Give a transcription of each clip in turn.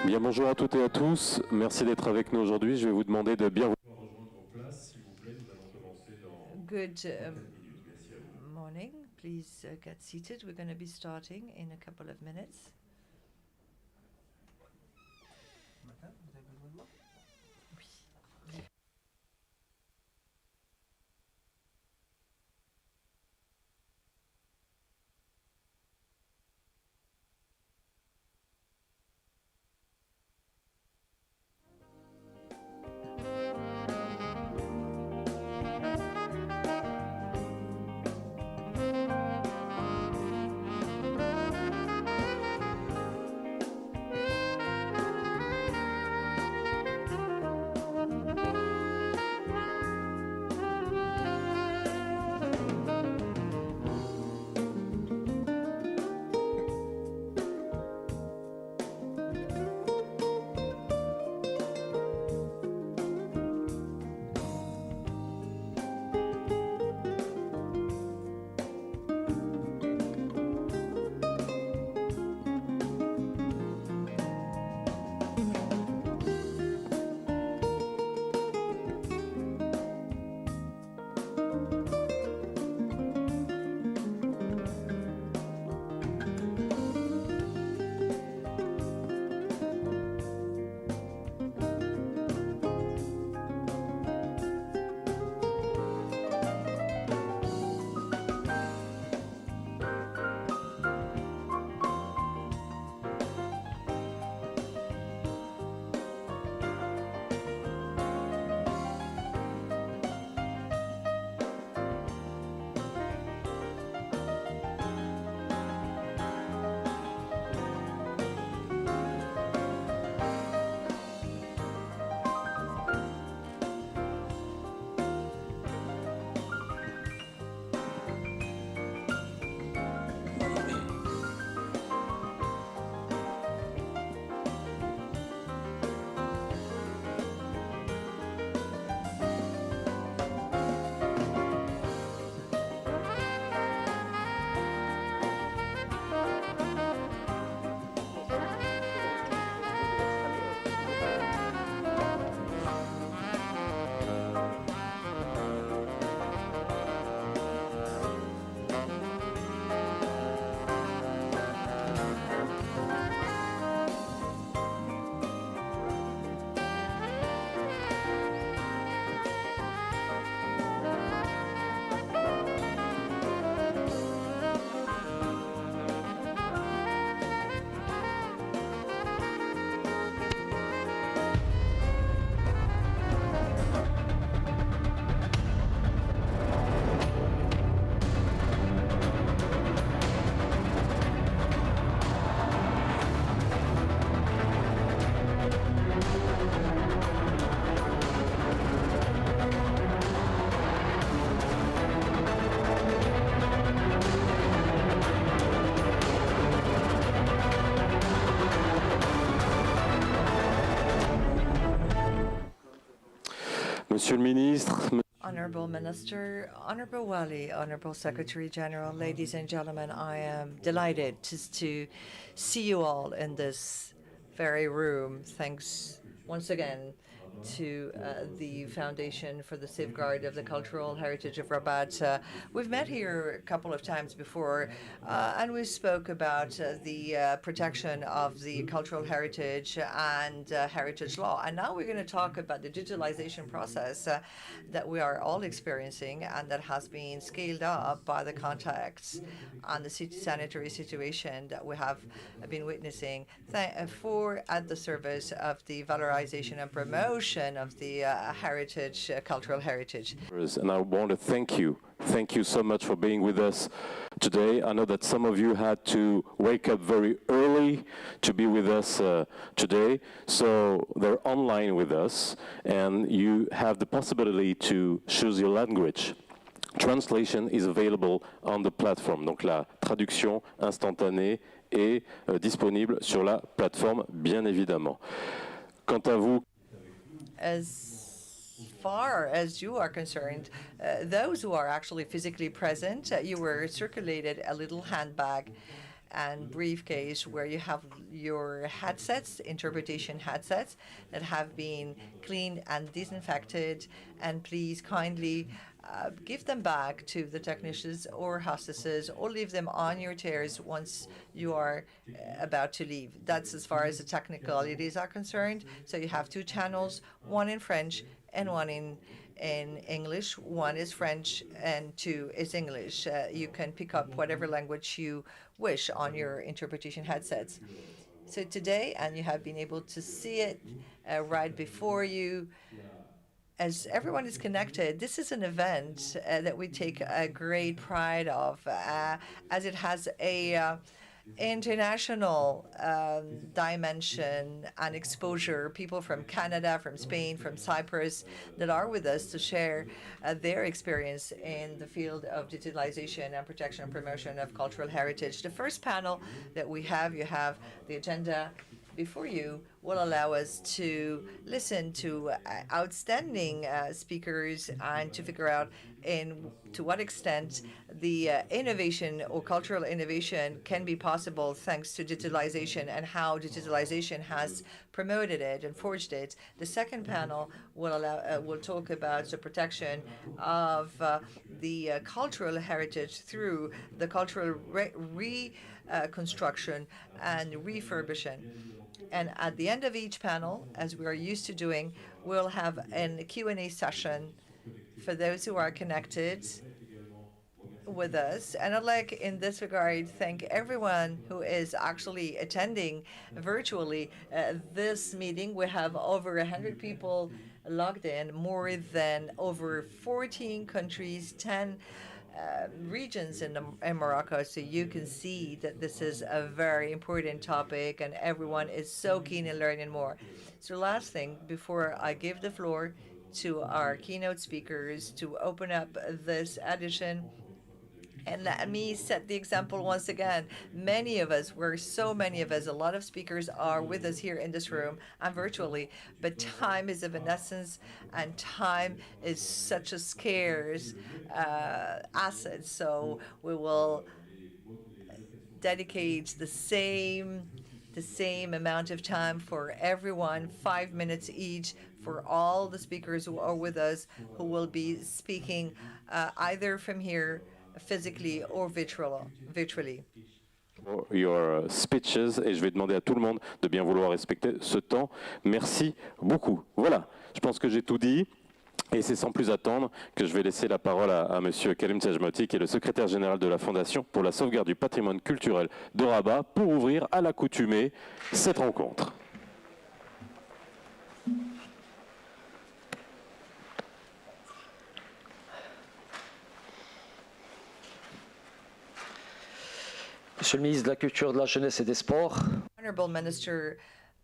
Bien, bonjour à toutes et à tous. Merci d'être avec nous aujourd'hui. Je vais vous demander de bien rejoindre vos places, s'il vous plaît. Nous allons commencer dans Good minutes. Merci à vous. morning. Please get seated. We're going to be starting in a couple of minutes. Monsieur le ministre, Honorable Minister, Honorable Wali, Honorable Secretary General, ladies and gentlemen, I am delighted to see you all in this very room. Thanks once again to the Foundation for the Safeguard of the Cultural Heritage of Rabat. We've met here a couple of times before, and we spoke about the protection of the cultural heritage and heritage law. And now we're going to talk about the digitalization process that we are all experiencing and that has been scaled up by the context and the sanitary situation that we have been witnessing at the service of the valorization and promotion of the heritage, cultural heritage. and I want to thank you. Thank you so much for being with us today. I know that some of you had to wake up very early to be with us today, so they're online with us, and you have the possibility to choose your language. Translation is available on the platform. Donc la traduction instantanée est disponible sur la plateforme, bien évidemment. Quant à vous, As far as you are concerned, those who are actually physically present, you were circulated a little handbag and briefcase where you have your headsets, interpretation headsets that have been cleaned and disinfected. And please kindly give them back to the technicians or hostesses, or leave them on your chairs once you are about to leave. That's as far as the technicalities are concerned. So you have two channels, one in French and one in English. One is French and two is English. You can pick up whatever language you wish on your interpretation headsets. So today, and you have been able to see it right before you, as everyone is connected, this is an event that we take a great pride of, as it has a international dimension and exposure. People from Canada, from Spain, from Cyprus that are with us to share their experience in the field of digitalization and protection and promotion of cultural heritage. The first panel that we have, you have the agenda before you, will allow us to listen to outstanding speakers and to figure out to what extent the innovation or cultural innovation can be possible thanks to digitalization, and how digitalization has promoted it and forged it. The second panel will talk about the protection of the cultural heritage through the cultural reconstruction and refurbishing. And at the end of each panel, as we are used to doing, we'll have a Q&A session for those who are connected with us. And I'd like, in this regard, thank everyone who is actually attending virtually this meeting. We have over 100 people logged in, more than over 14 countries, 10 regions in Morocco. So you can see that this is a very important topic, and everyone is so keen in learning more. So last thing, before I give the floor to our keynote speakers to open up this edition, and let me set the example once again. Many of us, so many of us, a lot of speakers are with us here in this room and virtually, but time is of an essence, and time is such a scarce asset. So we will dedicate the same amount of time for everyone, 5 minutes each, for all the speakers who are with us, who will be speaking either from here physically or virtually. Your speeches, et je vais demander à tout le monde de bien vouloir respecter ce temps. Merci beaucoup. Voilà, je pense que j'ai tout dit. Et c'est sans plus attendre que je vais laisser la parole à Monsieur Karim Tchajmoti, qui est le secrétaire général de la Fondation pour la sauvegarde du patrimoine culturel de Rabat, pour ouvrir à l'accoutumée cette rencontre. Monsieur le ministre de la Culture, de la Jeunesse et des Sports. Honorable Minister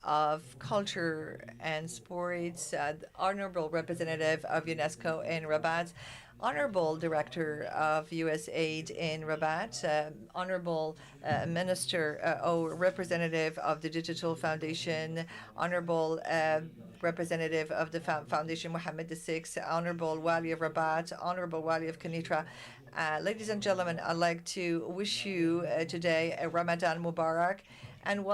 of Culture and Sports, Honorable Representative of UNESCO in Rabat, Honorable Director of USAID in Rabat, Honorable Minister or Representative of the Digital Foundation, Honorable Representative of the Foundation Mohammed VI, Honorable Wali of Rabat, Honorable Wali of Kenitra. Ladies and gentlemen, I'd like to wish you today a Ramadan Mubarak and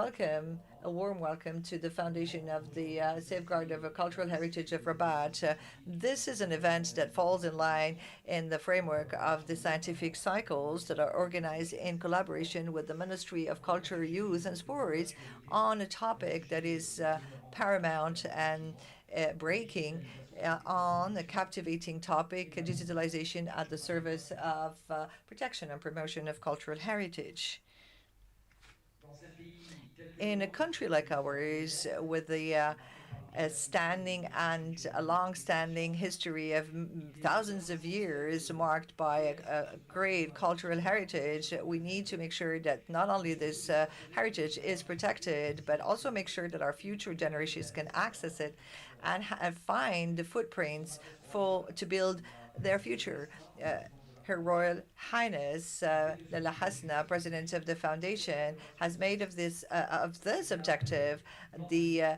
a warm welcome to the Foundation of the Safeguard of a Cultural Heritage of Rabat. This is an event that falls in line in the framework of the scientific cycles that are organized in collaboration with the Ministry of Culture, Youth and Sports on a topic that is paramount and breaking on a captivating topic, digitalization at the service of protection and promotion of cultural heritage. In a country like ours, with a standing and a long-standing history of thousands of years marked by a great cultural heritage, we need to make sure that not only this heritage is protected, but also make sure that our future generations can access it and find the footprints to build their future. Her Royal Highness Lala Hasna, President of the Foundation, has made of this objective the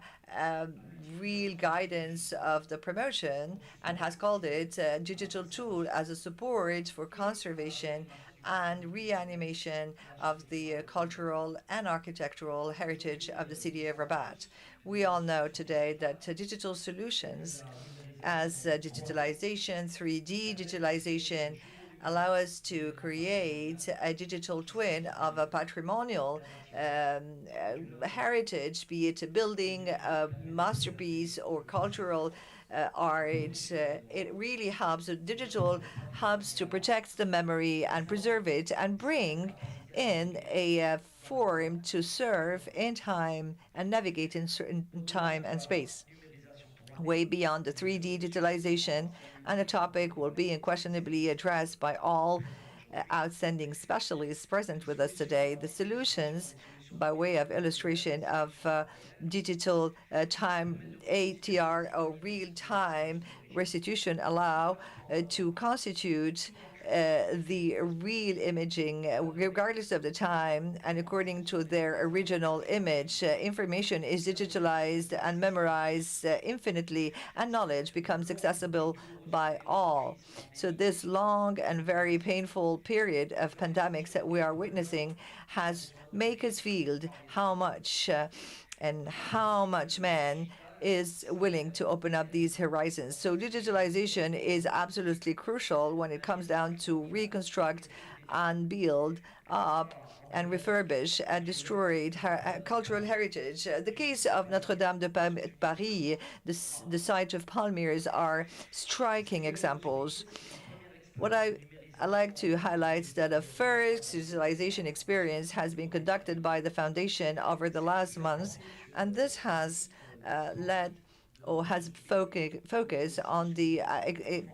real guidance of the promotion, and has called it a digital tool as a support for conservation and reanimation of the cultural and architectural heritage of the city of Rabat. We all know today that digital solutions as digitalization, 3D digitalization, allow us to create a digital twin of a patrimonial heritage, be it a building, a masterpiece, or cultural art. It really helps. Digital helps to protect the memory and preserve it and bring in a form to serve in time and navigate in certain time and space way beyond the 3D digitalization, and the topic will be unquestionably addressed by all outstanding specialists present with us today. The solutions, by way of illustration of digital time ATR or real-time restitution, allow to constitute the real imaging, regardless of the time and according to their original image. Information is digitalized and memorized infinitely, and knowledge becomes accessible by all. So this long and very painful period of pandemics that we are witnessing has made us feel how much and how much man is willing to open up these horizons. So digitalization is absolutely crucial when it comes down to reconstruct and build up and refurbish a destroyed cultural heritage. The case of Notre-Dame de Paris, the site of Palmyres, are striking examples. What I like to highlight that a first digitalization experience has been conducted by the foundation over the last months, and this has led or has focus on the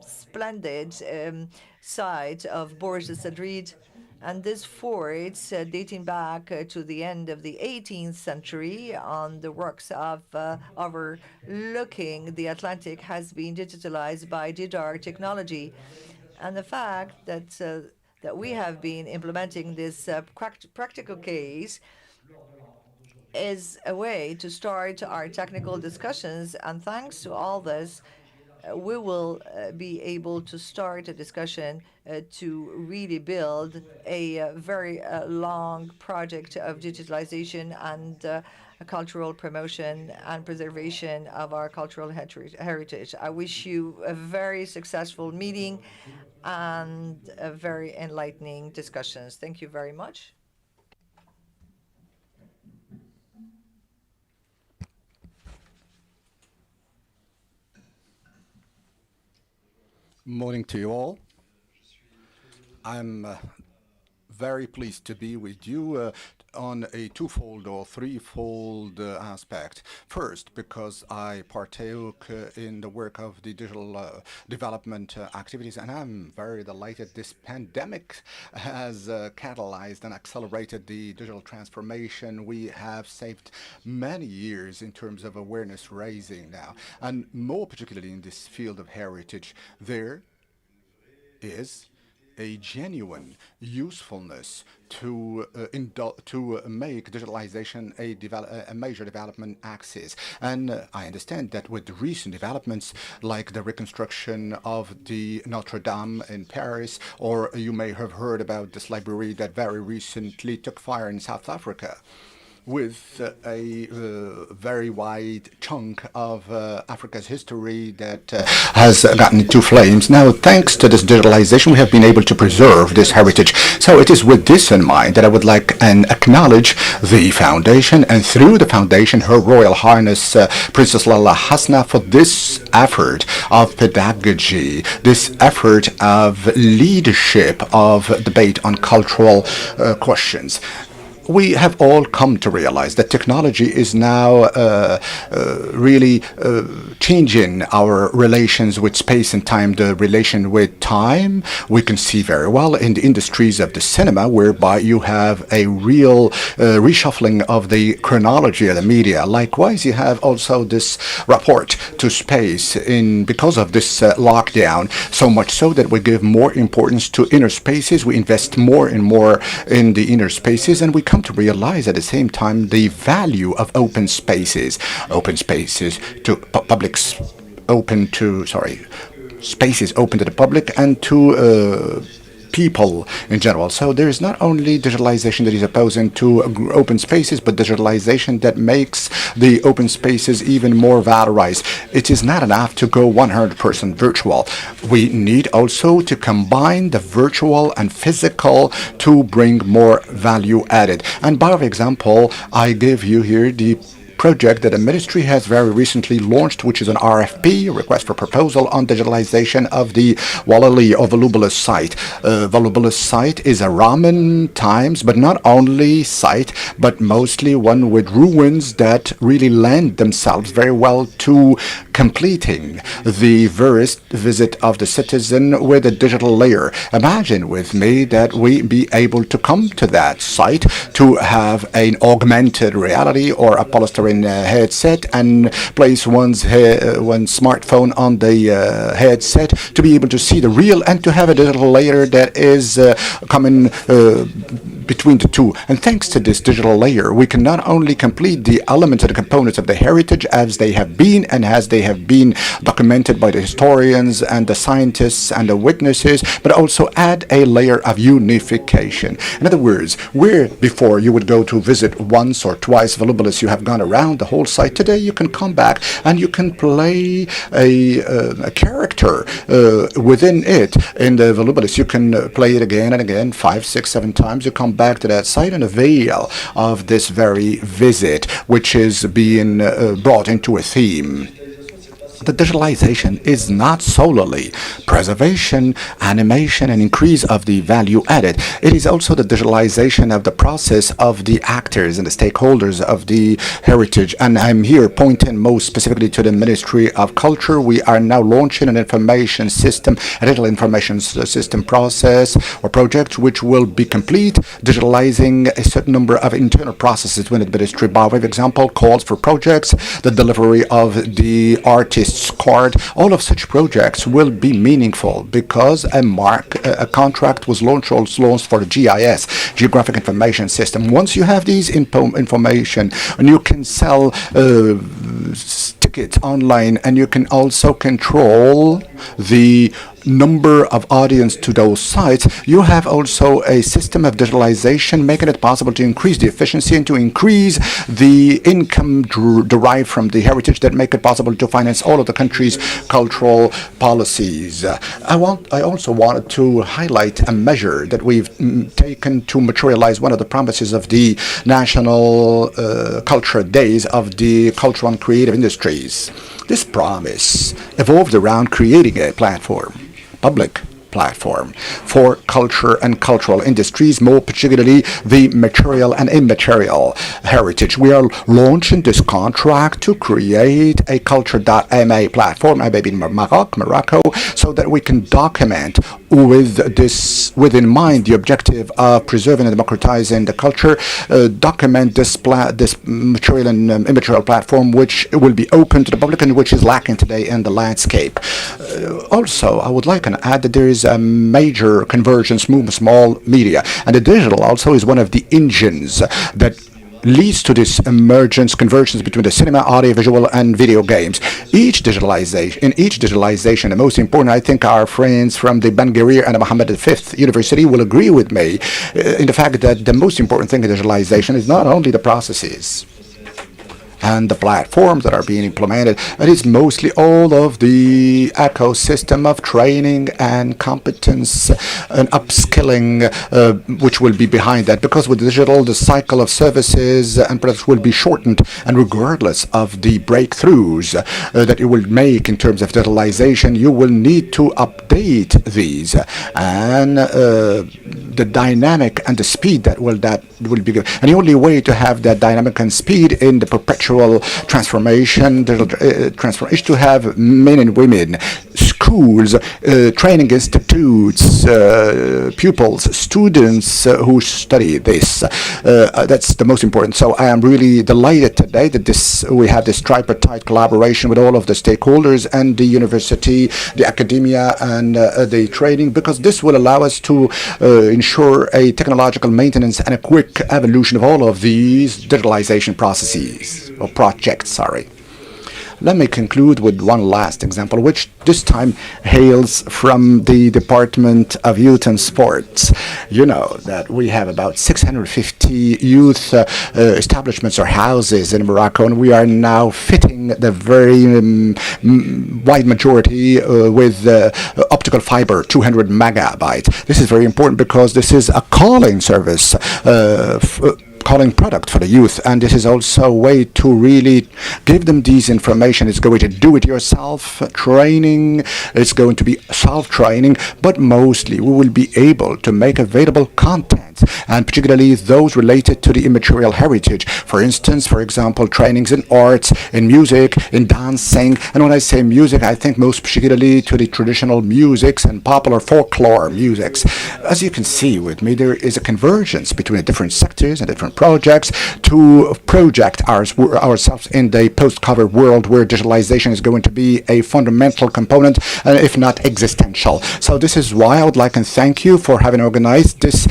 splendid site of Borges de Cedrid. And this fort, dating back to the end of the 18th century on the rocks of overlooking the Atlantic, has been digitalized by DIDAR technology. And the fact that we have been implementing this practical case is a way to start our technical discussions. And thanks to all this, we will be able to start a discussion to really build a very long project of digitalization and cultural promotion and preservation of our cultural heritage. I wish you a very successful meeting and a very enlightening discussions. Thank you very much. Morning to you all. I'm very pleased to be with you on a twofold or threefold aspect. First, because I partook in the work of the digital development activities, and I'm very delighted this pandemic has catalyzed and accelerated the digital transformation. We have saved many years in terms of awareness raising now, and more particularly in this field of heritage. There is a genuine usefulness to make digitalization a major development axis. And I understand that with the recent developments, like the reconstruction of the Notre Dame in Paris, or you may have heard about this library that very recently took fire in South Africa, with a very wide chunk of Africa's history that has gotten into flames. Now, thanks to this digitalization, we have been able to preserve this heritage. So it is with this in mind that I would like and acknowledge the foundation, and through the foundation, Her Royal Highness Princess Lala Hasna, for this effort of pedagogy, this effort of leadership of debate on cultural questions. We have all come to realize that technology is now really changing our relations with space and time, the relation with time. We can see very well in the industries of the cinema, whereby you have a real reshuffling of the chronology of the media. Likewise, you have also this rapport to space because of this lockdown, so much so that we give more importance to inner spaces. We invest more and more in the inner spaces, and we come to realize at the same time the value of open spaces to spaces open to the public and to people in general. So there is not only digitalization that is opposing to open spaces, but digitalization that makes the open spaces even more valorized. It is not enough to go 100% virtual. We need also to combine the virtual and physical to bring more value added. And by example, I give you here the project that the ministry has very recently launched, which is an RFP, request for proposal, on digitalization of the Wallali or Volubilis site. Volubilis site is a Roman times, but not only site, but mostly one with ruins that really lend themselves very well to completing the first visit of the citizen with a digital layer. Imagine with me that we be able to come to that site to have an augmented reality or a polystyrene headset and place one's smartphone on the headset to be able to see the real and to have a digital layer that is coming between the two. And thanks to this digital layer, we can not only complete the elements and the components of the heritage as they have been and as they have been documented by the historians and the scientists and the witnesses, but also add a layer of unification. In other words, where before you would go to visit once or twice Volubilis, you have gone around the whole site. Today you can come back and you can play a character within it. In the Volubilis, you can play it again and again, 5, 6, 7 times. You come back to that site and avail of this very visit, which is being brought into a theme. The digitalization is not solely preservation, animation, and increase of the value added. It is also the digitalization of the process of the actors and the stakeholders of the heritage. And I'm here pointing most specifically to the Ministry of Culture. We are now launching an information system, a digital information system process or project, which will be complete, digitalizing a certain number of internal processes within the ministry. By way of example, calls for projects, the delivery of the artist's card. All of such projects will be meaningful because a contract was launched for the GIS, Geographic Information System. Once you have these information, and you can sell tickets online, and you can also control the number of audience to those sites, you have also a system of digitalization making it possible to increase the efficiency and to increase the income derived from the heritage that make it possible to finance all of the country's cultural policies. I also wanted to highlight a measure that we've taken to materialize one of the promises of the National Culture Days of the cultural and creative industries. This promise evolved around creating a public platform for culture and cultural industries, more particularly the material and immaterial heritage. We are launching this contract to create a culture.ma platform, maybe in Morocco, so that we can document with in mind the objective of preserving and democratizing the culture, document this material and immaterial platform, which will be open to the public and which is lacking today in the landscape. Also, I would like to add that there is a major convergence movement, small media, and the digital also is one of the engines that leads to this convergence between the cinema, audiovisual, and video games. In each digitalization, the most important, I think our friends from the Ben Gurion and the Mohammed V University will agree with me in the fact that the most important thing in digitalization is not only the processes and the platforms that are being implemented. It is mostly all of the ecosystem of training and competence and upskilling which will be behind that. Because with digital, the cycle of services and products will be shortened, and regardless of the breakthroughs that you will make in terms of digitalization, you will need to update these. And the dynamic and the speed that will be good. And the only way to have that dynamic and speed in the perpetual transformation is to have men and women, schools, training institutes, pupils, students who study this. That's the most important. So I am really delighted today that we have this tripartite collaboration with all of the stakeholders and the university, the academia, and the training, because this will allow us to ensure a technological maintenance and a quick evolution of all of these digitalization processes or projects. Let me conclude with one last example, which this time hails from the Department of Youth and Sports. You know that we have about 650 youth establishments or houses in Morocco, and we are now fitting the very wide majority with optical fiber, 200 megabytes. This is very important because this is a calling service, calling product for the youth, and this is also a way to really give them these information. It's going to do it yourself training, it's going to be self-training, but mostly we will be able to make available content, and particularly those related to the immaterial heritage. For instance, for example, trainings in arts, in music, in dancing, and when I say music, I think most particularly to the traditional musics and popular folklore musics. As you can see with me, there is a convergence between the different sectors and different projects to project ourselves in the post-COVID world where digitalization is going to be a fundamental component, if not existential. So this is why I would like to thank you for having organized this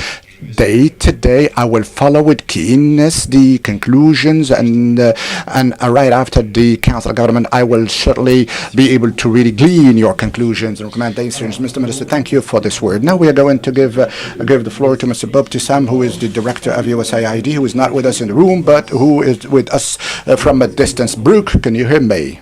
day today. I will follow with keenness the conclusions, and right after the Council of Government, I will certainly be able to really glean your conclusions and recommendations. Mr. Minister, thank you for this word. Now we are going to give the floor to Mr. Bob Tissam, who is the director of USAID, who is not with us in the room, but who is with us from a distance. Brooke, can you hear me?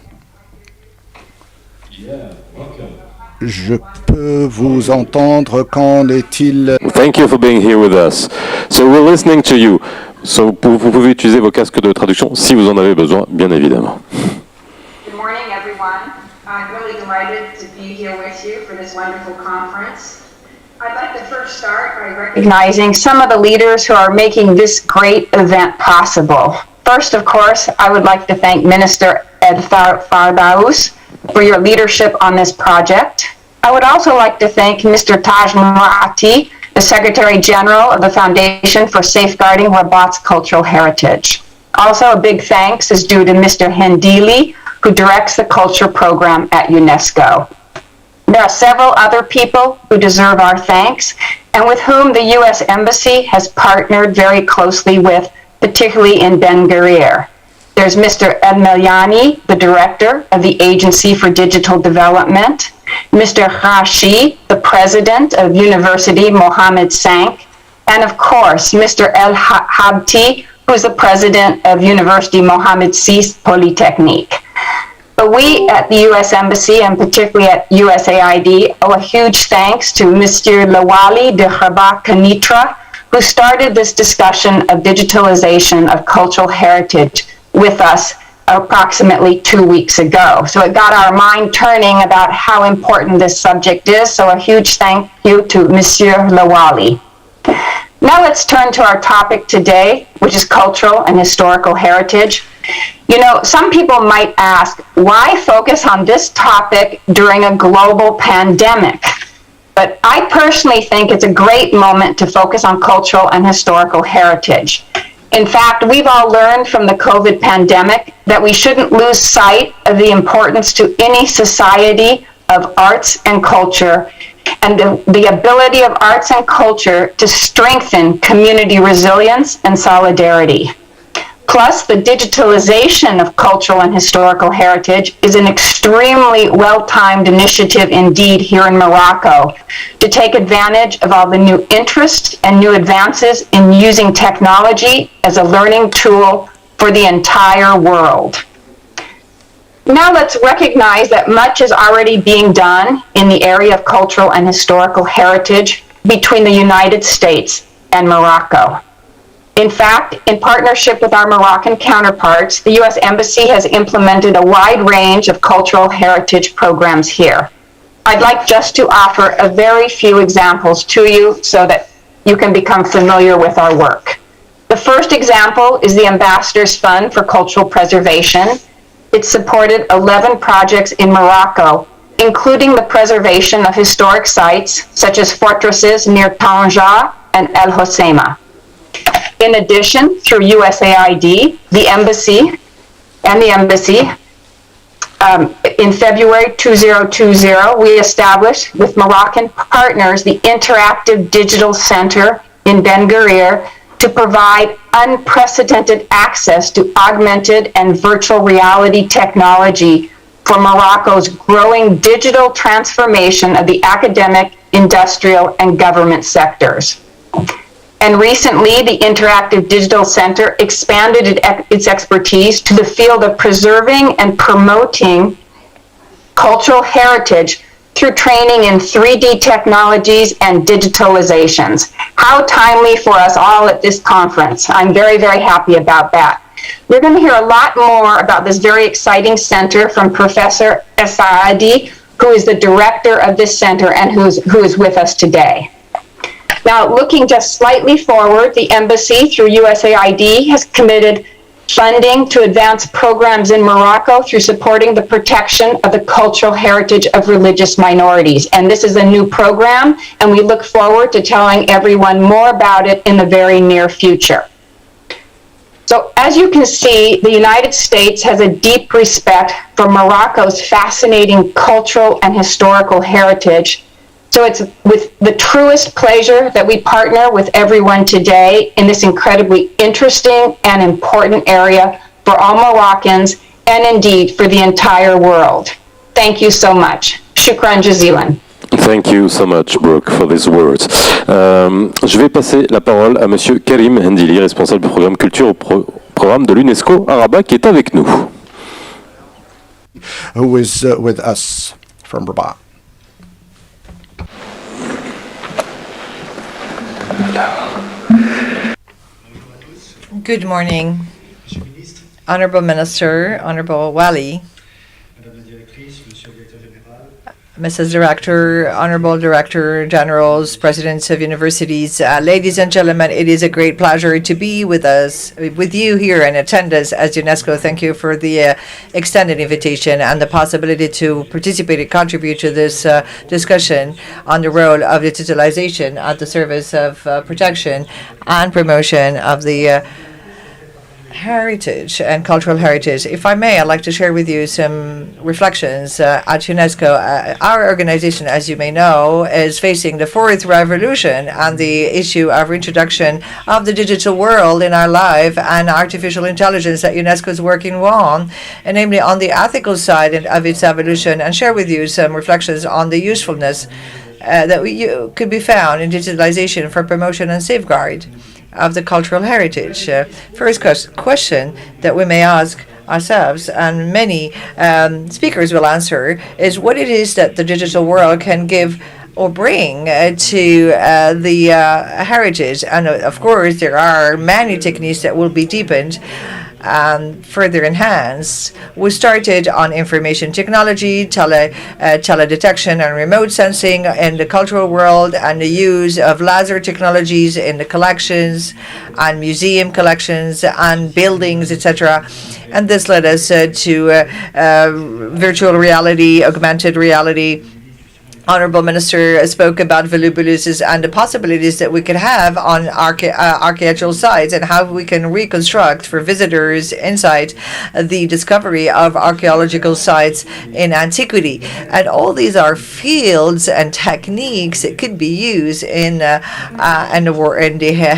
Je peux vous entendre. Qu'en est-il? Thank you for being here with us. So we're listening to you. So vous pouvez utiliser vos casques de traduction si vous en avez besoin, bien évidemment. Good morning, everyone. I'm really delighted to be here with you for this wonderful conference. I'd like to first start by recognizing some of the leaders who are making this great event possible. First, of course, I would like to thank Minister Ed Fardaous for your leadership on this project. I would also like to thank Mr. Taj Moati, the Secretary General of the Foundation for Safeguarding RABAT'S Cultural Heritage. Also, a big thanks is due to Mr. Hendili, who directs the culture program at UNESCO. There are several other people who deserve our thanks and with whom the U.S. Embassy has partnered very closely with, particularly in Ben Guerir. There's Mr. Edmeliani, the director of the Agency for Digital Development, Mr. Rashi, the president of University Mohammed Sank, and of course, Mr. El Habti, who is the president of University Mohammed VI Polytechnique. But we at the U.S. Embassy, and particularly at USAID, owe a huge thanks to Mr. Lawali de Rabat Kanitra, who started this discussion of digitalization of cultural heritage with us approximately 2 weeks ago. So it got our mind turning about how important this subject is. So a huge thank you to Monsieur Lawali. Now let's turn to our topic today, which is cultural and historical heritage. You know, some people might ask, why focus on this topic during a global pandemic? But I personally think it's a great moment to focus on cultural and historical heritage. In fact, we've all learned from the COVID pandemic that we shouldn't lose sight of the importance to any society of arts and culture, and the ability of arts and culture to strengthen community resilience and solidarity. Plus, the digitalization of cultural and historical heritage is an extremely well-timed initiative indeed here in Morocco to take advantage of all the new interests and new advances in using technology as a learning tool for the entire world. Now let's recognize that much is already being done in the area of cultural and historical heritage between the United States and Morocco. In fact, in partnership with our Moroccan counterparts, the U.S. Embassy has implemented a wide range of cultural heritage programs here. I'd like just to offer a very few examples to you so that you can become familiar with our work. The first example is the Ambassadors Fund for Cultural Preservation. It supported 11 projects in Morocco, including the preservation of historic sites such as fortresses near Tanja and El Hoceima. In addition, through USAID, the Embassy, in February 2020, we established with Moroccan partners the Interactive Digital Center in Ben Guerir to provide unprecedented access to augmented and virtual reality technology for Morocco's growing digital transformation of the academic, industrial, and government sectors. And recently, the Interactive Digital Center expanded its expertise to the field of preserving and promoting cultural heritage through training in 3D technologies and digitalizations. How timely for us all at this conference. I'm very, very happy about that. We're going to hear a lot more about this very exciting center from Professor Essaadi, who is the director of this center and who is with us today. Now, looking just slightly forward, the embassy through USAID has committed funding to advance programs in Morocco through supporting the protection of the cultural heritage of religious minorities. And this is a new program, and we look forward to telling everyone more about it in the very near future. So as you can see, the United States has a deep respect for Morocco's fascinating cultural and historical heritage. So it's with the truest pleasure that we partner with everyone today in this incredibly interesting and important area for all Moroccans and indeed for the entire world. Thank you so much. Shukran jazilan. Thank you so much, Brooke, for these words. Je vais passer la parole à Monsieur Karim Hendili, responsable du programme culture au programme de l'UNESCO à Rabat, qui est avec nous. Who is with us from Rabat. Good morning, Honorable Minister, Honorable Wali, Mrs. Director, Honorable Director Generals, Presidents of Universities, ladies and gentlemen, it is a great pleasure to be with you here in attendance as UNESCO. Thank you for the extended invitation and the possibility to participate and contribute to this discussion on the role of digitalization at the service of protection and promotion of the heritage and cultural heritage. If I may, I'd like to share with you some reflections at UNESCO. Our organization, as you may know, is facing the fourth revolution and the issue of introduction of the digital world in our life and artificial intelligence that UNESCO is working on, and namely on the ethical side of its evolution, and share with you some reflections on the usefulness that could be found in digitalization for promotion and safeguard of the cultural heritage. First question that we may ask ourselves, and many speakers will answer, is what it is that the digital world can give or bring to the heritage. And of course, there are many techniques that will be deepened and further enhanced. We started on information technology, teledetection and remote sensing in the cultural world, and the use of laser technologies in the collections and museum collections and buildings, etc. And this led us to virtual reality, augmented reality. Honorable Minister spoke about volubilis and the possibilities that we could have on archaeological sites and how we can reconstruct for visitors inside the discovery of archaeological sites in antiquity. And all these are fields and techniques that could be used in the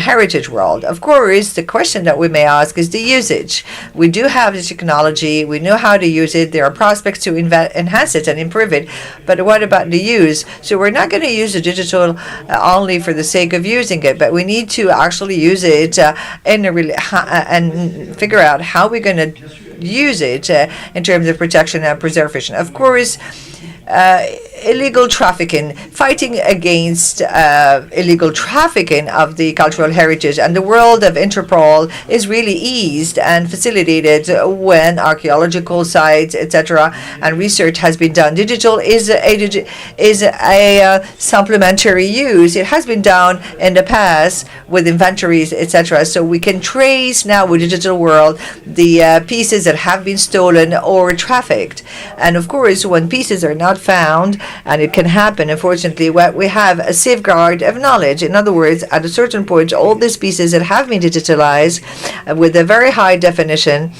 heritage world. Of course, the question that we may ask is the usage. We do have the technology. We know how to use it. There are prospects to enhance it and improve it. But what about the use? So we're not going to use the digital only for the sake of using it, but we need to actually use it and figure out how we're going to use it in terms of protection and preservation. Of course, illegal trafficking, fighting against illegal trafficking of the cultural heritage, and the world of Interpol is really eased and facilitated when archaeological sites, etc., and research has been done. Digital is a supplementary use. It has been done in the past with inventories, etc. So we can trace now with digital world the pieces that have been stolen or trafficked. And of course, when pieces are not found, and it can happen, unfortunately, we have a safeguard of knowledge. In other words, at a certain point, all these pieces that have been digitalized with a very high definition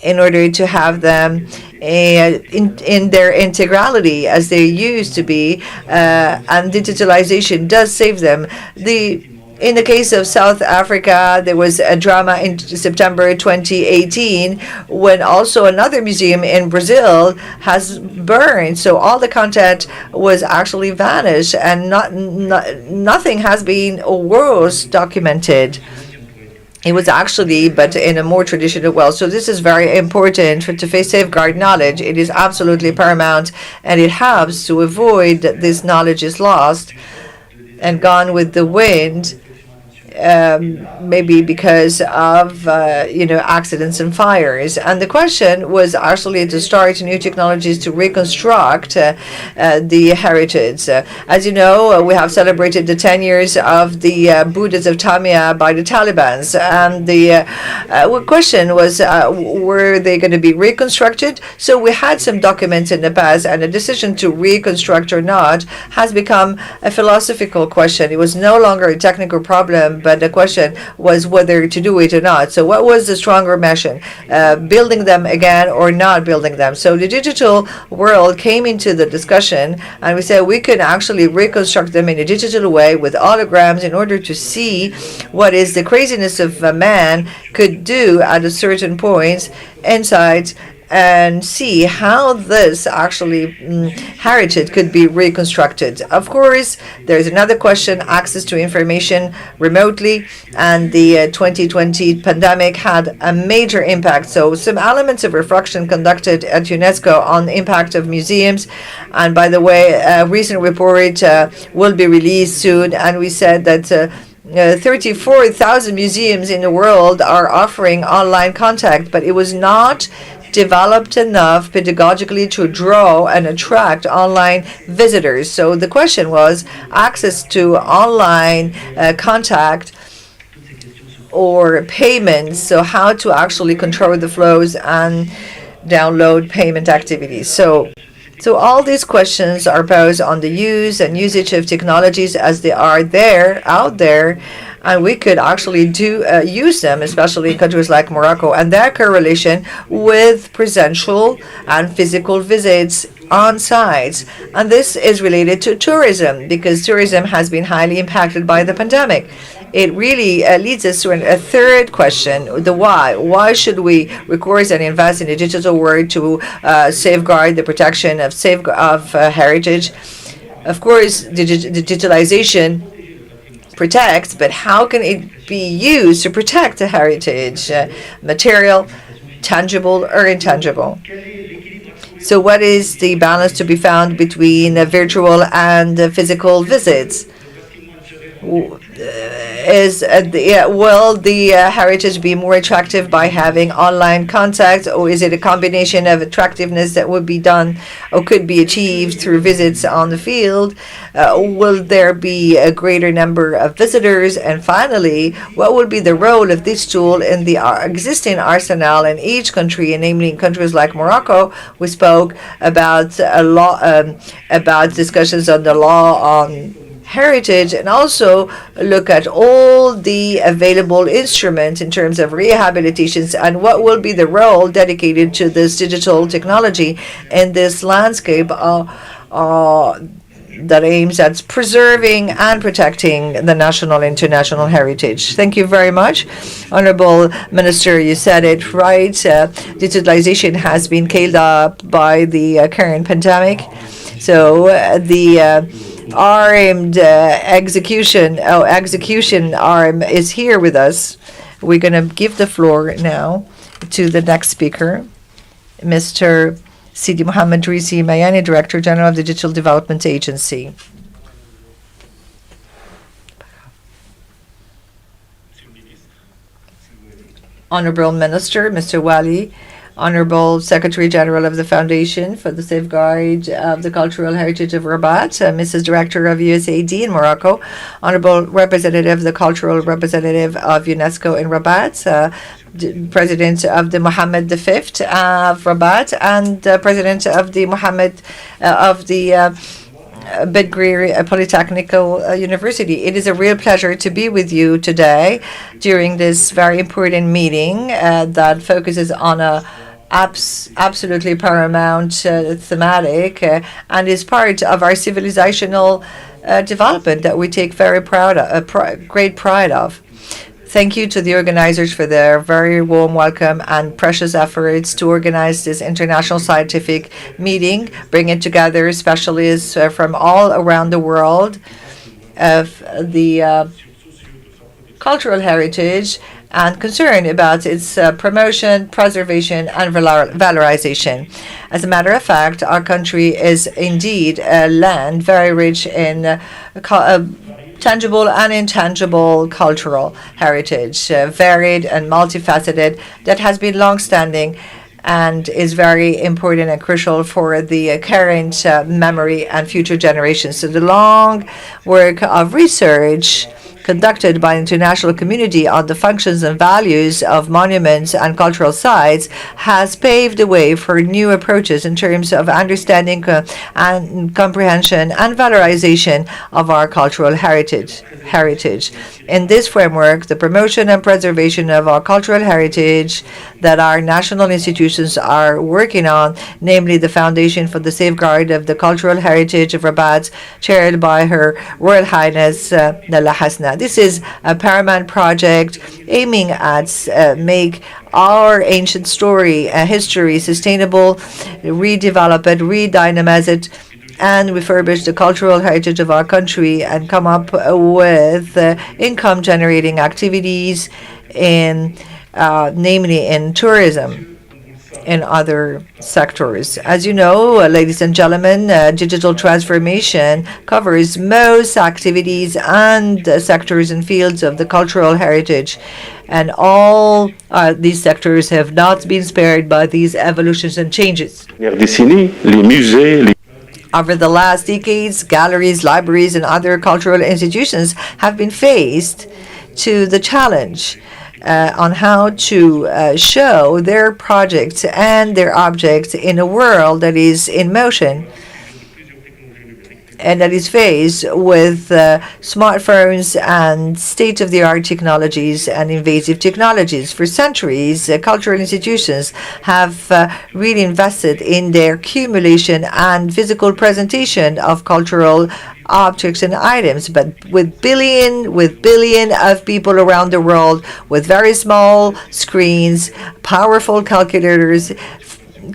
in order to have them in their integrality as they used to be, and digitalization does save them. The In the case of South Africa, there was a drama in September 2018 when also another museum in Brazil has burned. So all the content was actually vanished, and nothing has been worse documented. It was actually, but in a more traditional way. So this is very important to safeguard knowledge. It is absolutely paramount, and it helps to avoid that this knowledge is lost and gone with the wind, maybe because of accidents and fires. And the question was actually to start new technologies to reconstruct the heritage. As you know, we have celebrated the 10 years of the Buddhas of Tamia by the Taliban. And the question was, were they going to be reconstructed? So we had some documents in the past, and the decision to reconstruct or not has become a philosophical question. It was no longer a technical problem, but the question was whether to do it or not. So what was the stronger measure, building them again or not building them? So the digital world came into the discussion, and we said we could actually reconstruct them in a digital way with holograms in order to see what is the craziness of a man could do at a certain point inside, and see how this actually heritage could be reconstructed. Of course, there's another question, access to information remotely, and the 2020 pandemic had a major impact. So some elements of reflection conducted at UNESCO on the impact of museums. And by the way, a recent report will be released soon, and we said that 34,000 museums in the world are offering online contact, but it was not developed enough pedagogically to draw and attract online visitors. So the question was access to online contact or payments, so how to actually control the flows and download payment activities. So all these questions are posed on the use and usage of technologies as they are out there, and we could actually use them, especially in countries like Morocco, and their correlation with presential and physical visits on site. And this is related to tourism, because tourism has been highly impacted by the pandemic. It really leads us to a third question, the why. Why should we recourse and invest in the digital world to safeguard the protection of heritage? Of course, digitalization protects, but how can it be used to protect the heritage, material, tangible or intangible? So what is the balance to be found between virtual and physical visits? Will the heritage be more attractive by having online contact, or is it a combination of attractiveness that would be done or could be achieved through visits on the field? Will there be a greater number of visitors? And finally, what will be the role of this tool in the existing arsenal in each country, and namely in countries like Morocco? We spoke about about discussions on the law on heritage, and also look at all the available instruments in terms of rehabilitations, and what will be the role dedicated to this digital technology in this landscape that aims at preserving and protecting the national and international heritage. Thank you very much. Honorable Minister, you said it right. Digitalization has been scaled up by the current pandemic. So the armed execution arm is here with us. We're going to give the floor now to the next speaker, Mr. Sidi Mohamed Risi Mayani, Director General of the Digital Development Agency. Honorable Minister, Mr. Wali, Honorable Secretary General of the Foundation for the Safeguard of the Cultural Heritage of Rabat, Mrs. Director of USAID in Morocco, Honorable Representative, the Cultural Representative of UNESCO in Rabat, President of the Mohammed V of Rabat, and President of the Mohammed of the Bedgrir Polytechnical University. It is a real pleasure to be with you today during this very important meeting that focuses on a absolutely paramount thematic and is part of our civilizational development that we take very great pride of. Thank you to the organizers for their very warm welcome and precious efforts to organize this international scientific meeting, bringing together specialists from all around the world of the cultural heritage and concern about its promotion, preservation, and valorization. As a matter of fact, our country is indeed a land very rich in tangible and intangible cultural heritage, varied and multifaceted, that has been long-standing and is very important and crucial for the current memory and future generations. So the long work of research conducted by the international community on the functions and values of monuments and cultural sites has paved the way for new approaches in terms of understanding and comprehension and valorization of our cultural heritage. In this framework, the promotion and preservation of our cultural heritage that our national institutions are working on, namely the Foundation for the Safeguard of the Cultural Heritage of RABAT'S, chaired by Her Royal Highness Nala Hasna. This is a paramount project aiming at make our ancient story, history sustainable, redevelop it, redynamize it, and refurbish the cultural heritage of our country and come up with income-generating activities namely in tourism in other sectors. As you know, ladies and gentlemen, digital transformation covers most activities and sectors and fields of the cultural heritage. And all these sectors have not been spared by these evolutions and changes. Over the last decades, galleries, libraries, and other cultural institutions have been faced to the challenge on how to show their projects and their objects in a world that is in motion and that is faced with smartphones and state-of-the-art technologies and invasive technologies. For centuries, cultural institutions have really invested in their accumulation and physical presentation of cultural objects and items, but with billion of people around the world with very small screens, powerful calculators,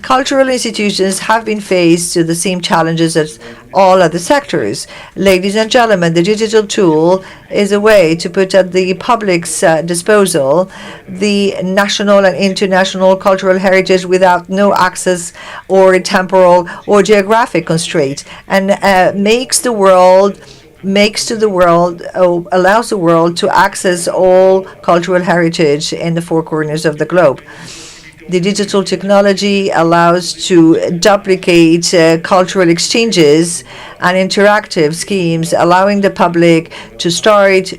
cultural institutions have been faced to the same challenges as all other sectors. Ladies and gentlemen, the digital tool is a way to put at the public's disposal the national and international cultural heritage without no access or temporal or geographic constraint, and allows the world to access all cultural heritage in the four corners of the globe. The digital technology allows to duplicate cultural exchanges and interactive schemes, allowing the public to start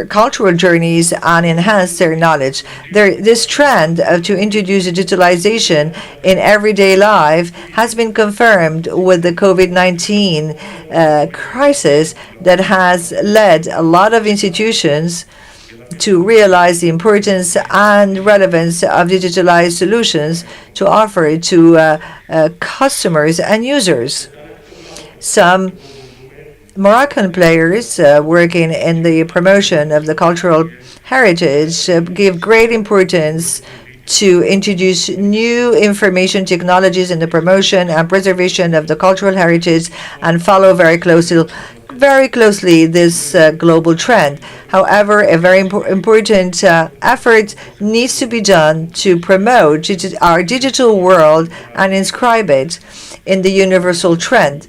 cultural journeys and enhance their knowledge. This trend to introduce digitalization in everyday life has been confirmed with the COVID-19 crisis that has led a lot of institutions to realize the importance and relevance of digitalized solutions to offer to customers and users. Some Moroccan players working in the promotion of the cultural heritage give great importance to introduce new information technologies in the promotion and preservation of the cultural heritage and follow very closely this global trend. However, a very important effort needs to be done to promote our digital world and inscribe it in the universal trend.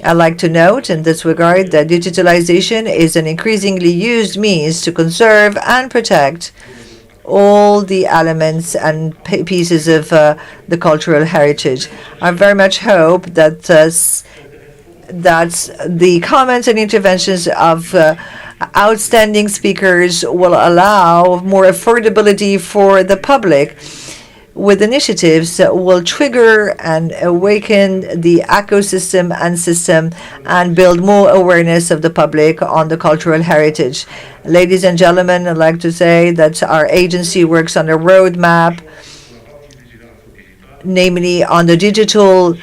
I'd like to note in this regard that digitalization is an increasingly used means to conserve and protect all the elements and pieces of the cultural heritage. I very much hope that the comments and interventions of outstanding speakers will allow more affordability for the public, with initiatives that will trigger and awaken the ecosystem and system and build more awareness of the public on the cultural heritage. Ladies and gentlemen, I'd like to say that our agency works on a roadmap, namely on the digital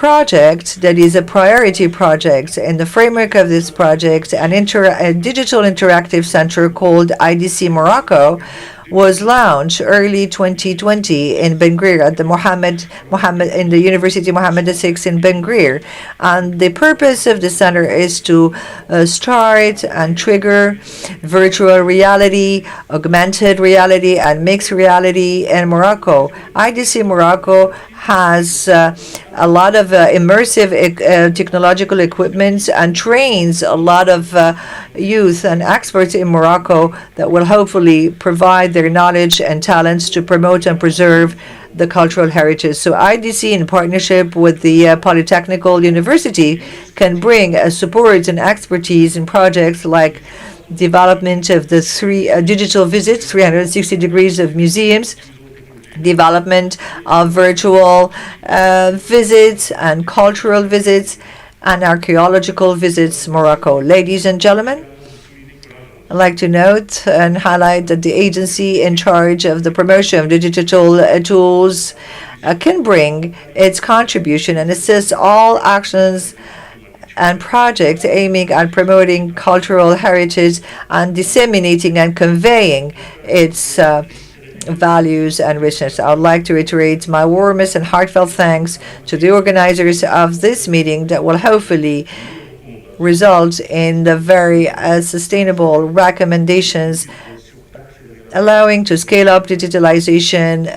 project that is a priority project. In the framework of this project, a digital interactive center called IDC Morocco was launched early 2020 in Ben Grir at the in the University Mohammed VI in Ben Grir. And the purpose of the center is to start and trigger virtual reality, augmented reality, and mixed reality in Morocco. IDC Morocco has a lot of immersive technological equipment and trains a lot of youth and experts in Morocco that will hopefully provide their knowledge and talents to promote and preserve the cultural heritage. So IDC, in partnership with the Polytechnical University, can bring support and expertise in projects like development of the digital visits, 360 degrees of museums, development of virtual visits and cultural visits and archaeological visits Morocco. Ladies and gentlemen, I'd like to note and highlight that the agency in charge of the promotion of digital tools can bring its contribution and assist all actions and projects aiming at promoting cultural heritage and disseminating and conveying its values and richness. I would like to reiterate my warmest and heartfelt thanks to the organizers of this meeting that will hopefully result in the very sustainable recommendations allowing to scale up digitalization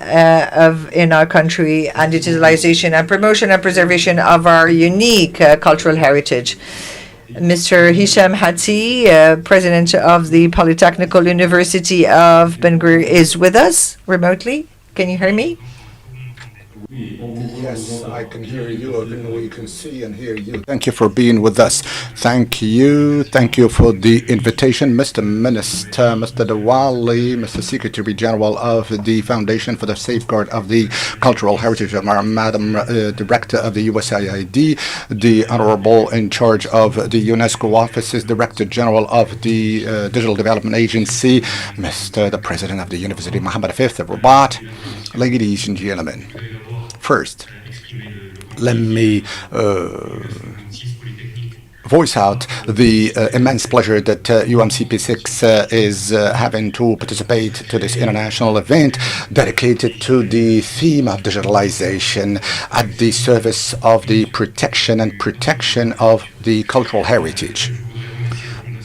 in our country and digitalization and promotion and preservation of our unique cultural heritage. Mr. Hisham Hati, President of the Polytechnical University of Ben Grir, is with us remotely. Can you hear me? Yes, I can hear you, and we can see and hear you. Thank you for being with us. Thank you. Thank you for the invitation, Mr. Minister, Mr. Dawali, Mr. Secretary General of the Foundation for the Safeguard of the Cultural Heritage, Madam Director of the USAID, the Honorable in charge of the UNESCO offices, Director General of the Digital Development Agency, Mr. the President of the University Mohammed V of Rabat, ladies and gentlemen. First, let me voice out the immense pleasure that UMCP6 is having to participate to this international event dedicated to the theme of digitalization at the service of the protection of the cultural heritage.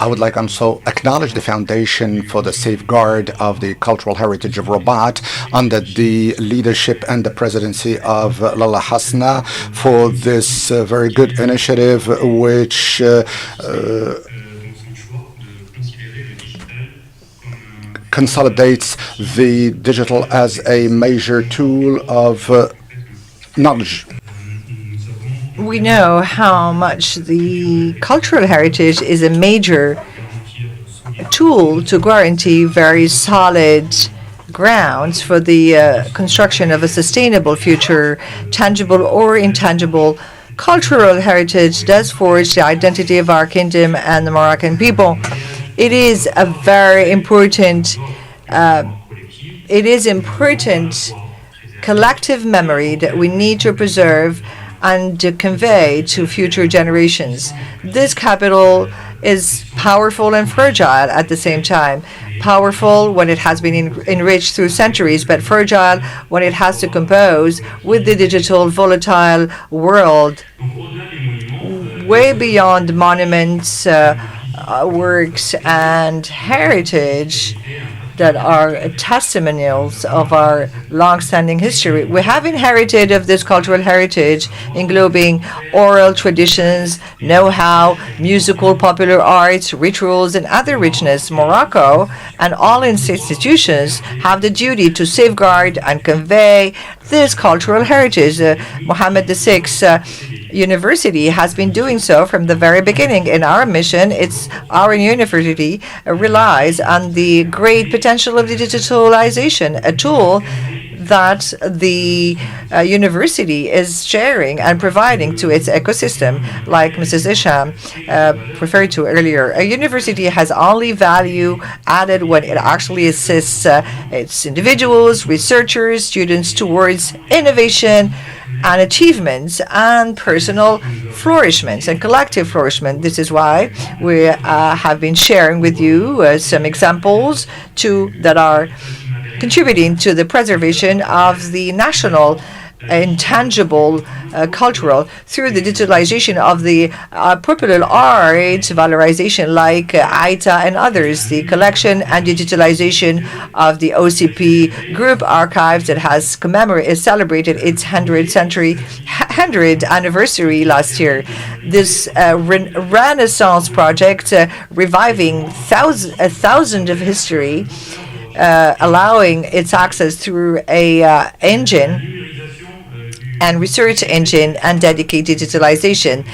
I would like also acknowledge the Foundation for the Safeguard of the Cultural Heritage of Rabat under the leadership and the presidency of Lala Hasna for this very good initiative which consolidates the digital as a major tool of knowledge. We know how much the cultural heritage is a major tool to guarantee very solid grounds for the construction of a sustainable future, tangible or intangible. Cultural heritage does forge the identity of our kingdom and the Moroccan people. It is a very important, collective memory that we need to preserve and to convey to future generations. This capital is powerful and fragile at the same time. Powerful when it has been enriched through centuries, but fragile when it has to compose with the digital volatile world. Way beyond monuments, works, and heritage that are testimonials of our long-standing history. We have inherited of this cultural heritage, englobing oral traditions, know-how, musical popular arts, rituals, and other richness. Morocco and all its institutions have the duty to safeguard and convey this cultural heritage. Mohammed VI University has been doing so from the very beginning. In our mission, our university relies on the great potential of digitalization, a tool that the university is sharing and providing to its ecosystem, like Mrs. Isham referred to earlier. A university has only value added when it actually assists its individuals, researchers, students towards innovation and achievements and personal flourishment and collective flourishment. This is why we have been sharing with you some examples that are contributing to the preservation of the national intangible cultural through the digitalization of the popular art valorization like AITA and others, the collection and digitalization of the OCP group archives that has celebrated its 100th anniversary last year. This Renaissance project reviving a thousand of history, allowing its access through a engine and research engine and dedicated digitalization.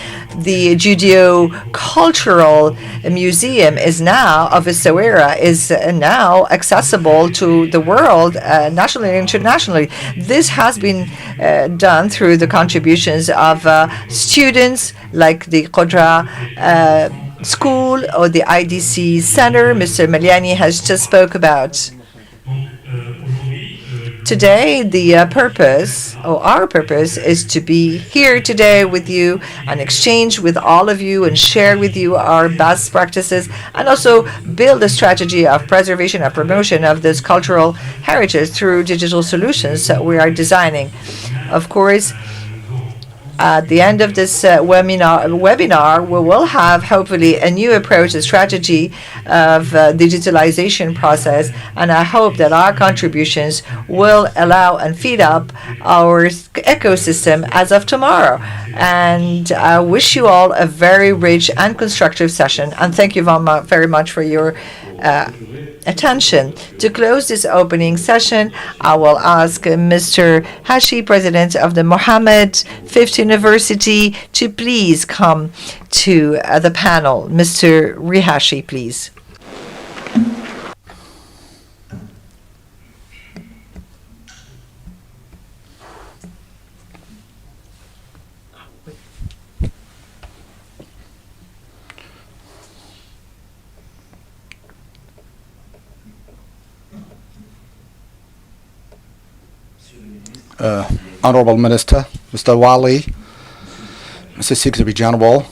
The Judeo-Cultural Museum is now of Essaouira is now accessible to the world, nationally and internationally. This has been done through the contributions of students like the Qudra School or the IDC Center Mr. Meliani has just spoke about. Today, our purpose is to be here today with you and exchange with all of you and share with you our best practices and also build a strategy of preservation and promotion of this cultural heritage through digital solutions that we are designing. Of course, at the end of this webinar, we will have hopefully a new approach, a strategy of digitalization process, and I hope that our contributions will allow and feed up our ecosystem as of tomorrow. And I wish you all a very rich and constructive session, and thank you very much for your attention. To close this opening session, I will ask Mr. Hashi, President of the Mohammed V University, to please come to the panel. Mr. Rihashi, please. Honorable Minister, Mr. Wali, Mr. Secretary General,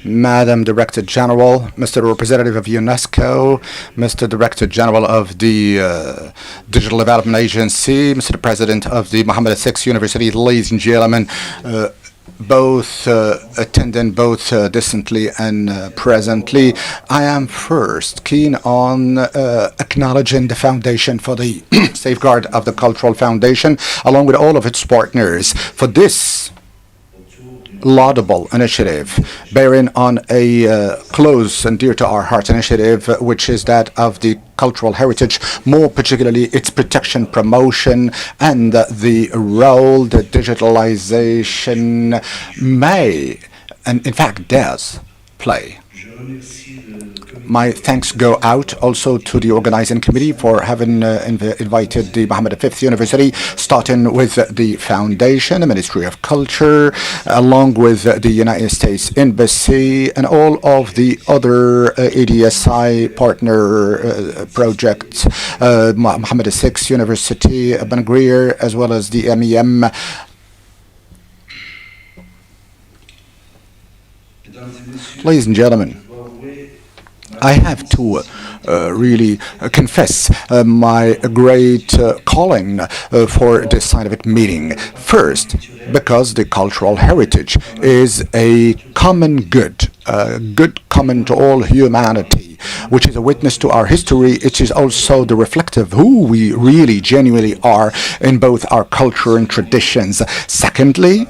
Madam Director General, Mr. Representative of UNESCO, Mr. Director General of the Digital Development Agency, Mr. President of the Mohammed VI University, ladies and gentlemen, both attending both distantly and presently. I am first keen on acknowledging the foundation for the safeguard of the Cultural Foundation, along with all of its partners, for this laudable initiative, bearing on a close and dear to our heart initiative, which is that of the cultural heritage, more particularly its protection, promotion, and the role that digitalization may, and in fact does, play. My thanks go out also to the organizing committee for having invited the Mohammed V University, starting with the foundation, the Ministry of Culture, along with the United States Embassy, and all of the other ADSI partner projects, Mohammed VI University, Ben Greer, as well as the MEM. Ladies and gentlemen, I have to really confess my great calling for this scientific meeting. First, because the cultural heritage is a common good, good common to all humanity, which is a witness to our history. It is also the reflective of who we really genuinely are in both our culture and traditions. Secondly,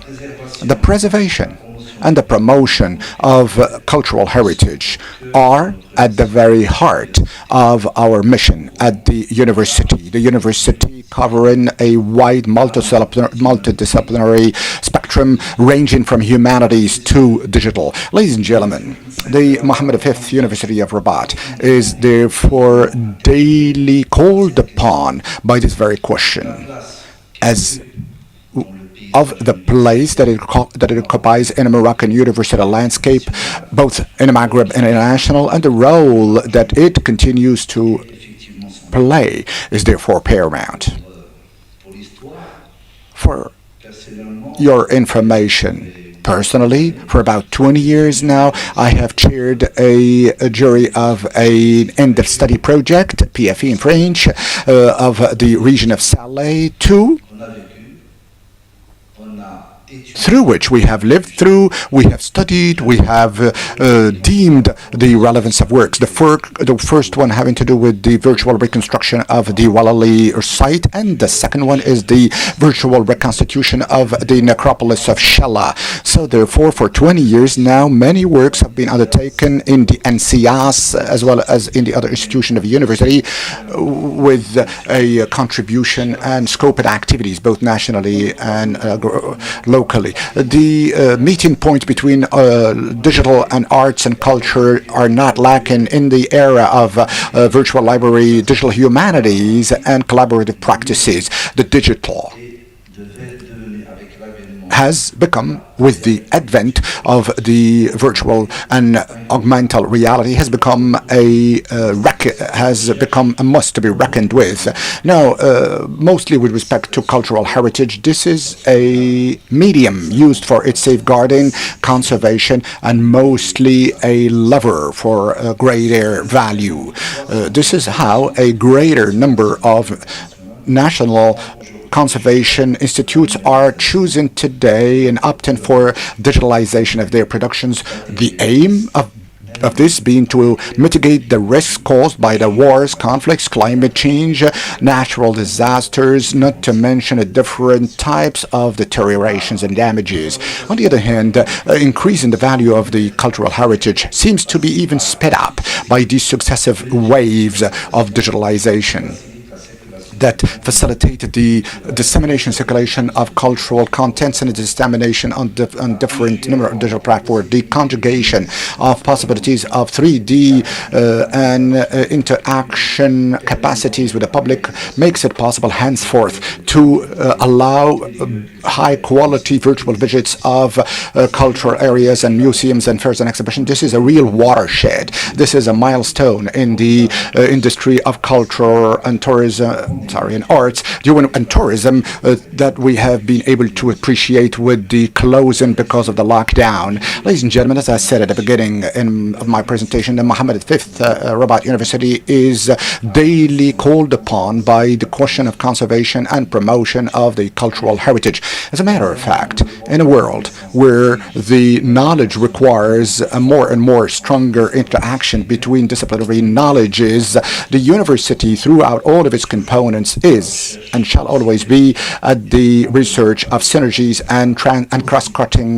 the preservation and the promotion of cultural heritage are at the very heart of our mission at the university. The university covering a wide multidisciplinary spectrum spectrum ranging from humanities to digital. Ladies and gentlemen, the Mohammed V University of Rabat is therefore daily called upon by this very question as of the place that it occupies in a Moroccan university landscape, both in the Maghreb and international, and the role that it continues to play is therefore paramount. For your information, personally, for about 20 years now, I have chaired a jury of an end-of-study project, PFE in French, of the region of Salé 2, through which we have lived through, we have studied, we have deemed the relevance of works. The first one having to do with the virtual reconstruction of the Walali site, and the second one is the virtual reconstitution of the necropolis of Shella. So therefore, for 20 years now, many works have been undertaken in the NCAS as well as in the other institution of the university with a contribution and scope and activities, both nationally and locally. The meeting point between digital and arts and culture are not lacking in the era of virtual library, digital humanities, and collaborative practices. The digital has become, with the advent of the virtual and augmented reality, has become a must to be reckoned with. Now, mostly with respect to cultural heritage, this is a medium used for its safeguarding, conservation, and mostly a lever for greater value. This is how a greater number of national conservation institutes are choosing today and opting for digitalization of their productions. The aim of this being to mitigate the risks caused by the wars, conflicts, climate change, natural disasters, not to mention the different types of deteriorations and damages. On the other hand, increasing the value of the cultural heritage seems to be even sped up by these successive waves of digitalization that facilitated the dissemination, circulation of cultural contents and the dissemination on different number of digital platforms. The conjugation of possibilities of 3D and interaction capacities with the public makes it possible henceforth to allow high-quality virtual visits of cultural areas and museums and fairs and exhibitions. This is a real watershed. This is a milestone in the industry of culture and tourism. And arts and tourism that we have been able to appreciate with the closing because of the lockdown. Ladies and gentlemen, as I said at the beginning of my presentation, the Mohammed V Rabat University is daily called upon by the question of conservation and promotion of the cultural heritage. As a matter of fact, in a world where the knowledge requires a more and more stronger interaction between disciplinary knowledges, the university, throughout all of its components, is and shall always be at the research of synergies and cross-cutting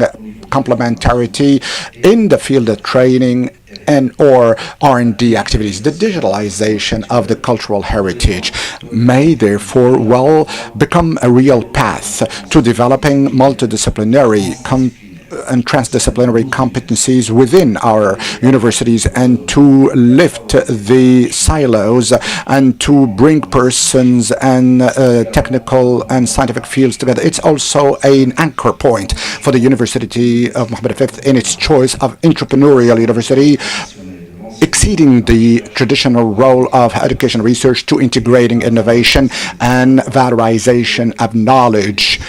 complementarity in the field of training and or R&D activities. The digitalization of the cultural heritage may therefore well become a real path to developing multidisciplinary and transdisciplinary competencies within our universities, and to lift the silos and to bring persons and technical and scientific fields together. It's also an anchor point for the University of Mohammed V in its choice of entrepreneurial university, exceeding the traditional role of education research to integrating innovation and valorization of knowledge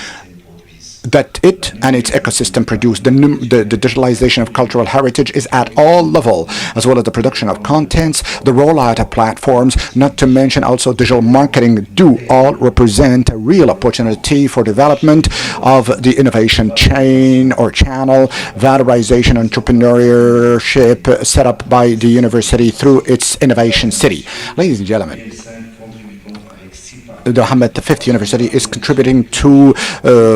that it and its ecosystem produce. The digitalization of cultural heritage is at all levels, as well as the production of contents, the rollout of platforms, not to mention also digital marketing, do all represent a real opportunity for development of the innovation chain or channel, valorization, entrepreneurship set up by the university through its innovation city. Ladies and gentlemen, the Mohammed V University is contributing to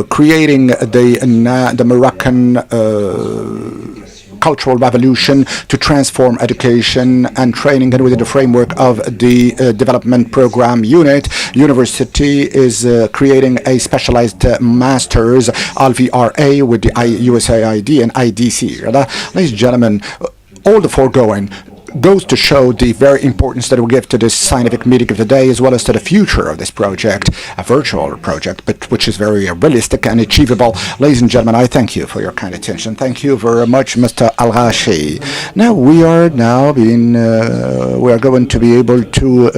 creating the Moroccan cultural revolution to transform education and training, and within the framework of the development program unit, university is creating a specialized master's LVRA with the USAID and IDC. Ladies and gentlemen, all the foregoing goes to show the very importance that we give to this scientific meeting of today, as well as to the future of this project, a virtual project, but which is very realistic and achievable. Ladies and gentlemen, I thank you for your kind attention. Thank you very much, Mr. Al-Rashi. Now we are going to be able to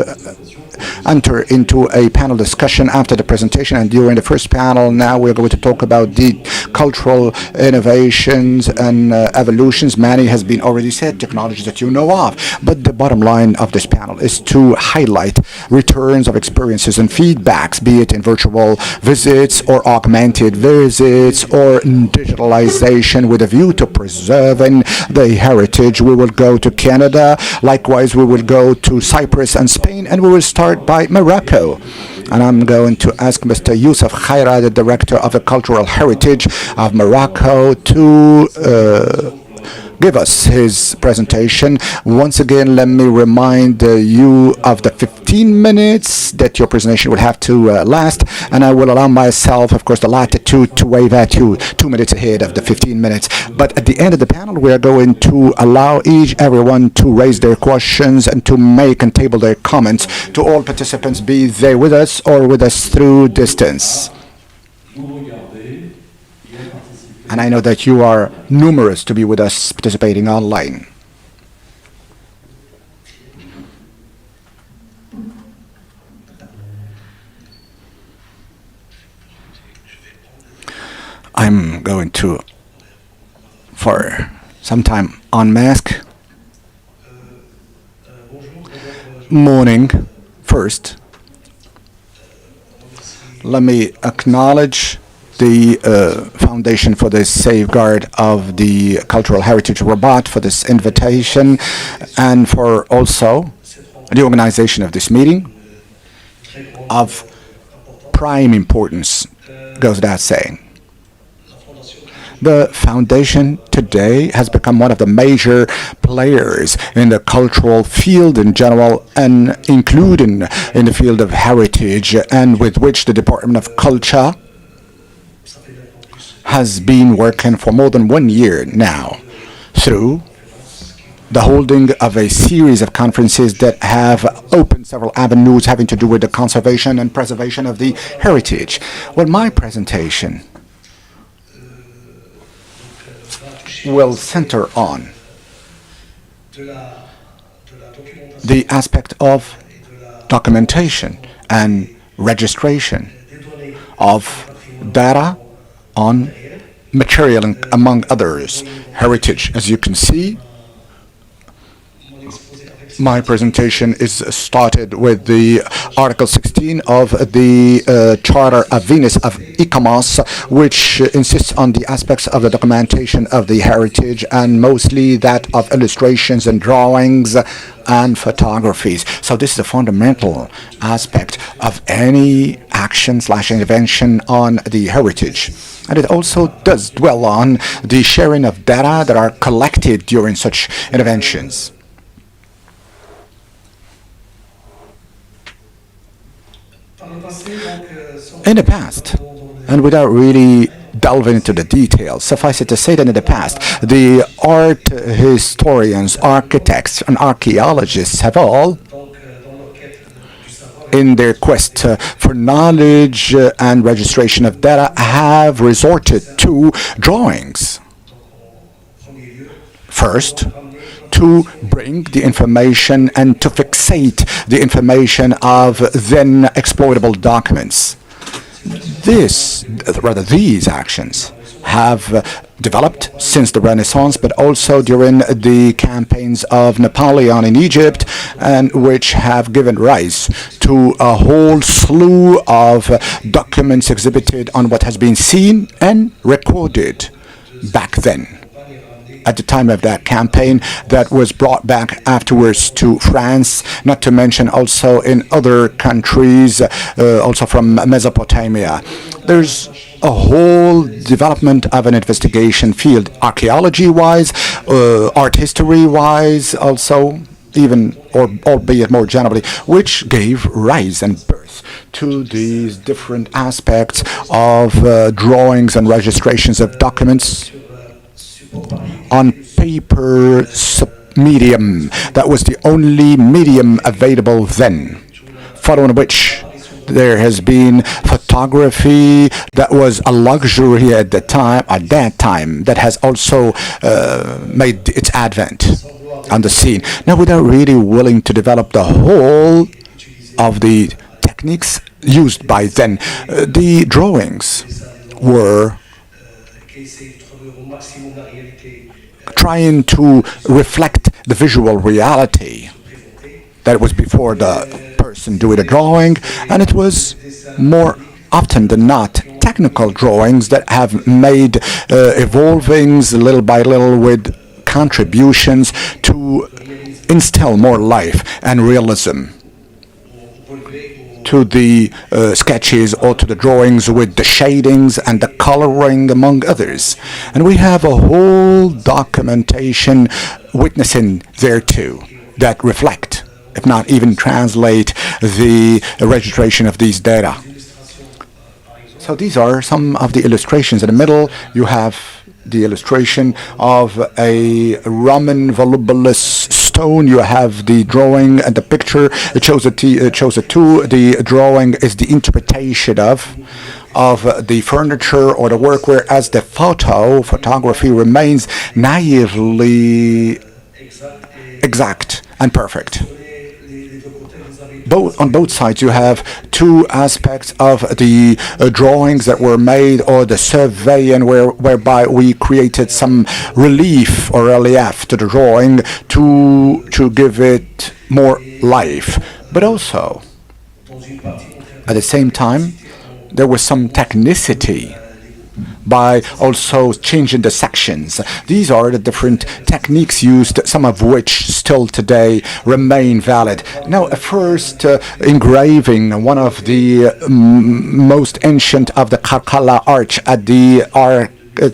enter into a panel discussion after the presentation, and during the first panel now we're going to talk about the cultural innovations and evolutions. Many has been already said, technologies that you know of, but the bottom line of this panel is to highlight returns of experiences and feedbacks, be it in virtual visits or augmented visits or digitalization, with a view to preserving the heritage. We will go to Canada, likewise we will go to Cyprus and Spain, and we will start by Morocco. And I'm going to ask Mr. Youssef Khaira, the Director of the Cultural Heritage of Morocco, to give us his presentation. Once again, let me remind you of the 15 minutes that your presentation will have to last, and I will allow myself, of course, the latitude to wave at you 2 minutes ahead of the 15 minutes. But at the end of the panel, we are going to allow everyone to raise their questions and to make and table their comments to all participants, be they with us or with us through distance. And I know that you are numerous to be with us participating online. I'm going to, for some time, unmask. Morning. First, let me acknowledge the Foundation for the Safeguard of the Cultural Heritage, RABAT, for this invitation, and for also the organization of this meeting of prime importance, goes without saying. The Foundation today has become one of the major players in the cultural field in general, and including in the field of heritage, and with which the Department of Culture has been working for more than 1 year now through the holding of a series of conferences that have opened several avenues having to do with the conservation and preservation of the heritage. Well, my presentation will center on the aspect of documentation and registration of data on material, among others, heritage. As you can see, my presentation is started with the Article 16 of the Charter of Venus of ICOMOS, which insists on the aspects of the documentation of the heritage, and mostly that of illustrations and drawings and photographies. So this is a fundamental aspect of any action/intervention on the heritage. And it also does dwell on the sharing of data that are collected during such interventions. In the past, and without really delving into the details, suffice it to say that in the past, the art historians, architects, and archaeologists have all, in their quest for knowledge and registration of data, have resorted to drawings. First, to bring the information and to fixate the information of then exploitable documents. These actions have developed since the Renaissance, but also during the campaigns of Napoleon in Egypt, and which have given rise to a whole slew of documents exhibited on what has been seen and recorded back then. At the time of that campaign, that was brought back afterwards to France, not to mention also in other countries, also from Mesopotamia. There's a whole development of an investigation field, archaeology-wise, art history-wise, also, even, or albeit more generally, which gave rise and birth to these different aspects of drawings and registrations of documents on paper medium. That was the only medium available then, following which there has been photography that was a luxury at that time, that has also made its advent on the scene. Now, without really willing to develop the whole of the techniques used by then, the drawings were trying to reflect the visual reality that was before the person doing the drawing, and it was more often than not technical drawings that have made evolvings little by little with contributions to instill more life and realism to the sketches or to the drawings, with the shadings and the coloring, among others. And we have a whole documentation witnessing thereto that reflect, if not even translate, the registration of these data. So these are some of the illustrations. In the middle, you have the illustration of a Roman volubilis stone. You have the drawing and the picture. It shows a two. The drawing is the interpretation of the furniture or the work, whereas the photography remains naively exact and perfect. On both sides, you have two aspects of the drawings that were made, or the survey, and whereby we created some relief or relief to the drawing to give it more life. But also, at the same time, there was some technicity by also changing the sections. These are the different techniques used, some of which still today remain valid. Now, a first engraving, one of the most ancient of the Carcalla arch at the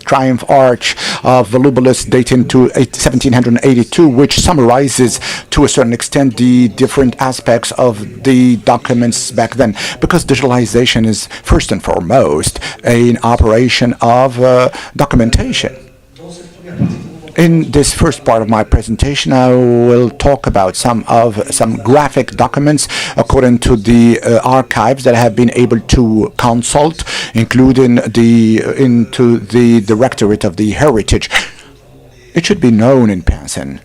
Triumph Arch of Volubilis, dating to 1782, which summarizes to a certain extent the different aspects of the documents back then, because digitalization is first and foremost an operation of documentation. In this first part of my presentation, I will talk about some graphic documents according to the archives that I have been able to consult, including into the Directorate of the Heritage. It should be known in passing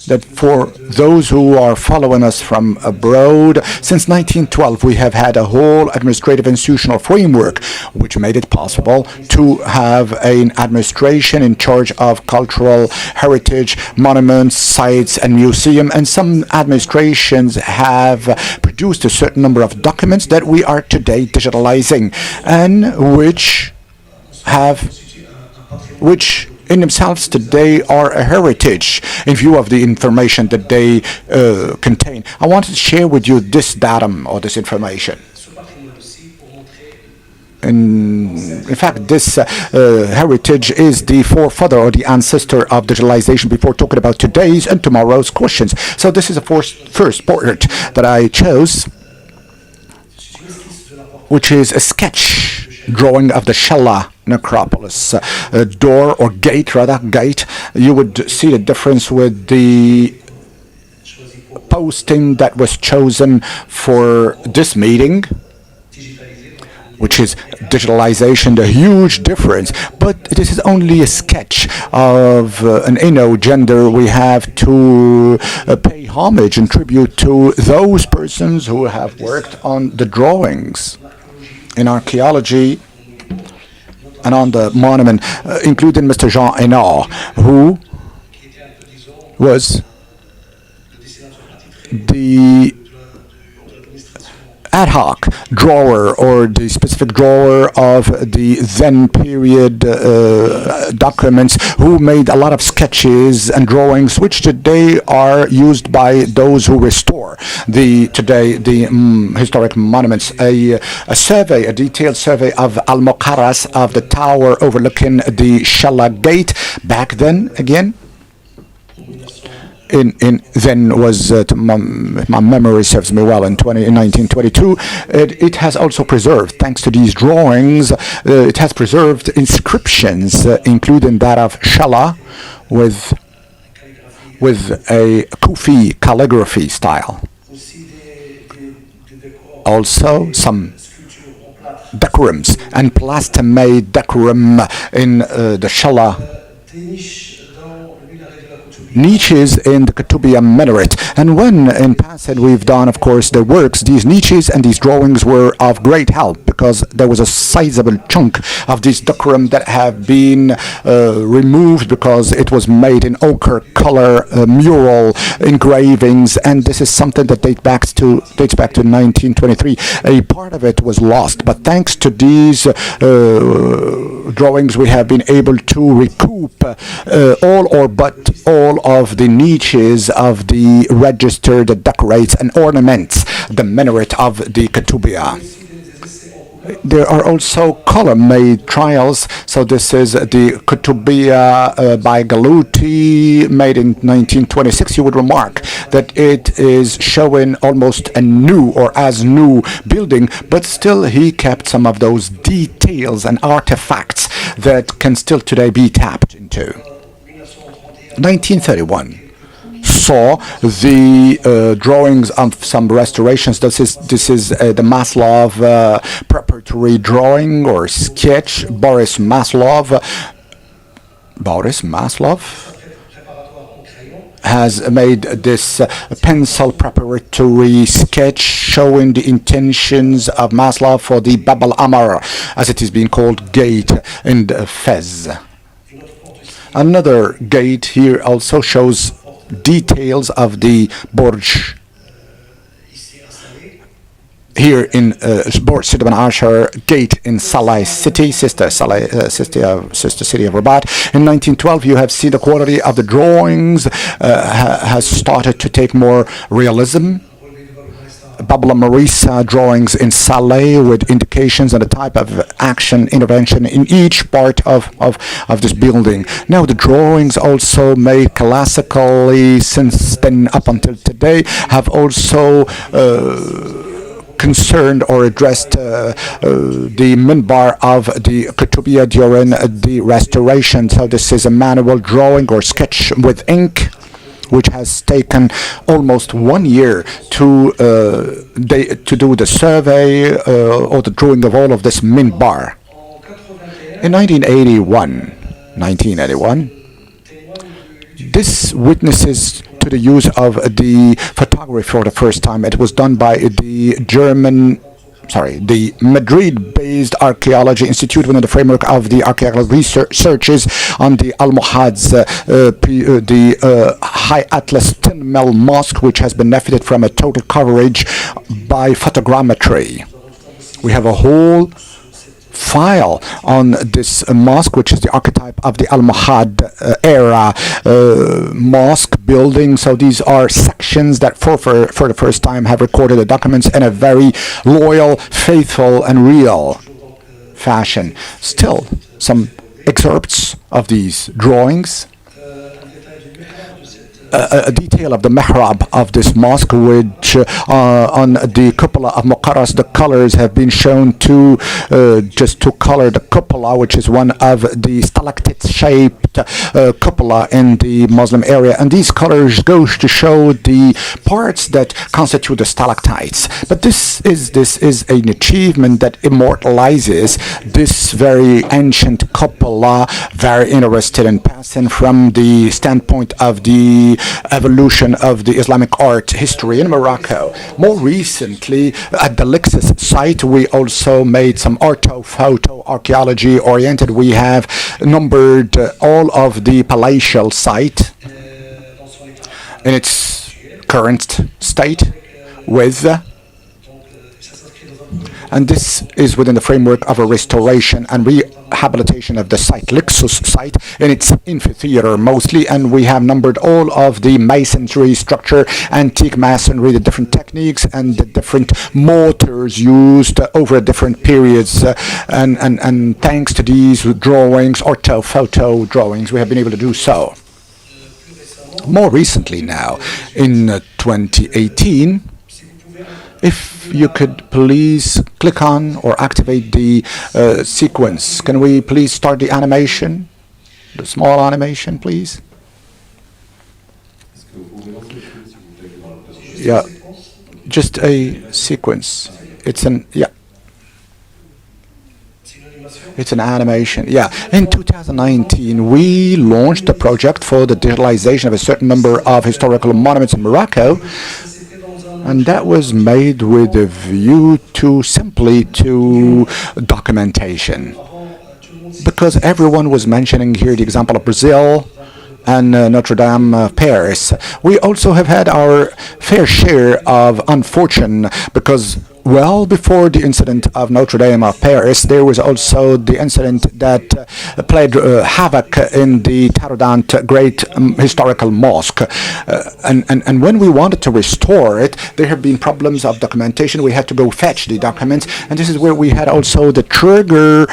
that for those who are following us from abroad, since 1912 we have had a whole administrative institutional framework which made it possible to have an administration in charge of cultural heritage, monuments, sites, and museum. And some administrations have produced a certain number of documents that we are today digitalizing, and which in themselves today are a heritage in view of the information that they contain. I want to share with you this datum or this information. In fact, this heritage is the forefather or the ancestor of digitalization before talking about today's and tomorrow's questions. So this is a first portrait that I chose, which is a sketch drawing of the Shella necropolis, door or gate, rather, gate. You would see the difference with the posting that was chosen for this meeting, which is digitalization, the huge difference. But this is only a sketch of an inno gender. We have to pay homage and tribute to those persons who have worked on the drawings in archaeology and on the monument, including Mr. Jean Hénard, who was the ad hoc drawer or the specific drawer of the then period documents, who made a lot of sketches and drawings which today are used by those who restore the historic monuments. A survey, a detailed survey of Al-Muqarras, of the tower overlooking the Shala Gate. Back then, again, then was, my memory serves me well, in 1922. It has also preserved, thanks to these drawings, it has preserved inscriptions, including that of Shala, with a Kufi calligraphy style. Also, some decorums and plaster-made decorum in the Shala niches in the Kutubiyya minaret. And when in passage we've done, of course, the works, these niches and these drawings were of great help, because there was a sizable chunk of this decorum that have been removed, because it was made in ochre color mural engravings, and this is something that dates back to 1923. A part of it was lost, but thanks to these drawings we have been able to recoup all or but all of the niches of the register that decorates and ornaments the minaret of the Kutubiyya. There are also column-made trials. So this is the Kutubiyya by Galuti, made in 1926. You would remark that it is showing almost a new or as new building, but still he kept some of those details and artifacts that can still today be tapped into. 1931 saw the drawings of some restorations. This is the Maslov preparatory drawing or sketch. Boris Maslov has made this pencil preparatory sketch showing the intentions of Maslov for the Bab al-Amar, as it is being called, gate in Fez. Another gate here also shows details of the Burj here in Burj Sid ibn Ashar gate in Saleh city, sister city of Rabat. In 1912, you have seen the quality of the drawings has started to take more realism. Babla Marisa drawings in Saleh with indications and the type of action intervention in each part of this building. Now the drawings also made classically since then up until today have also concerned or addressed the minbar of the Kutubiyya during the restoration. So this is a manual drawing or sketch with ink, which has taken almost 1 year to do the survey or the drawing of all of this minbar. In 1981, this witnesses to the use of the photography for the first time. It was done by the Madrid-based Archaeology Institute within the framework of the archaeological researches on the Almohads, the High Atlas 10 Mil Mosque, which has benefited from a total coverage by photogrammetry. We have a whole file on this mosque, which is the archetype of the Almohad era mosque building. So these are sections that for the first time have recorded the documents in a very loyal, faithful, and real fashion. Still, some excerpts of these drawings. A detail of the mihrab of this mosque, which on the cupola of Muqarras, the colors have been shown to just to color the cupola, which is one of the stalactite-shaped cupola in the Muslim area. And these colors go to show the parts that constitute the stalactites. But this is an achievement that immortalizes this very ancient cupola, very interested in passing from the standpoint of the evolution of the Islamic art history in Morocco. More recently, at the Lixus site, we also made some orthophoto archaeology oriented. We have numbered all of the palatial site in its current state with and this is within the framework of a restoration and rehabilitation of the site, Lixus site, in its amphitheater mostly, and we have numbered all of the masonry structure, antique masonry, the different techniques and the different mortars used over different periods, and thanks to these drawings, orthophoto drawings, we have been able to do so. More recently now, in 2018, if you could please click on or activate the sequence. Can we please start the animation? The small animation, please. Yeah, just a sequence. It's an, yeah. It's an animation. Yeah. In 2019, we launched a project for the digitalization of a certain number of historical monuments in Morocco. And that was made with a view to simply to documentation. Because everyone was mentioning here the example of Brazil and Notre Dame of Paris. We also have had our fair share of unfortune because well before the incident of Notre Dame of Paris, there was also the incident that played havoc in the Taroudant great historical mosque. And when we wanted to restore it, there have been problems of documentation. We had to go fetch the documents, and this is where we had also the trigger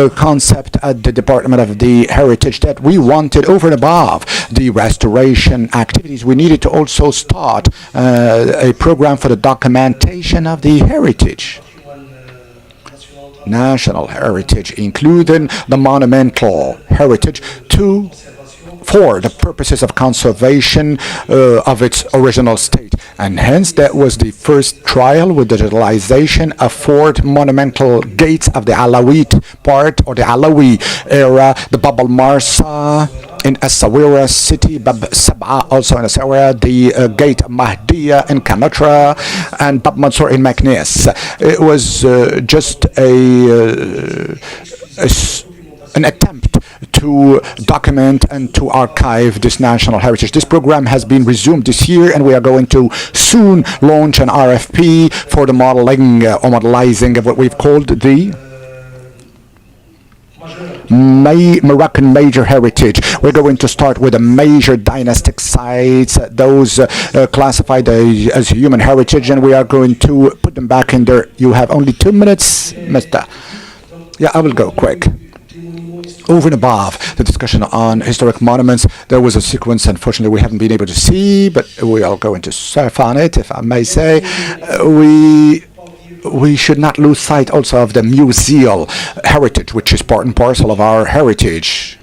concept at the Department of the Heritage that we wanted over and above the restoration activities. We needed to also start a program for the documentation of the heritage. National heritage, including the monumental heritage, for the purposes of conservation of its original state. And hence, that was the first trial with digitalization of 4 monumental gates of the Alawite part, or the Alawi era, the Bab al-Marsa in Essaouira city, Bab Sab'a also in Essaouira, the Gate Mahdiya in Kanatra, and Bab Mansour in Meknes. It was just an attempt to document and to archive this national heritage. This program has been resumed this year, and we are going to soon launch an RFP for the modeling or modelizing of what we've called the Moroccan major heritage. We're going to start with the major dynastic sites, those classified as human heritage, and we are going to put them back in there. You have only 2 minutes, mister. Yeah, I will go quick. Over and above the discussion on historic monuments, there was a sequence, unfortunately, we haven't been able to see, but we are going to surf on it, if I may say. We should not lose sight also of the museal heritage, which is part and parcel of our heritage.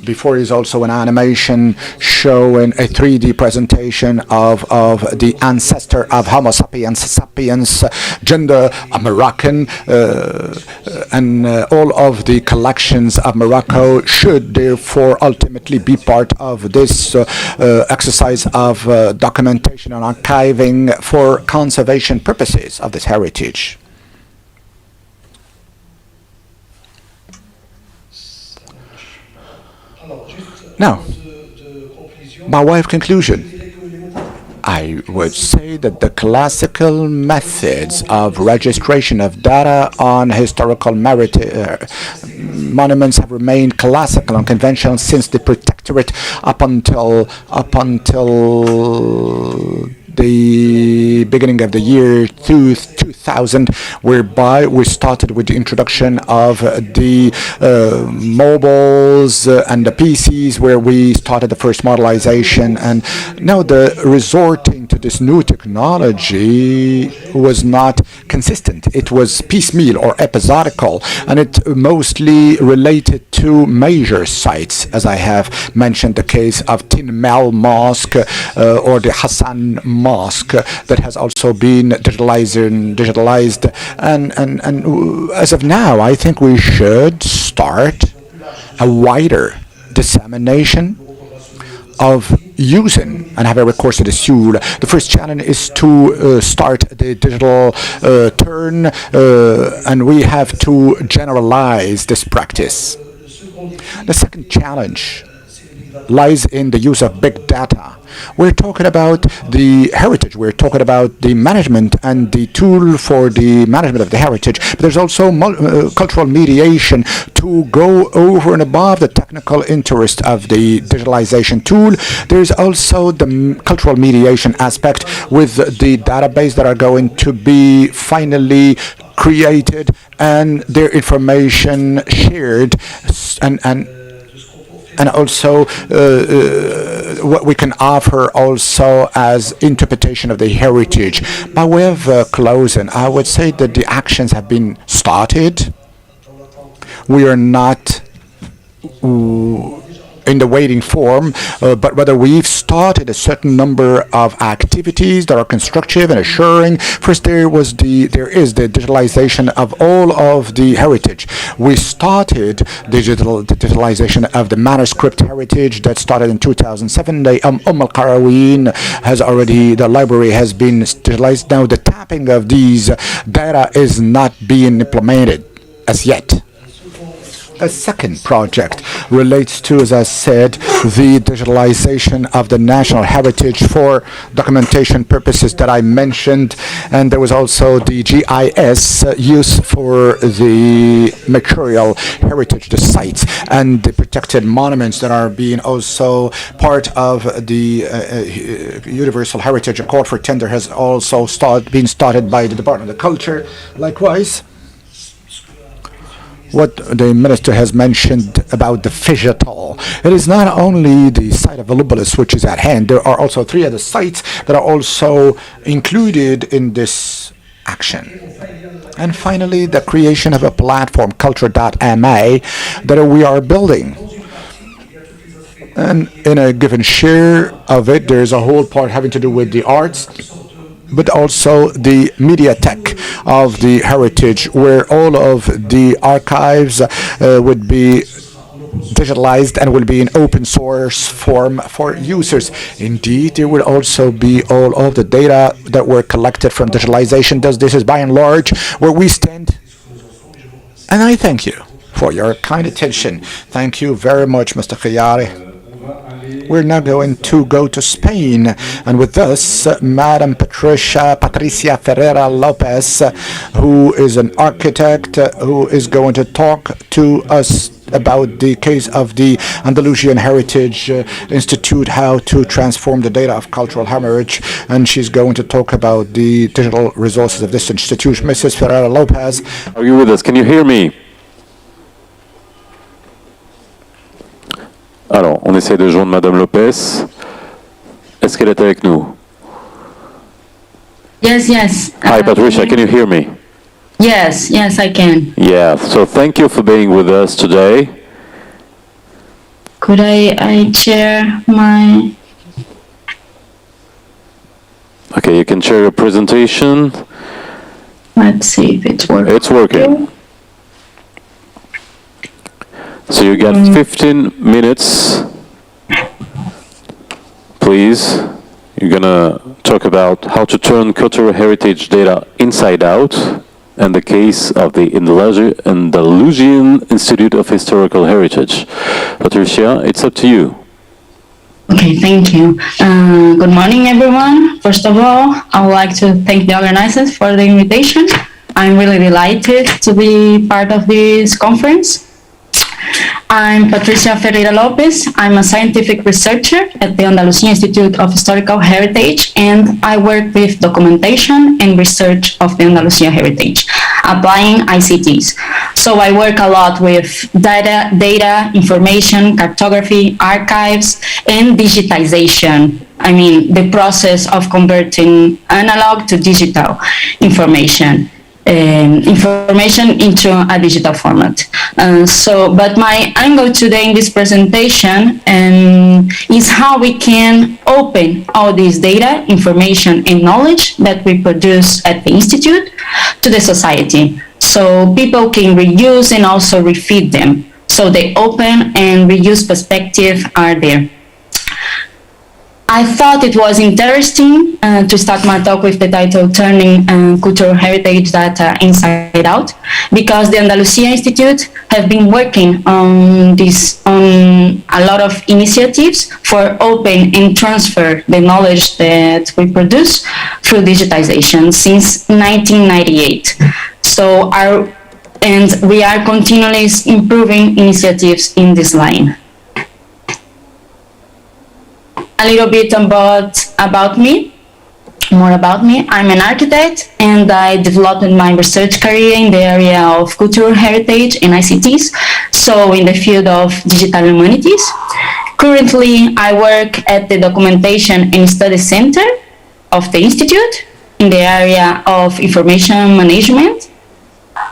Before is also an animation showing a 3D presentation of the ancestor of Homo sapiens, gender, a Moroccan, and all of the collections of Morocco should therefore ultimately be part of this exercise of documentation and archiving for conservation purposes of this heritage. Now, by way of conclusion, I would say that the classical methods of registration of data on historical monuments have remained classical and conventional since the Protectorate up until the beginning of the year 2000, whereby we started with the introduction of the mobiles and the PCs, where we started the first modelization. And now the resorting to this new technology was not consistent. It was piecemeal or episodical, and it mostly related to major sites, as I have mentioned the case of Tin Mel Mosque or the Hassan Mosque that has also been digitalized, and as of now, I think we should start a wider dissemination of using and have a recourse to this tool. The first challenge is to start the digital turn, and we have to generalize this practice. The second challenge lies in the use of big data We're talking about the heritage. We're talking about the management and the tool for the management of the heritage. But there's also cultural mediation to go over and above the technical interest of the digitalization tool. There's also the cultural mediation aspect with the database that are going to be finally created and their information shared, and also what we can offer also as interpretation of the heritage. By way of closing, I would say that the actions have been started. We are not in the waiting form, but whether we've started a certain number of activities that are constructive and assuring. First, there is the digitalization of all of the heritage. We started digitalization of the manuscript heritage that started in 2007. The al-Qarawin has already, the library has been digitalized. Now the tapping of these data is not being implemented as yet. A second project relates to, as I said, the digitalization of the national heritage for documentation purposes that I mentioned. And there was also the GIS use for the material heritage, the sites, and the protected monuments that are being also part of the Universal Heritage. A call for tender has also been started by the Department of Culture. Likewise, what the minister has mentioned about the digital. It is not only the site of Volubilis which is at hand. There are also 3 other sites that are also included in this action. And finally, the creation of a platform, culture.ma, that we are building. And in a given share of it, there's a whole part having to do with the arts, but also the media tech of the heritage, where all of the archives would be digitalized and will be in open source form for users. Indeed, there will also be all of the data that were collected from digitalization. This is by and large where we stand. And I thank you for your kind attention. Thank you very much, Mr. Khayari. We're now going to go to Spain, and with us, Madam Patricia Ferreira Lopez, who is an architect, who is going to talk to us about the case of the Andalusian Heritage Institute, how to transform the data of cultural heritage, and she's going to talk about the digital resources of this institute. Mrs. Ferreira Lopez. Are you with us? Can you hear me? Alors, on essaie de joindre Madame Lopez. Est-ce qu'elle est avec nous? Yes, yes. Hi, Patricia, can you hear me? Yes, yes, I can. Yeah, so thank you for being with us today. Could I share my... Okay, you can share your presentation. Let's see if it's working. It's working. So you get 15 minutes, please. You're gonna talk about how to turn cultural heritage data inside out and the case of the Andalusian Institute of Historical Heritage. Patricia, it's up to you. Okay, thank you. Good morning, everyone. First of all, I would like to thank the organizers for the invitation. I'm really delighted to be part of this conference. I'm Patricia Ferreira Lopez. I'm a scientific researcher at the Andalusian Institute of Historical Heritage, and I work with documentation and research of the Andalusian heritage, applying ICTs. So I work a lot with data, information, cartography, archives, and digitization. I mean, the process of converting analog to digital information. Information into a digital format. But my angle today in this presentation is how we can open all this data, information, and knowledge that we produce at the Institute to the society, so people can reuse and also refeed them. So the open and reuse perspective are there. I thought it was interesting to start my talk with the title Turning Cultural Heritage Data Inside Out, because the Andalusia Institute have been working on a lot of initiatives for open and transfer the knowledge that we produce through digitization since 1998. And we are continually improving initiatives in this line. A little bit about me, more about me. I'm an architect, and I developed my research career in the area of cultural heritage and ICTs, so in the field of digital humanities. Currently, I work at the Documentation and Study Center of the Institute in the area of information management.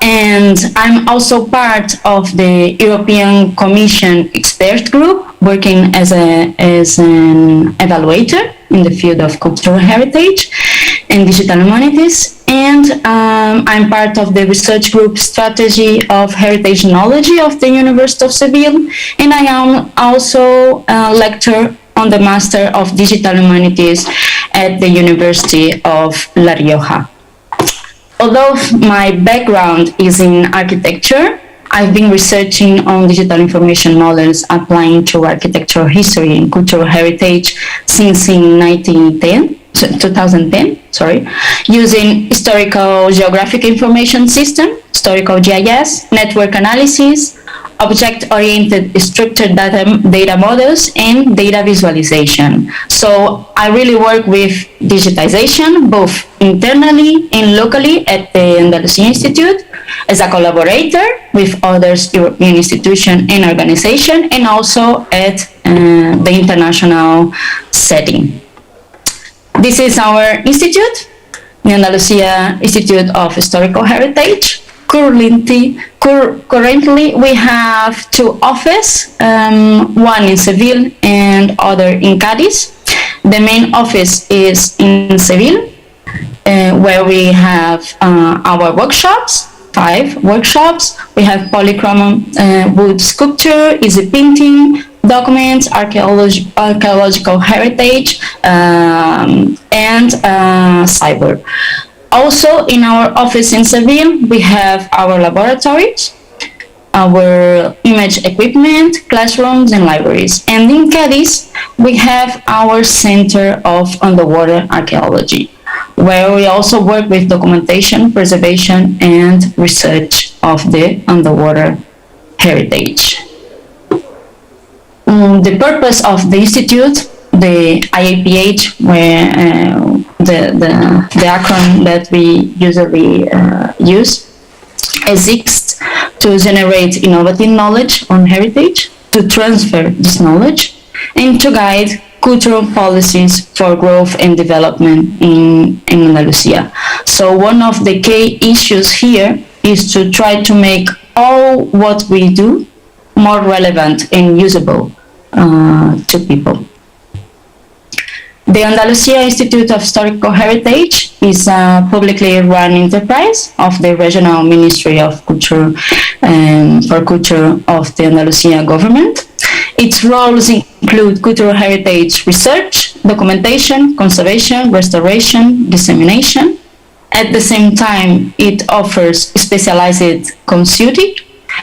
And I'm also part of the European Commission expert group, working as an evaluator in the field of cultural heritage and digital humanities. And I'm part of the research group strategy of heritage knowledge of the University of Seville. And I am also a lecturer on the Master of Digital Humanities at the University of La Rioja. Although my background is in architecture, I've been researching on digital information models applying to architectural history and cultural heritage since in 2010, using historical geographic information system, historical GIS, network analysis, object-oriented structured data models, and data visualization. So I really work with digitization, both internally and locally at the Andalusia Institute, as a collaborator with other European institutions and organizations, and also at the international setting. This is our institute, the Andalusia Institute of Historical Heritage. Currently, we have two offices, one in Seville and other in Cádiz. The main office is in Seville, where we have our workshops, 5 workshops. We have polychrome wood sculpture, easy painting, documents, archaeological heritage, and cyber. Also, in our office in Seville, we have our laboratories, our image equipment, classrooms, and libraries. And in Cádiz, we have our Center of Underwater Archaeology, where we also work with documentation, preservation, and research of the underwater heritage. The purpose of the Institute, the IAPH, where the acronym that we usually use, exists to generate innovative knowledge on heritage, to transfer this knowledge, and to guide cultural policies for growth and development in Andalusia. So one of the key issues here is to try to make all what we do more relevant and usable to people. The Andalusia Institute of Historical Heritage is a publicly run enterprise of the Regional Ministry of Culture for Culture of the Andalusia government. Its roles include cultural heritage research, documentation, conservation, restoration, dissemination. At the same time, it offers specialized consulting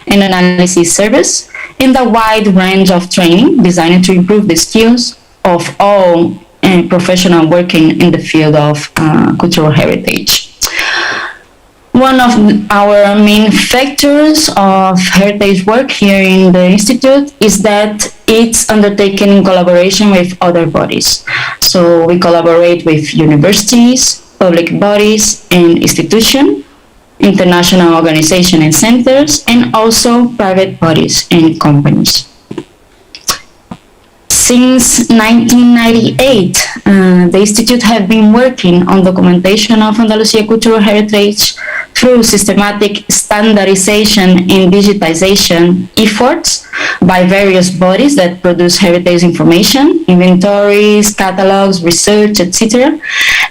and analysis service and a wide range of training designed to improve the skills of all professionals working in the field of cultural heritage. One of our main factors of heritage work here in the Institute is that it's undertaken in collaboration with other bodies. So we collaborate with universities, public bodies and institutions, international organizations and centers, and also private bodies and companies. Since 1998, the Institute has been working on documentation of Andalusia cultural heritage through systematic standardization and digitization efforts by various bodies that produce heritage information, inventories, catalogs, research, etc.,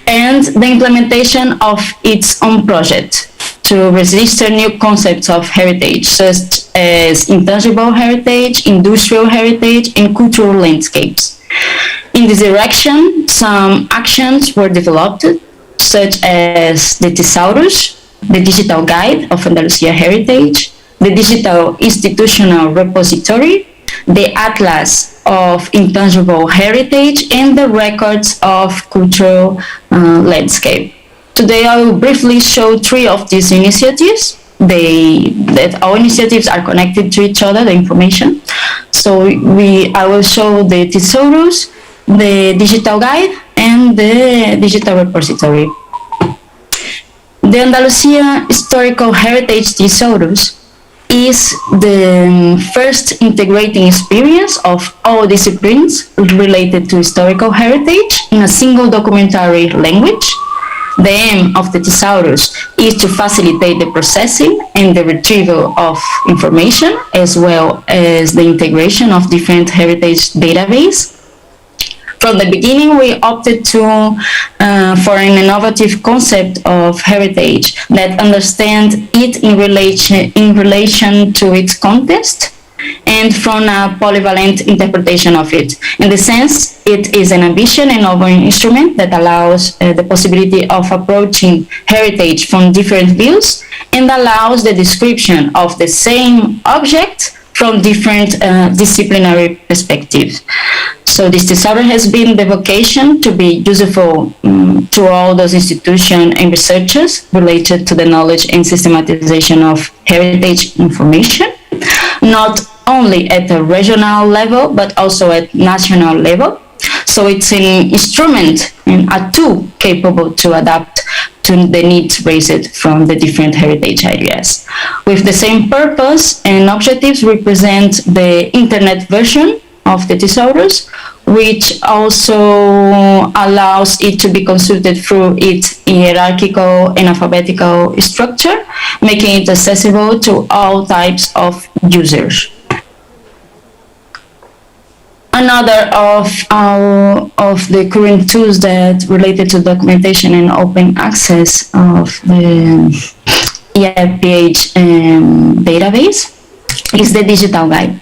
and the implementation of its own project to register new concepts of heritage, such as intangible heritage, industrial heritage, and cultural landscapes. In this direction, some actions were developed, such as the Thesaurus, the Digital Guide of Andalusia Heritage, the Digital Institutional Repository, the Atlas of Intangible Heritage, and the Records of Cultural Landscape. Today I will briefly show three of these initiatives. That all initiatives are connected to each other, the information. So I will show the Thesaurus, the Digital Guide, and the Digital Repository. The Andalusia Historical Heritage Thesaurus is the first integrating experience of all disciplines related to historical heritage in a single documentary language. The aim of the Thesaurus is to facilitate the processing and the retrieval of information, as well as the integration of different heritage databases. From the beginning, we opted for an innovative concept of heritage that understands it in relation to its context and from a polyvalent interpretation of it. In the sense, it is an ambitious and novel instrument that allows the possibility of approaching heritage from different views and allows the description of the same object from different disciplinary perspectives. So this thesaurus has been the vocation to be useful to all those institutions and researchers related to the knowledge and systematization of heritage information, not only at the regional level, but also at national level. So it's an instrument and a tool capable to adapt to the needs raised from the different heritage areas. With the same purpose and objectives represent the internet version of the thesaurus, which also allows it to be consulted through its hierarchical and alphabetical structure, making it accessible to all types of users. Another of the current tools that related to documentation and open access of the EFPH database is the Digital Guide.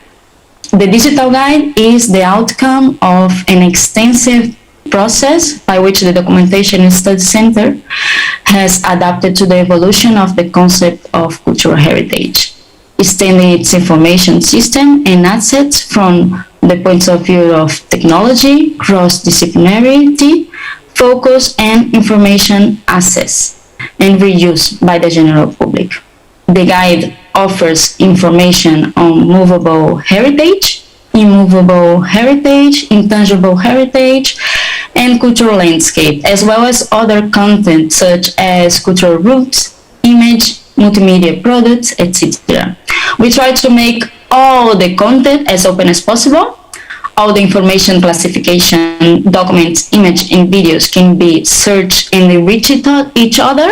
The Digital Guide is the outcome of an extensive process by which the Documentation Study Center has adapted to the evolution of the concept of cultural heritage, extending its information system and assets from the points of view of technology, cross-disciplinarity, focus, and information access and reuse by the general public. The guide offers information on movable heritage, immovable heritage, intangible heritage, and cultural landscape, as well as other content such as cultural roots, image, multimedia products, etc. We try to make all the content as open as possible. All the information classification, documents, image, and videos can be searched and enrich each other.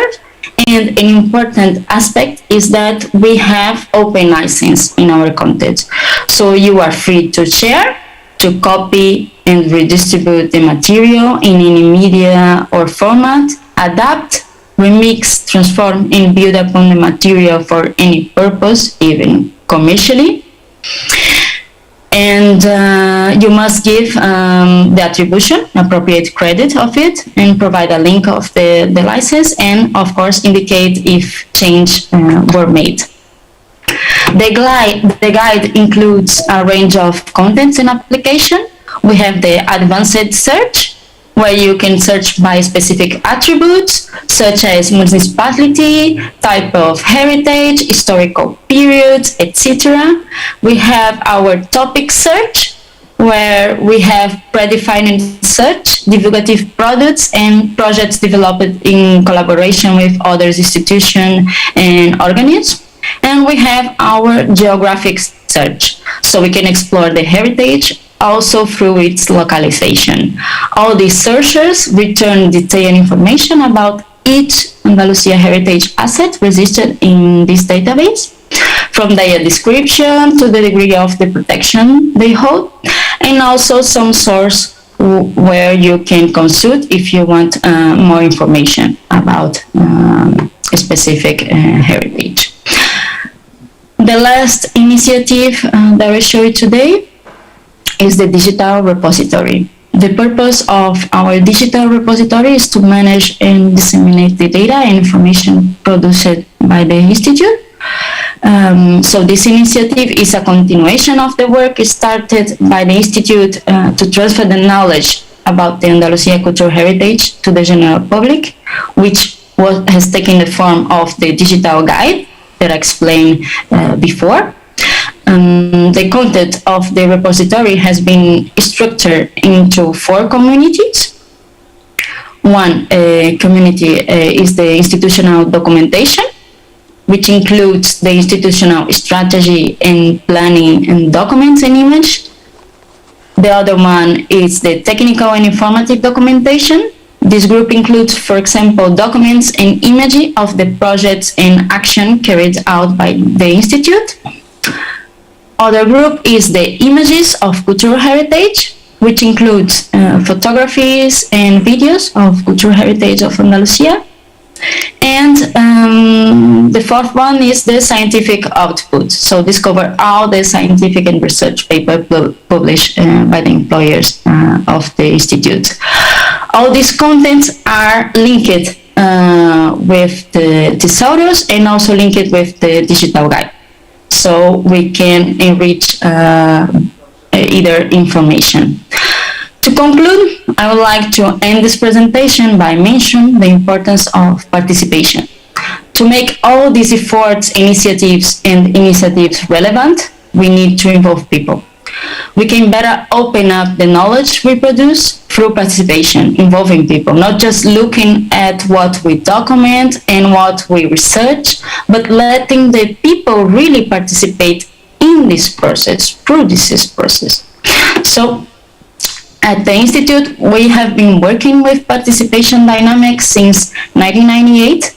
And an important aspect is that we have open license in our content. So you are free to share, to copy and redistribute the material in any media or format, adapt, remix, transform, and build upon the material for any purpose, even commercially. And you must give the attribution, appropriate credit of it, and provide a link of the license, and of course indicate if change were made. The guide includes a range of contents and application. We have the advanced search, where you can search by specific attributes, such as municipality, type of heritage, historical periods, etc. We have our topic search, where we have predefined search, divulgative products, and projects developed in collaboration with other institutions and organisms. And we have our geographic search, so we can explore the heritage also through its localization. All these searches return detailed information about each Andalusia heritage asset registered in this database, from their description to the degree of the protection they hold, and also some source where you can consult if you want more information about a specific heritage. The last initiative that I show you today is the Digital Repository. The purpose of our digital repository is to manage and disseminate the data and information produced by the Institute. So this initiative is a continuation of the work started by the Institute to transfer the knowledge about the Andalusia cultural heritage to the general public, which has taken the form of the digital guide that I explained before. The content of the repository has been structured into 4 communities. One community is the institutional documentation, which includes the institutional strategy and planning and documents and image. The other one is the technical and informative documentation. This group includes, for example, documents and images of the projects and action carried out by the Institute. Other group is the images of cultural heritage, which includes photographies and videos of cultural heritage of Andalusia. And the 4th one is the scientific output. So this covers all the scientific and research papers published by the employers of the Institute. All these contents are linked with the thesaurus and also linked with the digital guide. So we can enrich either information. To conclude, I would like to end this presentation by mentioning the importance of participation. To make all these efforts, initiatives relevant, we need to involve people. We can better open up the knowledge we produce through participation, involving people, not just looking at what we document and what we research, but letting the people really participate in this process, through this process. So, at the Institute, we have been working with participation dynamics since 1998,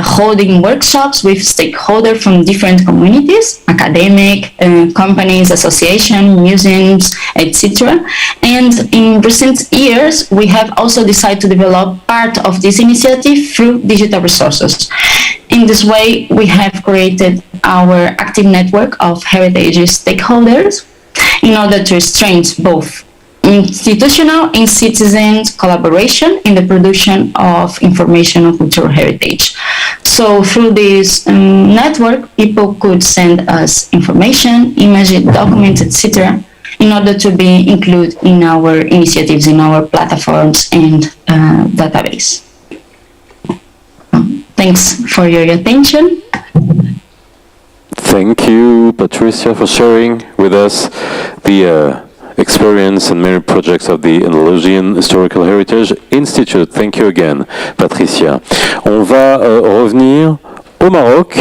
holding workshops with stakeholders from different communities, academic, companies, associations, museums, etc. And in recent years, we have also decided to develop part of this initiative through digital resources. In this way, we have created our active network of heritage stakeholders in order to strengthen both institutional and citizens collaboration in the production of information on cultural heritage. So through this network, people could send us information, images, documents, etc., in order to be included in our initiatives, in our platforms and database. Thanks for your attention. Thank you, Patricia, for sharing with us the experience and many projects of the Andalusian Historical Heritage Institute. Thank you again, Patricia. On va revenir au Maroc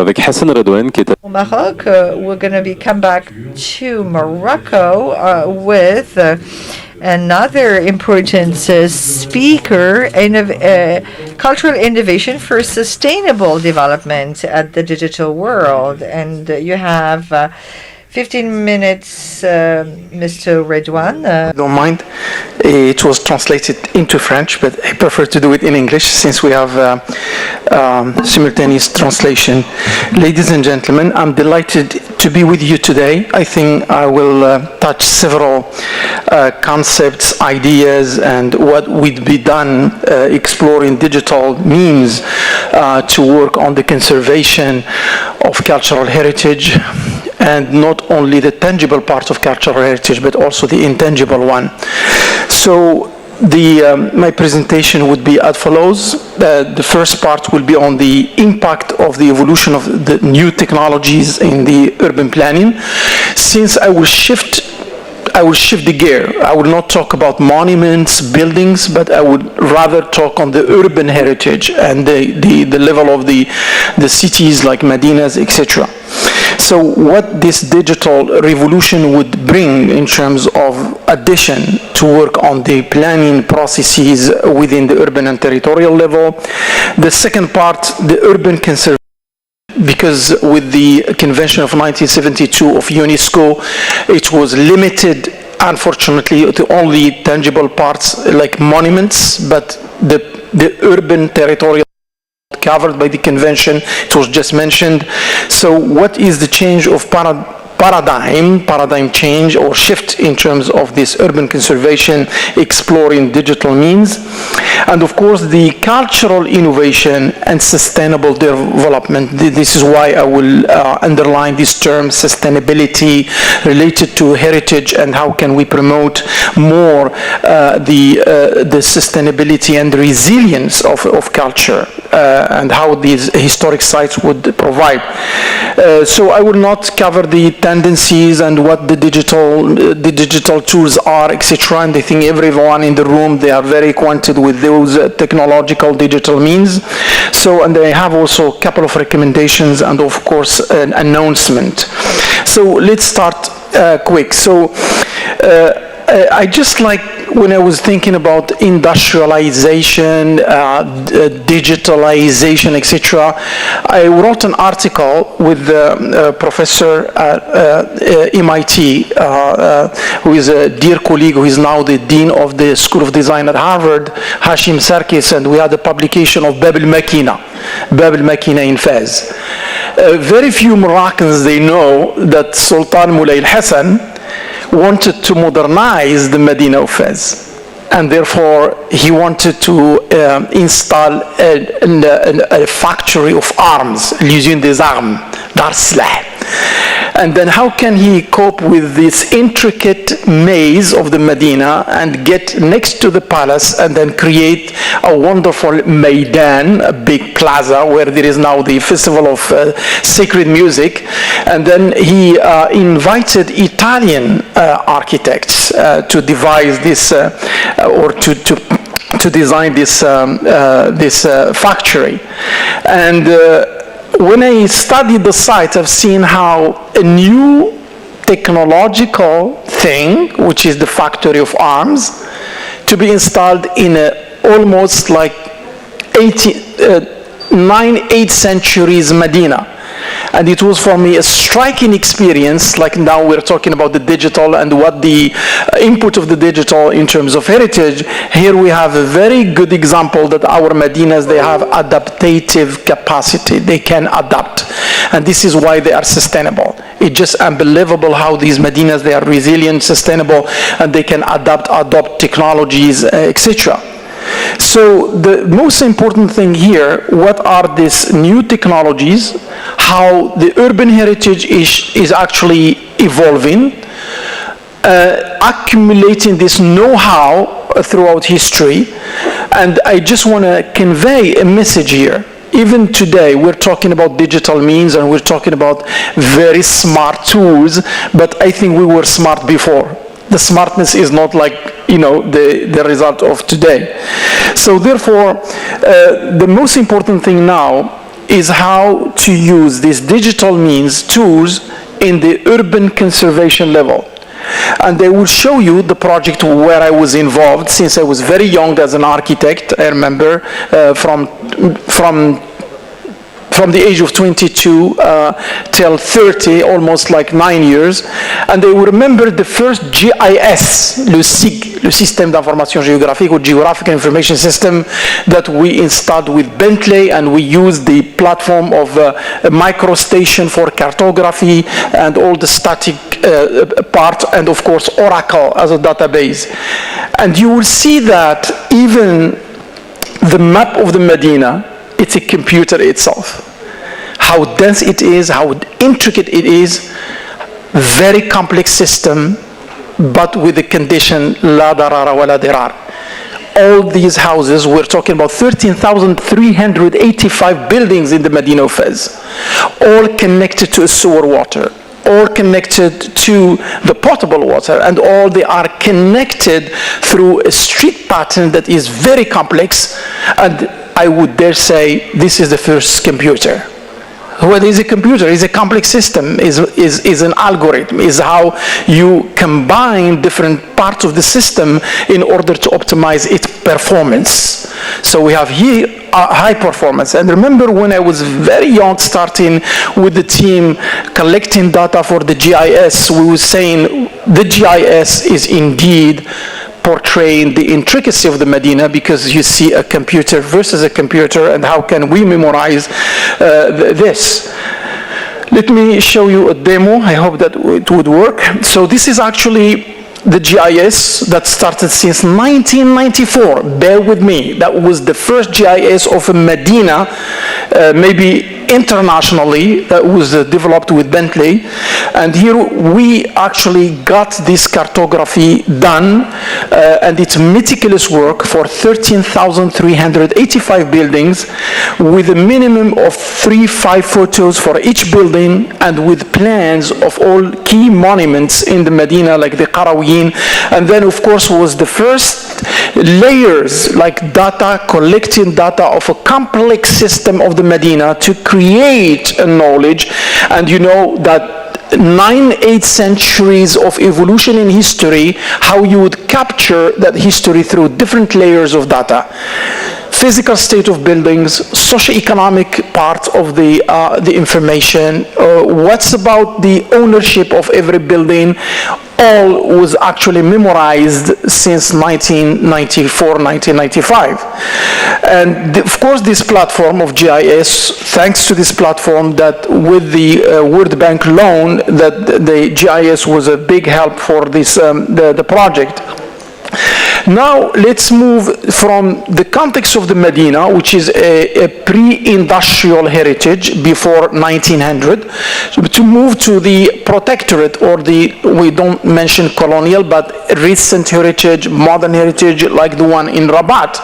avec Hassan Redouane qui est... Au Maroc, we're going to come back to Morocco with another important speaker in cultural innovation for sustainable development at the digital world. And you have 15 minutes, Mr. Redouane. Don't mind. It was translated into French, but I prefer to do it in English since we have simultaneous translation. Ladies and gentlemen, I'm delighted to be with you today. I think I will touch several concepts, ideas, and what would be done exploring digital means to work on the conservation of cultural heritage, and not only the tangible part of cultural heritage, but also the intangible one. So my presentation would be as follows. The first part will be on the impact of the evolution of the new technologies in the urban planning. Since I will shift the gear. I will not talk about monuments, buildings, but I would rather talk on the urban heritage and the level of the cities like Medinas, etc. So what this digital revolution would bring in terms of addition to work on the planning processes within the urban and territorial level. The second part, the urban conservation, because with the Convention of 1972 of UNESCO, it was limited, unfortunately, to only tangible parts like monuments, but the urban territorial covered by the convention, it was just mentioned. So what is the change of paradigm change or shift in terms of this urban conservation, exploring digital means, and of course the cultural innovation and sustainable development. This is why I will underline this term, sustainability, related to heritage and how can we promote more the sustainability and resilience of culture and how these historic sites would provide. So I will not cover the tendencies and what the digital tools are, etc. And I think everyone in the room, they are very acquainted with those technological digital means. So, and I have also a couple of recommendations and of course an announcement. So let's start quick. So I just like, when I was thinking about industrialization, digitalization, etc., I wrote an article with a professor at MIT, who is a dear colleague, who is now the dean of the School of Design at Harvard, Hashim Sarkis, and we had a publication of Bab al-Makina in Fez. Very few Moroccans, they know that Sultan Moulay al-Hassan wanted to modernize the Medina of Fez, and therefore he wanted to install a factory of arms, l'usine des armes, Dar Silah. And then how can he cope with this intricate maze of the Medina and get next to the palace and then create a wonderful Maidan, a big plaza where there is now the festival of sacred music. And then he invited Italian architects to devise this or to design this factory. And when I studied the site, I've seen how a new technological thing, which is the factory of arms, to be installed in a almost like 8th centuries Medina. And it was for me a striking experience, like now we're talking about the digital and what the input of the digital in terms of heritage. Here we have a very good example that our Medinas, they have adaptive capacity. They can adapt. And this is why they are sustainable. It's just unbelievable how these Medinas, they are resilient, sustainable, and they can adopt technologies, etc. So the most important thing here, what are these new technologies, how the urban heritage is actually evolving, accumulating this know-how throughout history. And I just want to convey a message here. Even today, we're talking about digital means and we're talking about very smart tools, but I think we were smart before. The smartness is not like, you know, the result of today. So therefore, the most important thing now is how to use these digital means, tools, in the urban conservation level. And I will show you the project where I was involved since I was very young as an architect. I remember from the age of 22 till 30, almost like 9 years. And I remember the first GIS, le SIG, le Système d'Information Géographique, or Geographic Information System, that we installed with Bentley, and we used the platform of a microstation for cartography and all the static part, and of course Oracle as a database. And you will see that even the map of the Medina, it's a computer itself. How dense it is, how intricate it is, very complex system, but with the condition la darara wa la dirar. All these houses, we're talking about 13,385 buildings in the Medina of Fez, all connected to sewer water, all connected to the potable water, and all they are connected through a street pattern that is very complex. And I would dare say this is the first computer. What is a computer? It's a complex system, is an algorithm, is how you combine different parts of the system in order to optimize its performance. So we have here high performance. And remember when I was very young, starting with the team, collecting data for the GIS, we were saying the GIS is indeed portraying the intricacy of the Medina, because you see a computer versus a computer, and how can we memorize this? Let me show you a demo. I hope that it would work. So this is actually the GIS that started since 1994. Bear with me. That was the first GIS of a Medina, maybe internationally, that was developed with Bentley. And here we actually got this cartography done, and it's meticulous work for 13,385 buildings with a minimum of 3-5 photos for each building, and with plans of all key monuments in the Medina, like the Qarawiyyin. And then, of course, was the first layers, like data, collecting data of a complex system of the Medina to create a knowledge. And you know that 9-8 centuries of evolution in history, how you would capture that history through different layers of data. Physical state of buildings, socio-economic part of the information, what's about the ownership of every building, all was actually memorized since 1994, 1995. And of course, this platform of GIS, thanks to this platform that with the World Bank loan, that the GIS was a big help for this, the project. Now let's move from the context of the Medina, which is a pre-industrial heritage before 1900, to move to the protectorate, or the, we don't mention colonial, but recent heritage, modern heritage, like the one in Rabat.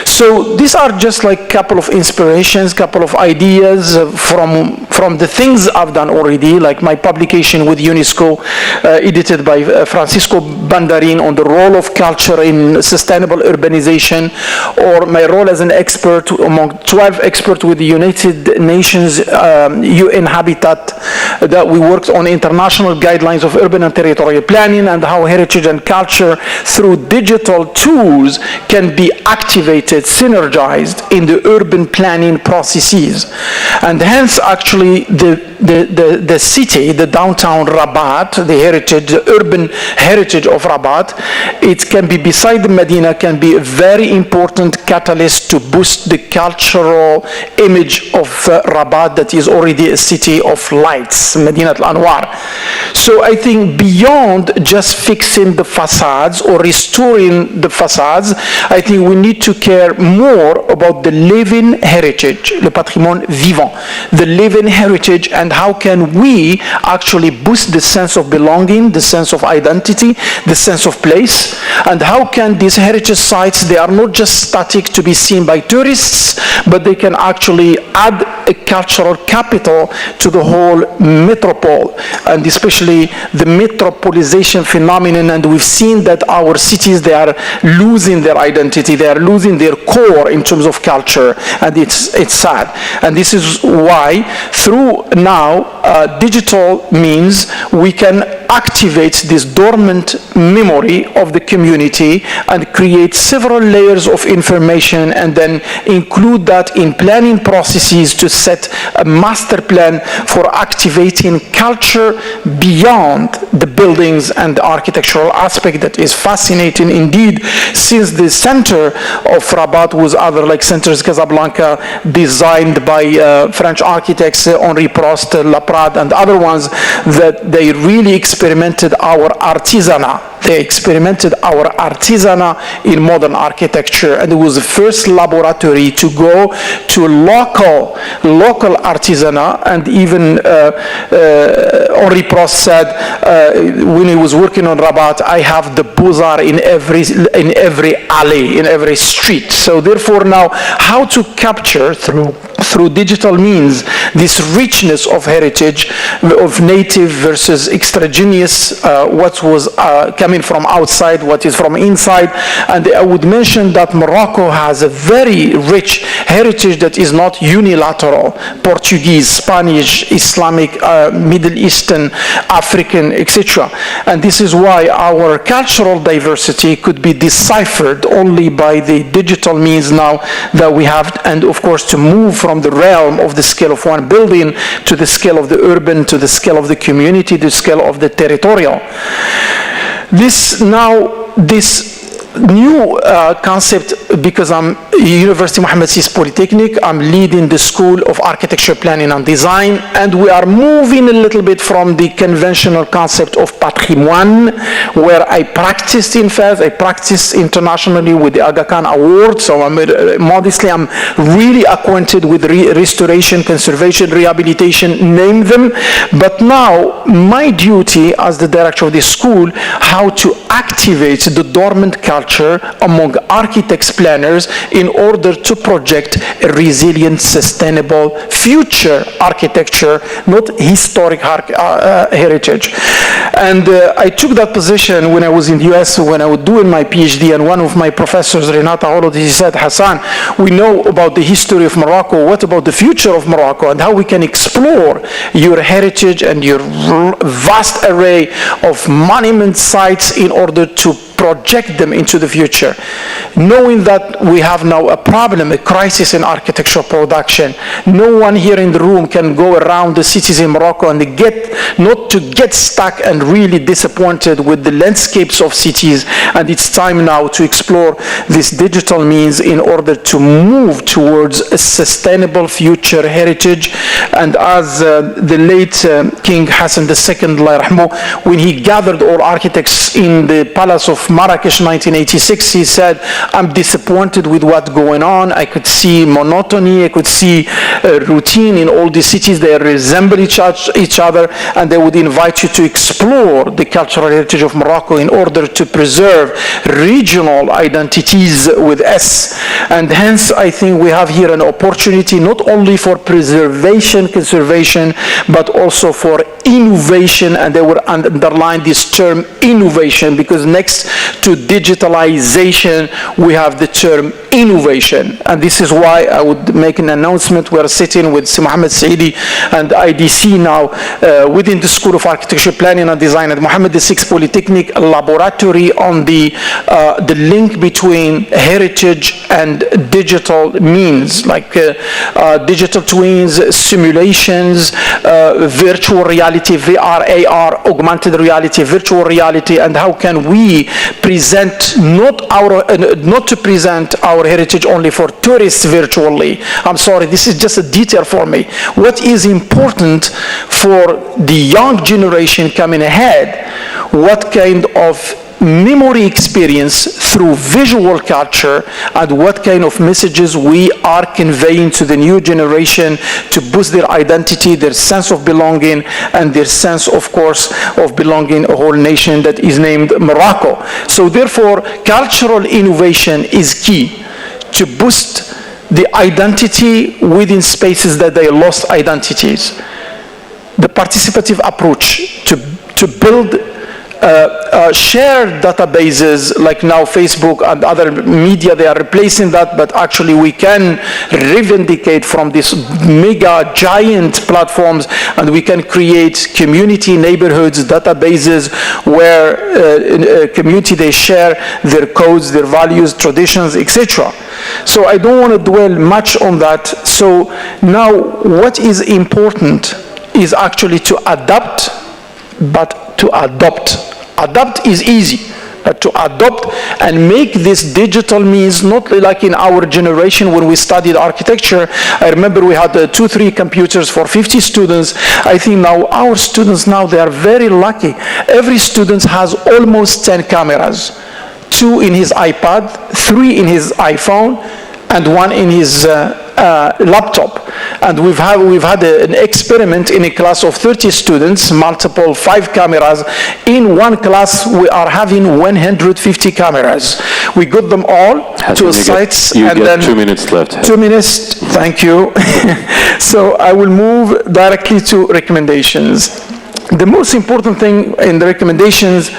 So these are just like a couple of inspirations, couple of ideas from the things I've done already, like my publication with UNESCO, edited by Francisco Bandarin on the role of culture in sustainable urbanization, or my role as an expert among 12 experts with the United Nations UN Habitat, that we worked on international guidelines of urban and territorial planning, and how heritage and culture through digital tools can be activated, synergized in the urban planning processes. And hence actually the city, the downtown Rabat, the heritage, the urban heritage of Rabat, it can be beside the Medina, can be a very important catalyst to boost the cultural image of Rabat, that is already a city of lights, Medinat al-Anwar. So I think beyond just fixing the facades or restoring the facades, I think we need to care more about the living heritage, le patrimoine vivant, the living heritage, and how can we actually boost the sense of belonging, the sense of identity, the sense of place, and how can these heritage sites, they are not just static to be seen by tourists, but they can actually add a cultural capital to the whole metropole, and especially the metropolization phenomenon. And we've seen that our cities, they are losing their identity, they are losing their core in terms of culture, and it's sad. And this is why through now digital means we can activate this dormant memory of the community and create several layers of information, and then include that in planning processes to set a master plan for activating culture beyond the buildings and the architectural aspect. That is fascinating indeed, since the center of Rabat was other like centers, Casablanca, designed by French architects, Henri Prost, Laprade, and other ones, that they really experimented our artisanat. They experimented our artisanat in modern architecture, and it was the first laboratory to go to local artisanat. And even Henri Prost said when he was working on Rabat, I have the Beaux-Arts in every alley, in every street. So therefore now, how to capture through digital means this richness of heritage, of native versus extraneous, what was coming from outside, what is from inside. And I would mention that Morocco has a very rich heritage that is not unilateral: Portuguese, Spanish, Islamic, Middle Eastern, African, etc. And this is why our cultural diversity could be deciphered only by the digital means now that we have. And of course, to move from the realm of the scale of one building to the scale of the urban, to the scale of the community, the scale of the territorial. This new concept, because I'm University Mohammed VI Polytechnic, I'm leading the School of Architecture, Planning and Design, and we are moving a little bit from the conventional concept of patrimoine, where I practiced in Fez, I practiced internationally with the Aga Khan Award, so I'm really acquainted with restoration, conservation, rehabilitation, name them, but now my duty as the director of this school, how to activate the dormant culture among architects, planners, in order to project a resilient, sustainable future architecture, not historic heritage. And I took that position when I was in the US, when I was doing my PhD, and one of my professors, Renata Olod, he said, Hassan, we know about the history of Morocco, what about the future of Morocco and how we can explore your heritage and your vast array of monument sites in order to project them into the future. Knowing that we have now a problem, a crisis in architectural production, no one here in the room can go around the cities in Morocco and not to get stuck and really disappointed with the landscapes of cities. And it's time now to explore this digital means in order to move towards a sustainable future heritage. And as the late King Hassan II, when he gathered all architects in the palace of Marrakesh 1986, he said, I'm disappointed with what's going on. I could see monotony, I could see routine in all these cities. They resemble each other, and they would invite you to explore the cultural heritage of Morocco in order to preserve regional identities with S. And hence, I think we have here an opportunity not only for preservation, conservation, but also for innovation, and they would underline this term innovation, because next to digitalization, we have the term innovation. And this is why I would make an announcement. We're sitting with Sir Mohammed Saidi and IDC now within the School of Architecture, Planning and Design at Mohammed VI Polytechnic, a laboratory on the link between heritage and digital means, like digital twins, simulations, virtual reality, VR, AR, augmented reality, virtual reality, and how can we present not to present our heritage only for tourists virtually. I'm sorry, this is just a detail for me. What is important for the young generation coming ahead, what kind of memory experience through visual culture, and what kind of messages we are conveying to the new generation to boost their identity, their sense of belonging, and their sense, of course, of belonging a whole nation that is named Morocco. So therefore, cultural innovation is key to boost the identity within spaces that they lost identities. The participative approach to build shared databases, like now Facebook and other media, they are replacing that, but actually we can reivindicate from these mega giant platforms, and we can create community neighborhoods, databases where community, they share their codes, their values, traditions, etc. So I don't want to dwell much on that. So now what is important is actually to adapt, but to adopt. Adapt is easy, but to adopt and make this digital means, not like in our generation when we studied architecture. I remember we had 2-3 computers for 50 students. I think now our students now, they are very lucky. Every student has almost 10 cameras, 2 in his iPad, 3 in his iPhone, and 1 in his laptop. And we've had an experiment in a class of 30 students, multiple 5 cameras. In one class, we are having 150 cameras. We got them all to sites. You get 2 minutes left. 2 minutes, thank you. So I will move directly to recommendations. The most important thing in the recommendations,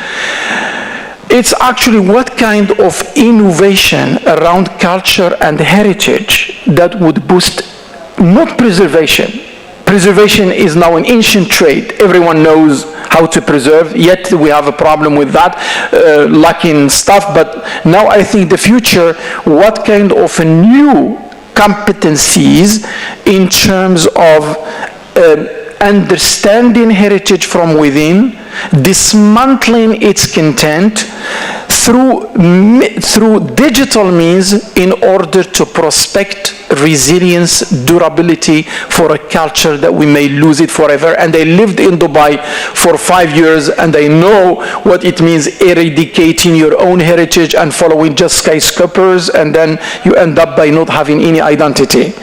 it's actually what kind of innovation around culture and heritage that would boost, not preservation. Preservation is now an ancient trait. Everyone knows how to preserve, yet we have a problem with that, lacking stuff. But now I think the future, what kind of a new competencies in terms of understanding heritage from within, dismantling its content through digital means in order to prospect resilience, durability for a culture that we may lose it forever. And I lived in Dubai for 5 years, and I know what it means eradicating your own heritage and following just skyscrapers, and then you end up by not having any identity.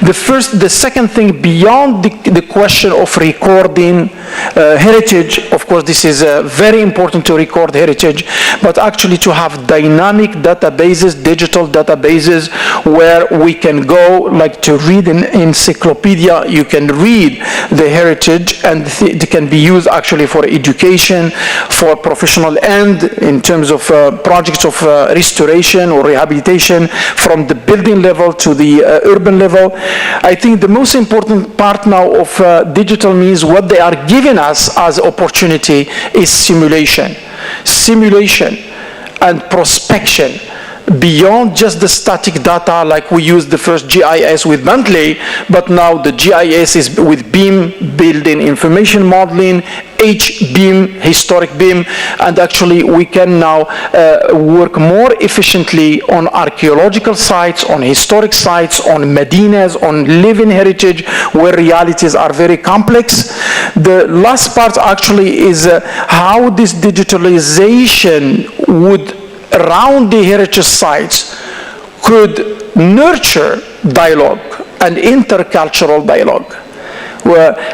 The second thing, beyond the question of recording heritage, of course this is very important to record heritage, but actually to have dynamic databases, digital databases, where we can go, like to read an encyclopedia, you can read the heritage, and it can be used actually for education, for professional end, in terms of projects of restoration or rehabilitation, from the building level to the urban level. I think the most important part now of digital means, what they are giving us as opportunity, is simulation and prospection, beyond just the static data, like we used the first GIS with Bentley, but now the GIS is with BIM, building information modeling, HBIM, historic BIM, and actually we can now work more efficiently on archaeological sites, on historic sites, on medinas, on living heritage, where realities are very complex. The last part actually is how this digitalization would, around the heritage sites, could nurture dialogue and intercultural dialogue.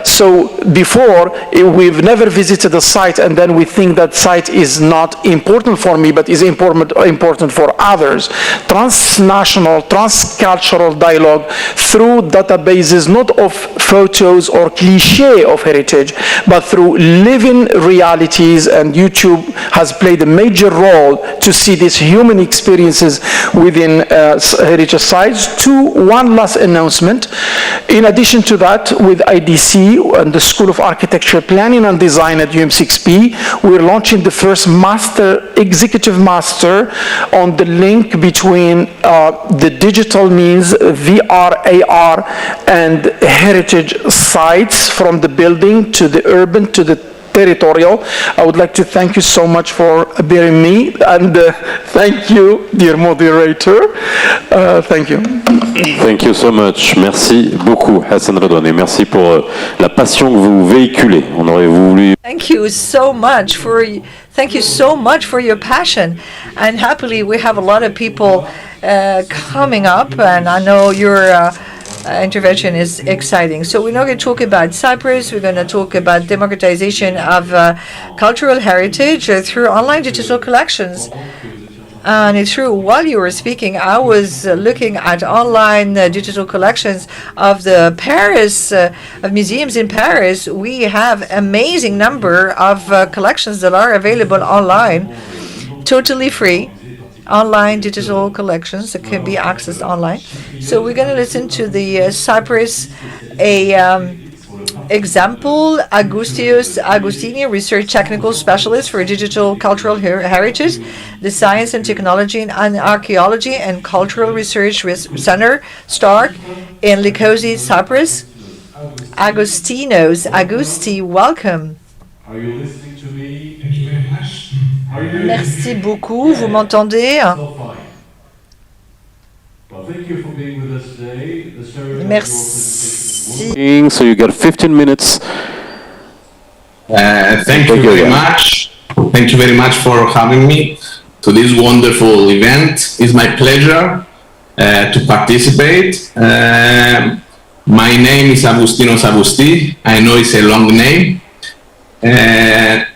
So before, we've never visited a site and then we think that site is not important for me, but is important for others. Transnational, transcultural dialogue through databases, not of photos or cliche of heritage, but through living realities, and YouTube has played a major role to see these human experiences within heritage sites. One last announcement. In addition to that, with IDC and the School of Architecture, Planning and Design at UM6P, we're launching the first executive master on the link between the digital means, VR, AR, and heritage sites, from the building to the urban to the territorial. I would like to thank you so much for bearing me, and thank you, dear moderator. Thank you. Thank you so much. Merci beaucoup, Hassan Redouane, et merci pour la passion que vous véhiculez. On aurait voulu. Thank you so much for your passion, and happily we have a lot of people coming up, and I know your intervention is exciting. So we're not going to talk about Cyprus. We're going to talk about democratization of cultural heritage through online digital collections. And it's true, while you were speaking, I was looking at online digital collections of the Paris, of museums in Paris. We have amazing number of collections that are available online, totally free. Online digital collections that can be accessed online. So we're going to listen to the Cyprus example. Agustini, research technical specialist for digital cultural heritage, the Science and Technology and Archaeology and Cultural Research Center, STARC, in Lykosi, Cyprus. Agusti, welcome. Are you listening to me? Thank you very much. Merci beaucoup. Vous m'entendez? Merci. So you got 15 minutes. Thank you very much. Thank you very much for having me to this wonderful event. It's my pleasure to participate. My name is Agustinos Agusti. I know it's a long name.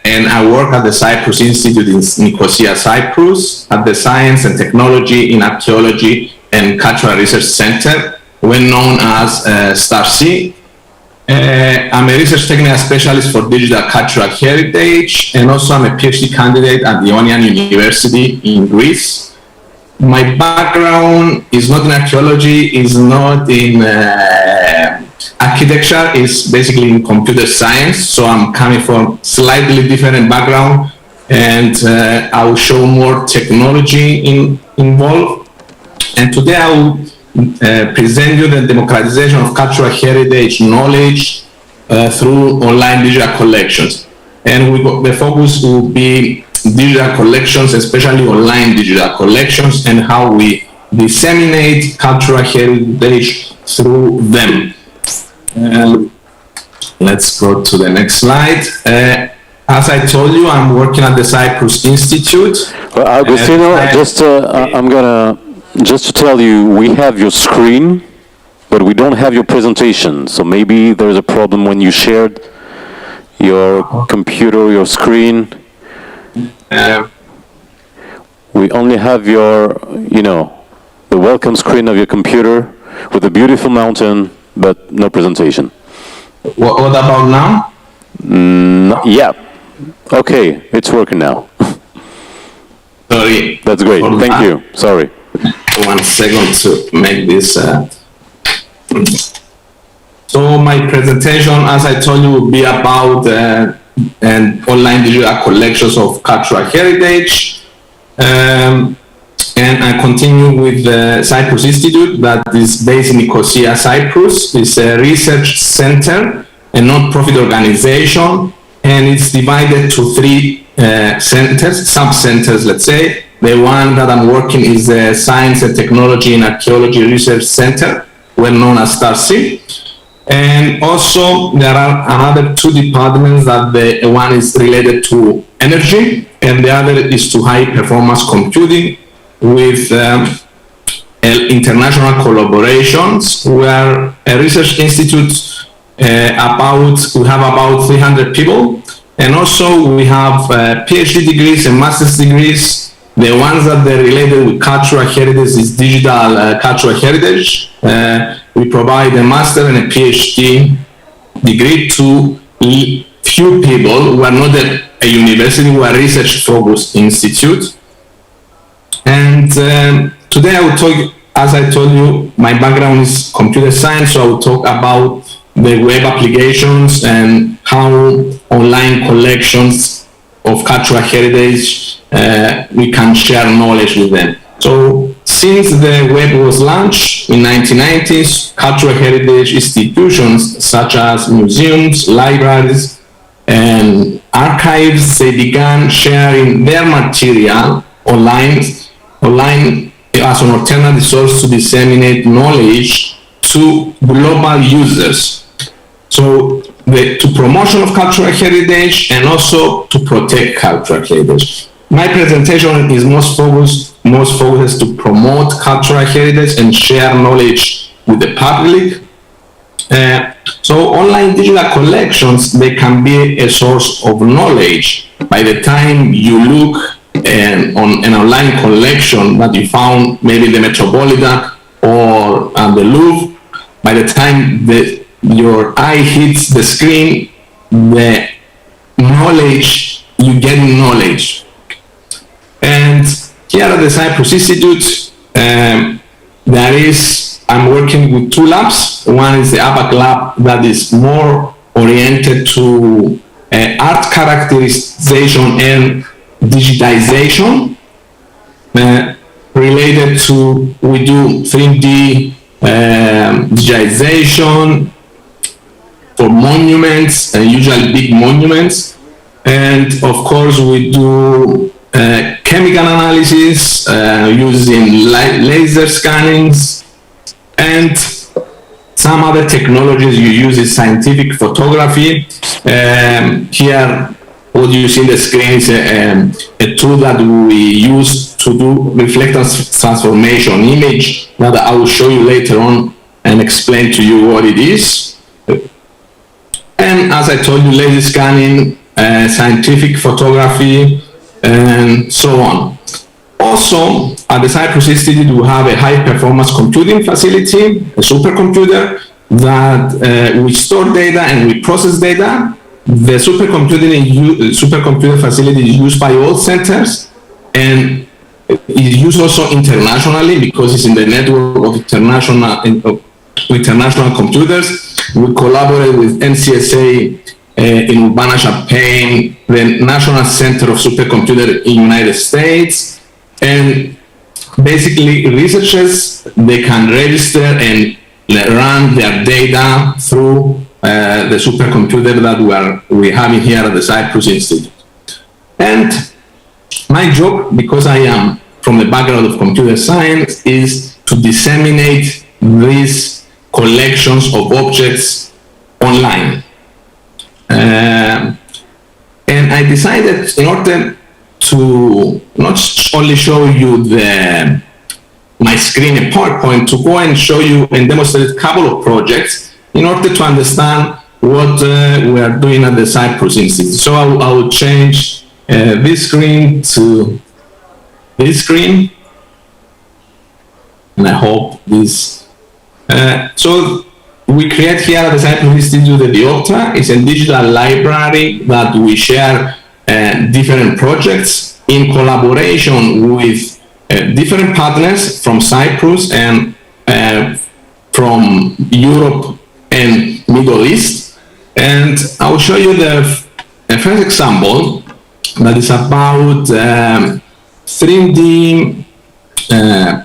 And I work at the Cyprus Institute in Nicosia, Cyprus, at the Science and Technology in Archaeology and Cultural Research Center, well known as STARC. I'm a research technical specialist for digital cultural heritage, and also I'm a PhD candidate at the Ionian University in Greece. My background is not in archaeology, is not in architecture, is basically in computer science, so I'm coming from slightly different background, and I will show more technology involved. And today I will present you the democratization of cultural heritage knowledge through online digital collections. And the focus will be digital collections, especially online digital collections, and how we disseminate cultural heritage through them. Let's go to the next slide. As I told you, I'm working at the Cyprus Institute. Well, Agostino, I'm gonna just to tell you, we have your screen, but we don't have your presentation. So maybe there's a problem when you shared your computer, your screen. We only have your, the welcome screen of your computer with a beautiful mountain, but no presentation. What about now? Yeah. Okay, it's working now. Sorry. That's great. Thank you. Sorry. 1 second to make this. So my presentation, as I told you, will be about online digital collections of cultural heritage. And I continue with the Cyprus Institute that is based in Nicosia, Cyprus. It's a research center, a non-profit organization, and it's divided to 3 centers, sub-centers, let's say. The one that I'm working is the Science and Technology and Archaeology Research Center, well known as STARC. And also there are another 2 departments that the one is related to energy and the other is to high performance computing with international collaborations. We are a research institute we have about 300 people, and also we have PhD degrees and master's degrees. The ones that they're related with cultural heritage is digital cultural heritage. We provide a master and a PhD degree to few people who are not a university, who are research-focused institute. And today I will talk, as I told you, my background is computer science, so I will talk about the web applications and how online collections of cultural heritage we can share knowledge with them. So since the web was launched in 1990s, cultural heritage institutions such as museums, libraries, and archives, they began sharing their material online as an alternative source to disseminate knowledge to global users. So to promotion of cultural heritage and also to protect cultural heritage. My presentation is most focused to promote cultural heritage and share knowledge with the public. So online digital collections, they can be a source of knowledge. By the time you look on an online collection that you found maybe the Metropolitan or the Louvre, by the time your eye hits the screen, the knowledge, you get knowledge. And here at the Cyprus Institute, I'm working with 2 labs. One is the ABAC lab that is more oriented to art characterization and digitization, related to, we do 3D digitization for monuments, usually big monuments. And of course we do chemical analysis using laser scannings, and some other technologies you use is scientific photography. Here what you see on the screen is a tool that we use to do reflectance transformation image that I will show you later on and explain to you what it is. And as I told you, laser scanning, scientific photography, and so on. Also, at the Cyprus Institute, we have a high-performance computing facility, a supercomputer, that we store data and we process data. The supercomputer facility is used by all centers and is used also internationally because it's in the network of international computers. We collaborate with NCSA in Urbana-Champaign, the National Center of Supercomputer in the United States, and basically researchers, they can register and run their data through the supercomputer that we're having here at the Cyprus Institute. And My job, because I am from the background of computer science, is to disseminate these collections of objects online. And I decided, in order to not only show you my screen in PowerPoint, to go and show you and demonstrate a couple of projects in order to understand what we are doing at the Cyprus Institute. So I will change this screen to this screen, and I hope this. So we create here at the Cyprus Institute the Dioptra. It's a digital library that we share different projects in collaboration with different partners from Cyprus and from Europe and Middle East. And I'll show you the first example that is about 3D.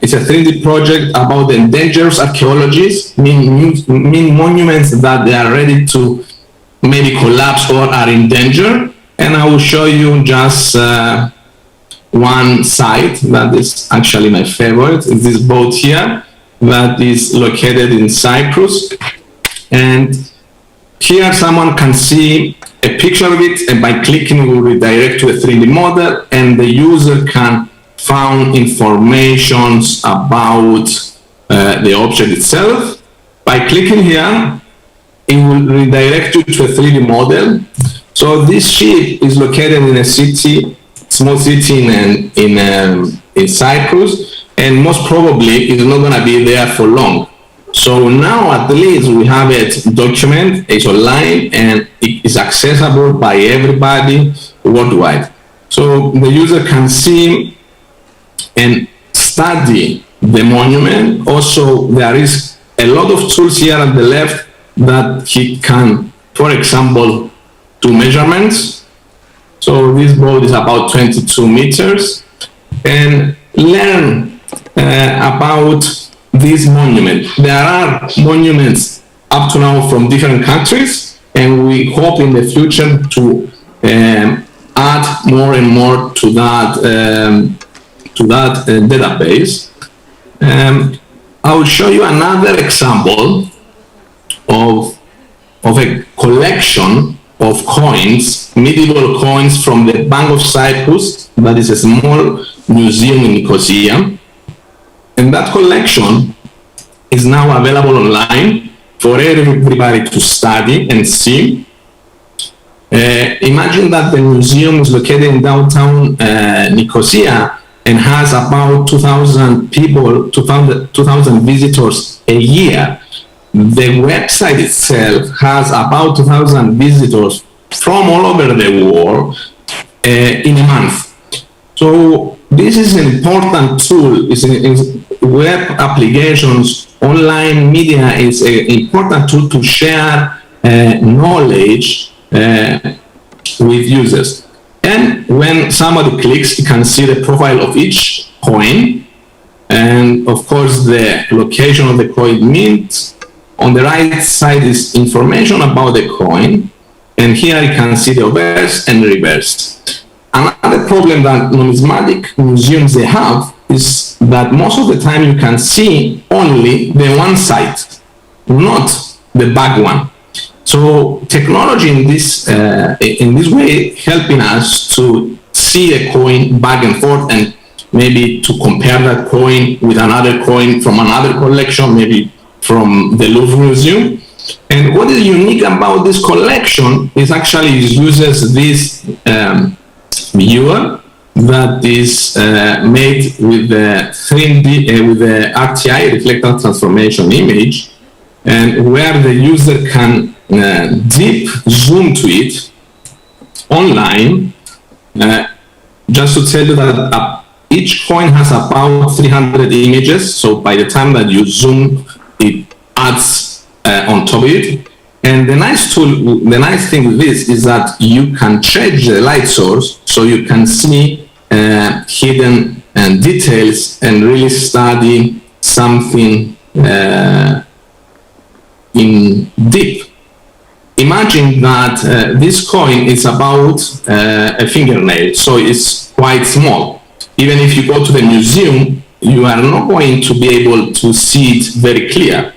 It's a 3D project about the endangered archaeologies, mean monuments that they are ready to maybe collapse or are in danger. And I will show you just one site that is actually my favorite. It's this boat here that is located in Cyprus. And here someone can see a picture of it, and by clicking we will redirect to a 3D model, and the user can find information about the object itself. By clicking here, it will redirect you to a 3D model. So this ship is located in a city, small city in Cyprus, and most probably it's not going to be there for long. So now at least we have it documented, it's online, and it is accessible by everybody worldwide. So the user can see and study the monument. Also, there is a lot of tools here at the left that he can, for example, do measurements. So this boat is about 22 meters, and learn about this monument. There are monuments up to now from different countries, and we hope in the future to add more and more to that database. I will show you another example of a collection of coins, medieval coins from the Bank of Cyprus, that is a small museum in Nicosia. And that collection is now available online for everybody to study and see. Imagine that the museum is located in downtown Nicosia and has about 2,000 people, 2,000 visitors a year. The website itself has about 2,000 visitors from all over the world in a month. So this is an important tool. It's web applications, online media is an important tool to share knowledge with users. And when somebody clicks, you can see the profile of each coin, and of course the location of the coin mint. On the right side is information about the coin, and here you can see the obverse and reverse. Another problem that numismatic museums they have is that most of the time you can see only the one side, not the back one. So technology in this way helping us to see a coin back and forth, and maybe to compare that coin with another coin from another collection, maybe from the Louvre Museum. And what is unique about this collection is actually it uses this viewer that is made with the 3D with the RTI, reflector transformation image, and where the user can deep zoom to it online. Just to tell you that each coin has about 300 images, so by the time that you zoom, it adds on top of it. And the nice thing with this is that you can change the light source, so you can see hidden details and really study something in deep. imagine that this coin is about a fingernail, so it's quite small. Even if you go to the museum, you are not going to be able to see it very clear.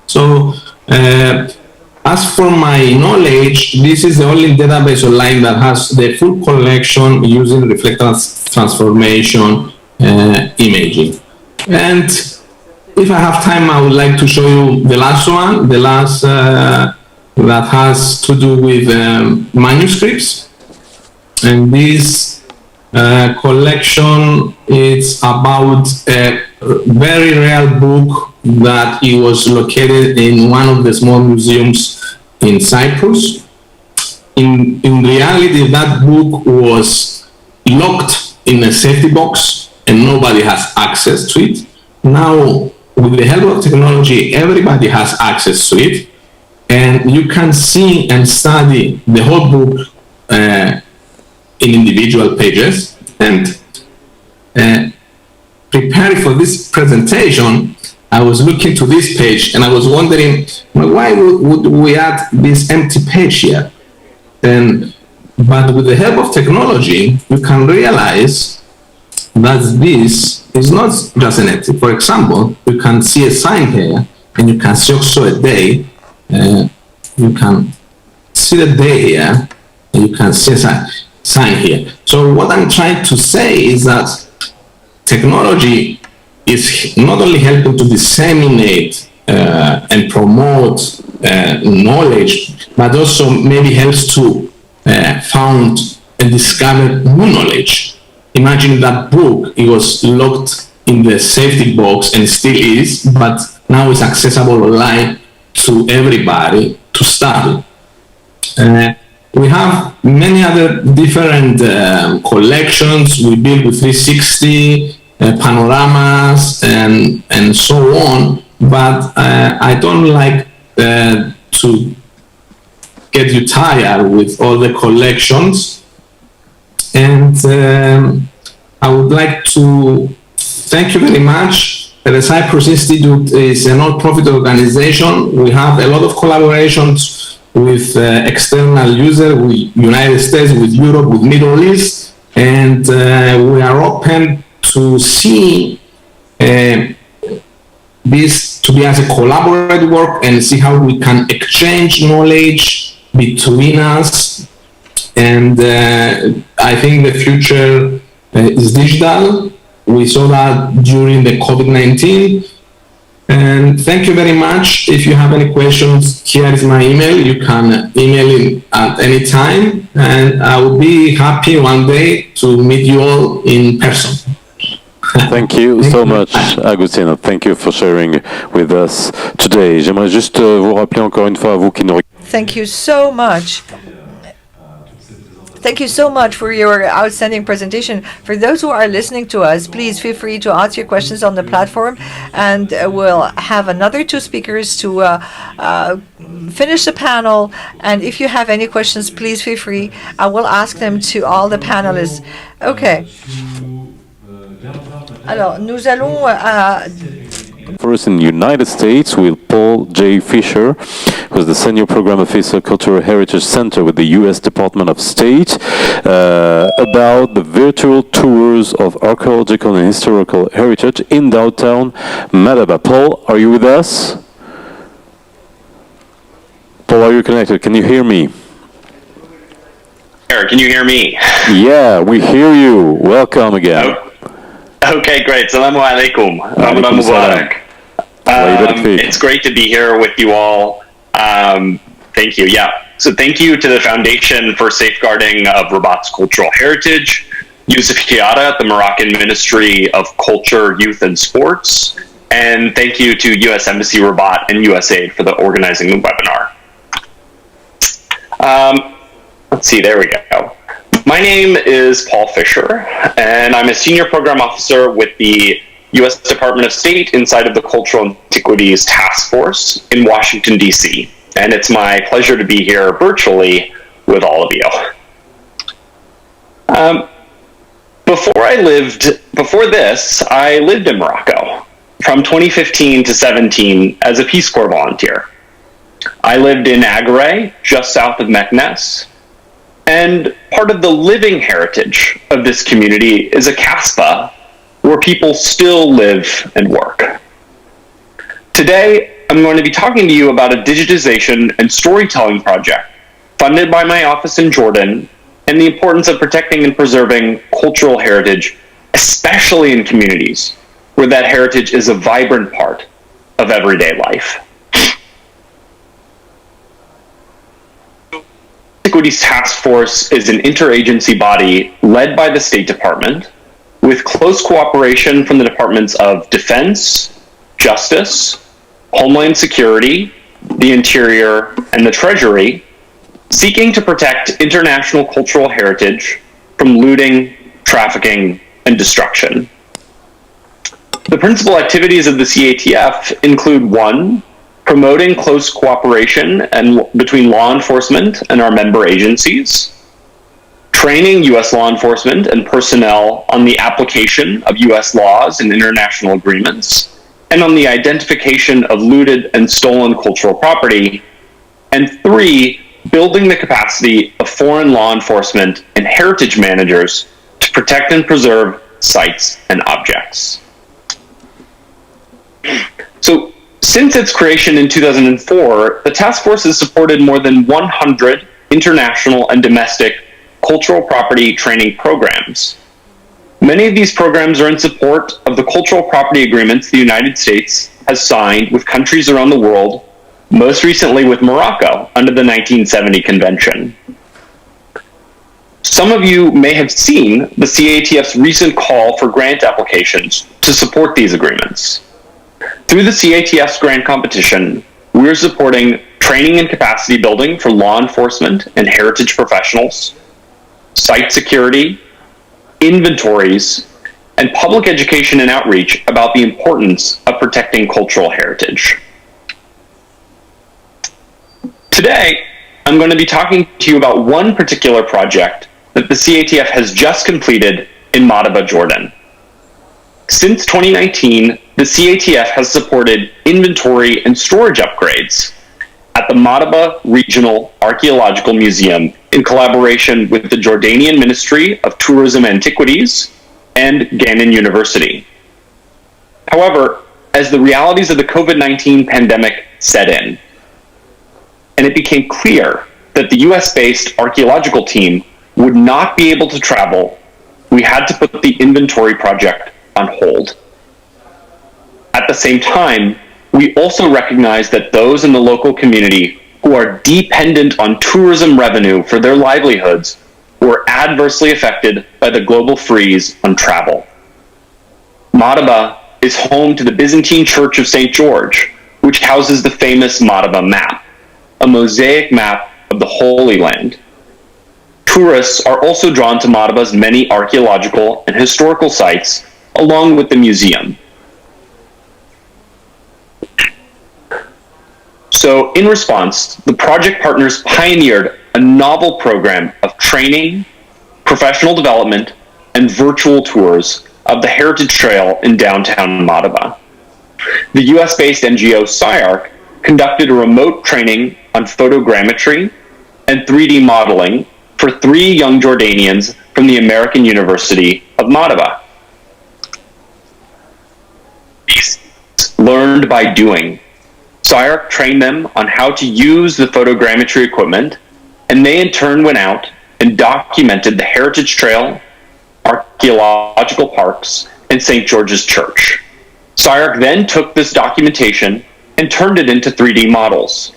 So, as for my knowledge, this is the only database online that has the full collection using reflectance transformation imaging. And if I have time, I would like to show you the last one, the last that has to do with manuscripts. And this collection is about a very rare book that it was located in one of the small museums in Cyprus. In reality, that book was locked in a safety box and nobody has access to it. Now, with the help of technology, everybody has access to it, and you can see and study the whole book in individual pages. And preparing for this presentation, I was looking to this page and I was wondering, well, why would we add this empty page here? But with the help of technology, you can realize that this is not just an empty. For example, you can see a sign here and you can see also a day. You can see the day here and you can see a sign here. So what I'm trying to say is that technology is not only helping to disseminate and promote knowledge, but also maybe helps to found and discover new knowledge. Imagine that book, it was locked in the safety box and still is, but now it's accessible online to everybody to study. We have many other different collections. We build with 360, panoramas, and so on, but I don't like to get you tired with all the collections. And I would like to thank you very much. The Cyprus Institute is a non-profit organization. We have a lot of collaborations with external users, with United States, with Europe, with Middle East, and we are open to see this to be as a collaborative work and see how we can exchange knowledge between us. And I think the future is digital. We saw that during the COVID-19. And thank you very much. If you have any questions, here is my email. You can email it at any time. And I will be happy one day to meet you all in person. Thank you so much, Agustino. Thank you for sharing with us today. J'aimerais juste vous rappeler encore une fois à vous qui nous... Thank you so much. Thank you so much for your outstanding presentation. For those who are listening to us, please feel free to ask your questions on the platform, and we'll have another two speakers to finish the panel. And if you have any questions, please feel free. I will ask them to all the panelists. Okay. Alors, nous allons First in the United States with Paul J. Fisher, who's the Senior Program Officer, Cultural Heritage Center with the U.S. Department of State, about the virtual tours of archaeological and historical heritage in downtown Madaba. Paul, are you with us? Paul, are you connected? Can you hear me? Can you hear me? Yeah, we hear you. Welcome again. Okay, great. Assalamu alaikum. Alaikum salam. It's great to be here with you all. Thank you. Yeah. So thank you to the Foundation for Safeguarding of Rabat's Cultural Heritage, Yusuf Kiata at the Moroccan Ministry of Culture, Youth and Sports, and thank you to U.S. Embassy Rabat and USAID for the organizing the webinar. Let's see, there we go. My name is Paul Fisher, and I'm a Senior Program Officer with the U.S. Department of State inside of the Cultural Antiquities Task Force in Washington, D.C. And it's my pleasure to be here virtually with all of you. Before this, I lived in Morocco from 2015 to 17 as a Peace Corps volunteer. I lived in Agare, just south of Meknes, and part of the living heritage of this community is a kasbah where people still live and work. Today, I'm going to be talking to you about a digitization and storytelling project funded by my office in Jordan and the importance of protecting and preserving cultural heritage, especially in communities where that heritage is a vibrant part of everyday life. Antiquities Task Force is an interagency body led by the State Department with close cooperation from the Departments of Defense, Justice, Homeland Security, the Interior, and the Treasury, seeking to protect international cultural heritage from looting, trafficking, and destruction. The principal activities of the CATF include 1, promoting close cooperation between law enforcement and our member agencies, training U.S. law enforcement and personnel on the application of U.S. laws and international agreements, and on the identification of looted and stolen cultural property, and 3, building the capacity of foreign law enforcement and heritage managers to protect and preserve sites and objects. So, since its creation in 2004, the task force has supported more than 100 international and domestic cultural property training programs. Many of these programs are in support of the cultural property agreements the United States has signed with countries around the world, most recently with Morocco under the 1970 Convention. Some of you may have seen the CATF's recent call for grant applications to support these agreements. Through the CATF's grant competition, we're supporting training and capacity building for law enforcement and heritage professionals, site security, inventories, and public education and outreach about the importance of protecting cultural heritage. Today, I'm going to be talking to you about one particular project that the CATF has just completed in Madaba, Jordan. Since 2019, the CATF has supported inventory and storage upgrades at the Madaba Regional Archaeological Museum in collaboration with the Jordanian Ministry of Tourism and Antiquities and Gannon University. However, as the realities of the COVID-19 pandemic set in, and it became clear that the US-based archaeological team would not be able to travel, we had to put the inventory project on hold. At the same time, we also recognize that those in the local community who are dependent on tourism revenue for their livelihoods were adversely affected by the global freeze on travel. Madaba is home to the Byzantine Church of St. George, which houses the famous Madaba map, a mosaic map of the Holy Land. Tourists are also drawn to Madaba's many archaeological and historical sites, along with the museum. So, in response, the project partners pioneered a novel program of training, professional development, and virtual tours of the Heritage Trail in downtown Madaba. The US-based NGO SCIARC conducted a remote training on photogrammetry and 3D modeling for 3 young Jordanians from the American University of Madaba. These learned by doing. SCIARC trained them on how to use the photogrammetry equipment, and they in turn went out and documented the Heritage Trail, archaeological parks, and St. George's Church. SCIARC then took this documentation and turned it into 3D models.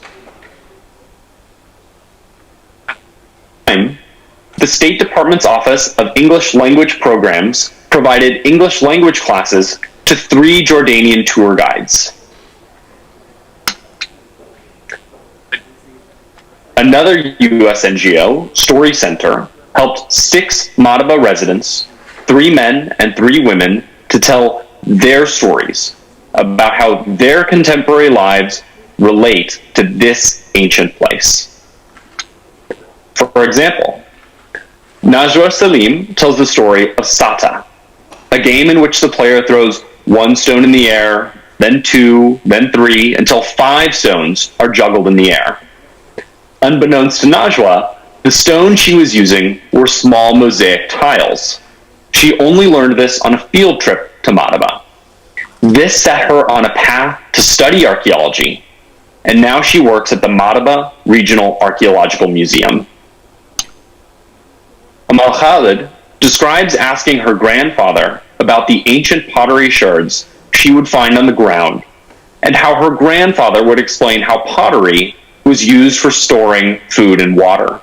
The State Department's Office of English Language Programs provided English language classes to 3 Jordanian tour guides. Another US NGO, Story Center, helped 6 Madaba residents, 3 men and 3 women, to tell their stories about how their contemporary lives relate to this ancient place. For example, Najwa Salim tells the story of Sata, a game in which the player throws 1 stone in the air, then 2, then 3, until 5 stones are juggled in the air. Unbeknownst to Najwa, the stones she was using were small mosaic tiles. She only learned this on a field trip to Madaba. This set her on a path to study archaeology, and now she works at the Madaba Regional Archaeological Museum. Amal Khalid describes asking her grandfather about the ancient pottery sherds she would find on the ground, and how her grandfather would explain how pottery was used for storing food and water.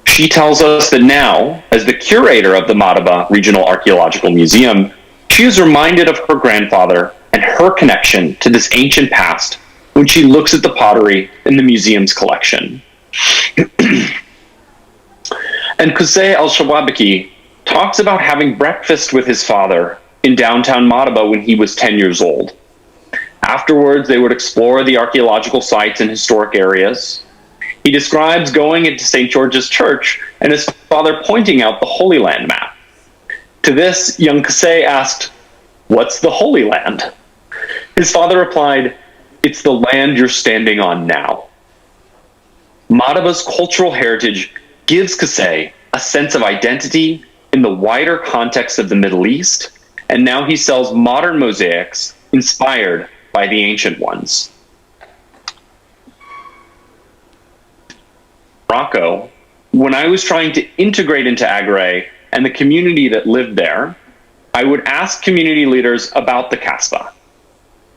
She tells us that now, as the curator of the Madaba Regional Archaeological Museum, she is reminded of her grandfather and her connection to this ancient past when she looks at the pottery in the museum's collection. And Qusay al-Shawabaki talks about having breakfast with his father in downtown Madaba when he was 10 years old. Afterwards, they would explore the archaeological sites and historic areas. He describes going into St. George's Church and his father pointing out the Holy Land map. To this, young Qusay asked, "What's the Holy Land?" His father replied, "It's the land you're standing on now." Madaba's cultural heritage gives Qusay a sense of identity in the wider context of the Middle East, and now he sells modern mosaics inspired by the ancient ones. Morocco, when I was trying to integrate into Agaray and the community that lived there, I would ask community leaders about the Kasbah.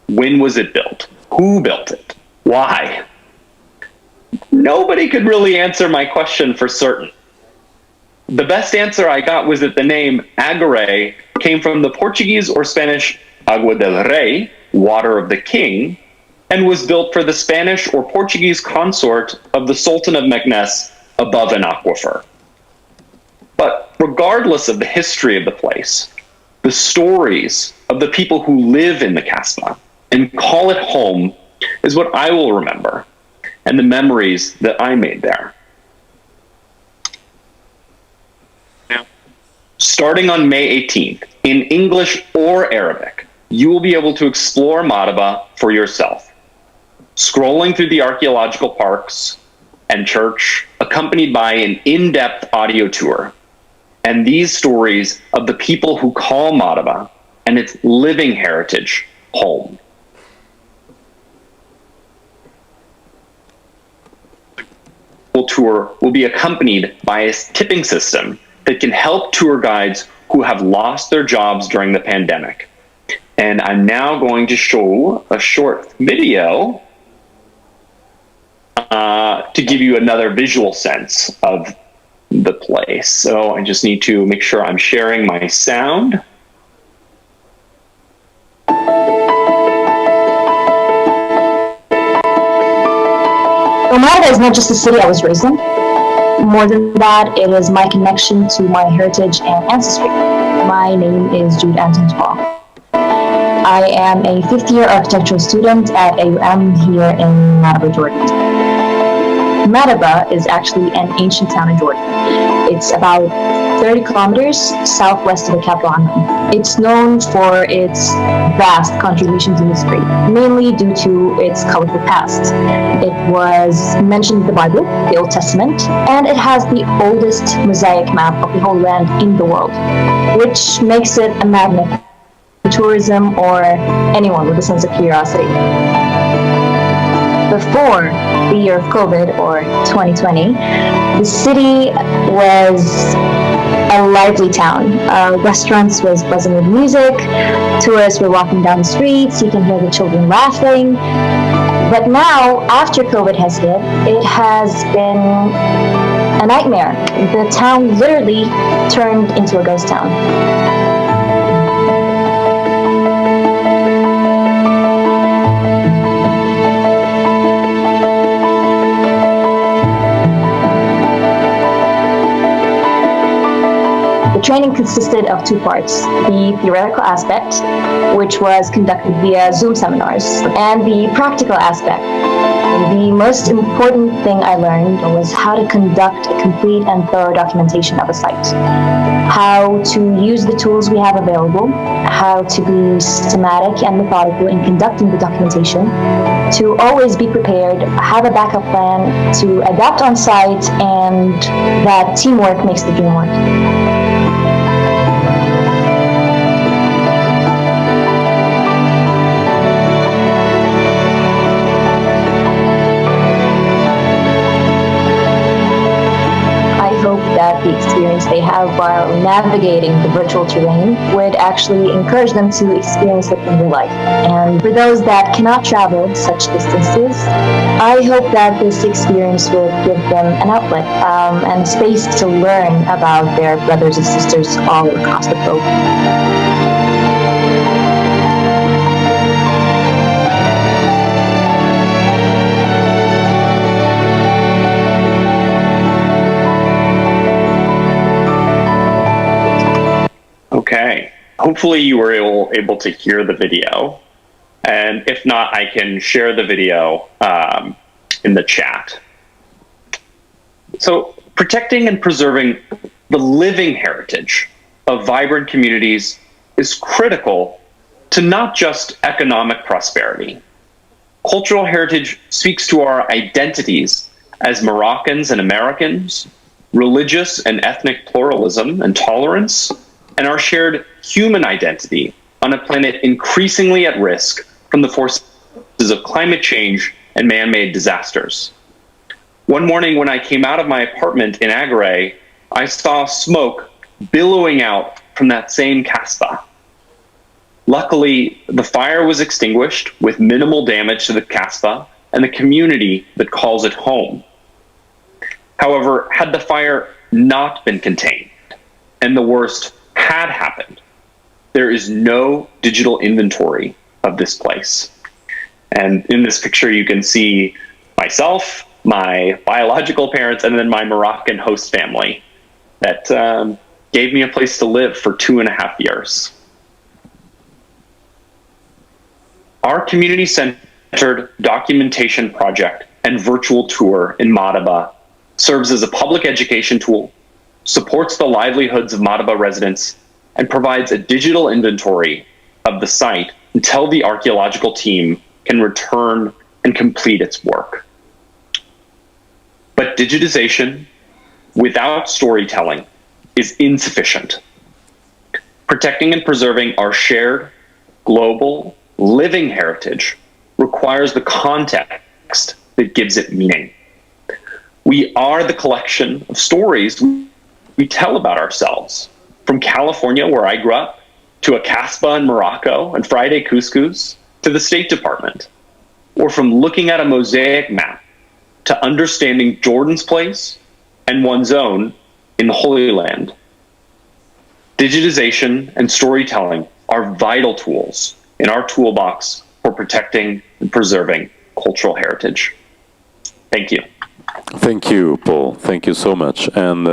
When was it built? Who built it? Why? Nobody could really answer my question for certain. The best answer I got was that the name Agaray came from the Portuguese or Spanish Agua del Rey, water of the king, and was built for the Spanish or Portuguese consort of the Sultan of Meknes above an aquifer. But regardless of the history of the place, the stories of the people who live in the Kasbah and call it home is what I will remember, and the memories that I made there. Now, starting on May 18th, in English or Arabic, you will be able to explore Madaba for yourself, scrolling through the archaeological parks and church, accompanied by an in-depth audio tour, and these stories of the people who call Madaba and its living heritage home. The tour will be accompanied by a tipping system that can help tour guides who have lost their jobs during the pandemic. And I'm now going to show a short video to give you another visual sense of the place. So I just need to make sure I'm sharing my sound. Madaba is not just the city I was raised in. More than that, it is my connection to my heritage and ancestry. My name is Jude Anton. I am a fifth-year architectural student at AUM here in Madaba, Jordan. Madaba is actually an ancient town in Jordan. It's about 30 kilometers southwest of the capital, Amman. It's known for its vast contributions in history, mainly due to its colorful past. It was mentioned in the Bible, the Old Testament, and it has the oldest mosaic map of the Holy Land in the world, which makes it a magnet for tourism or anyone with a sense of curiosity. Before the year of COVID, or 2020, the city was a lively town. Restaurants was buzzing with music, tourists were walking down the streets, you can hear the children laughing. But now, after COVID has hit, it has been a nightmare. The town literally turned into a ghost town. The training consisted of two parts: the theoretical aspect, which was conducted via Zoom seminars, and the practical aspect. The most important thing I learned was how to conduct a complete and thorough documentation of a site, how to use the tools we have available, how to be systematic and methodical in conducting the documentation, to always be prepared, have a backup plan, to adapt on site, and that teamwork makes the dream work. That the experience they have while navigating the virtual terrain would actually encourage them to experience it in real life. And for those that cannot travel such distances, I hope that this experience will give them an outlet and space to learn about their brothers and sisters all across the globe. Okay, hopefully you were able to hear the video, and if not, I can share the video in the chat. So, protecting and preserving the living heritage of vibrant communities is critical to not just economic prosperity. Cultural heritage speaks to our identities as Moroccans and Americans, religious and ethnic pluralism and tolerance, and our shared human identity on a planet increasingly at risk from the forces of climate change and man-made disasters. One morning when I came out of my apartment in Agare, I saw smoke billowing out from that same kasbah. Luckily, the fire was extinguished with minimal damage to the kasbah and the community that calls it home. However, had the fire not been contained, and the worst had happened, there is no digital inventory of this place. And in this picture, you can see myself, my biological parents, and then my Moroccan host family that gave me a place to live for 2.5 years. Our community-centered documentation project and virtual tour in Madaba serves as a public education tool, supports the livelihoods of Madaba residents, and provides a digital inventory of the site until the archaeological team can return and complete its work. But digitization without storytelling is insufficient. Protecting and preserving our shared, global, living heritage requires the context that gives it meaning. We are the collection of stories we tell about ourselves. From California, where I grew up, to a kasbah in Morocco and Friday couscous, to the State Department, or from looking at a mosaic map to understanding Jordan's place and one's own in the Holy Land. Digitization and storytelling are vital tools in our toolbox for protecting and preserving cultural heritage. Thank you. Thank you, Paul. Thank you so much. And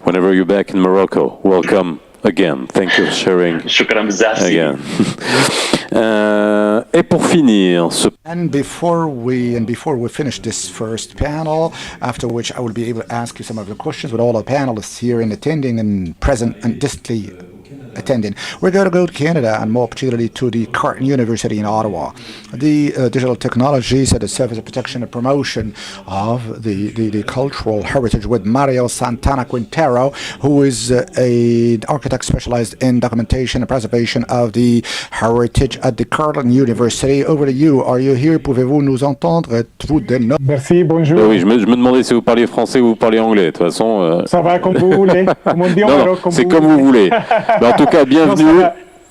whenever you're back in Morocco, welcome again. Thank you for sharing again. Et pour finir, And before we finish this first panel, after which I will be able to ask you some of the questions with all the panelists here and attending and present and distantly attending. We're going to go to Canada and more particularly to the Carleton University in Ottawa. The digital technologies at the service of protection and promotion of the cultural heritage with Mario Santana Quintero, who is an architect specialized in documentation and preservation of the heritage at the Carleton University. Over to you. Are you here? Pouvez-vous nous entendre? Êtes-vous des notes? Merci, bonjour. Oui, je me demandais si vous parliez français ou vous parliez anglais. De toute façon, ça va comme vous voulez. Comme on dit en Maroc, c'est comme vous voulez. En tout cas, bienvenue.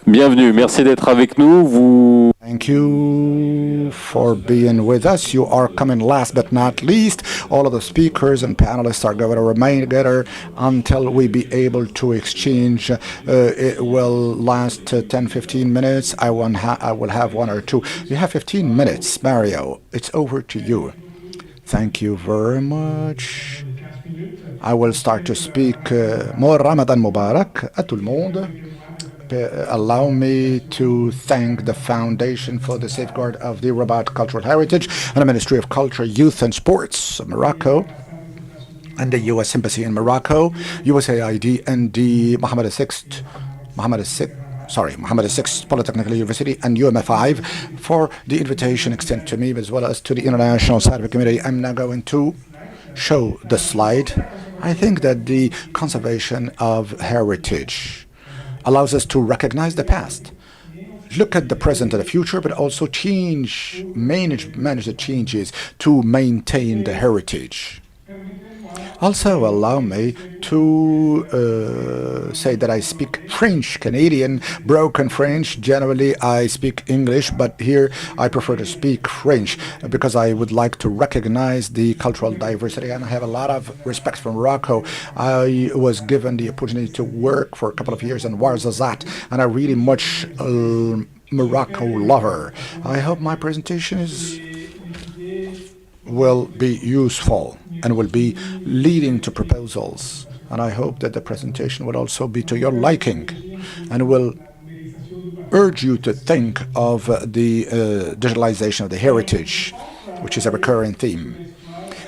Bienvenue. Merci d'être avec nous. Thank you for being with us. You are coming last but not least. All of the speakers and panelists are going to remain together until we be able to exchange. It will last 10-15 minutes. I will have one or two. You have 15 minutes, Mario. It's over to you. Thank you very much. I will start to speak more Ramadan Mubarak à tout le monde. Allow me to thank the Foundation for the Safeguard of the Rabat Cultural Heritage and the Ministry of Culture, Youth and Sports of Morocco and the U.S. Embassy in Morocco, USAID and the Mohammed VI Polytechnical University and UMF5 for the invitation extended to me as well as to the international scientific community. I'm now going to show the slide. I think that the conservation of heritage allows us to recognize the past, look at the present and the future, but also manage the changes to maintain the heritage. Also, allow me to say that I speak French, Canadian, broken French. Generally, I speak English, but here I prefer to speak French because I would like to recognize the cultural diversity, and I have a lot of respect for Morocco. I was given the opportunity to work for a couple of years in Ouarzazate, and I'm really much Morocco lover. I hope my presentation will be useful and will be leading to proposals. And I hope that the presentation will also be to your liking and will urge you to think of the digitalization of the heritage, which is a recurring theme.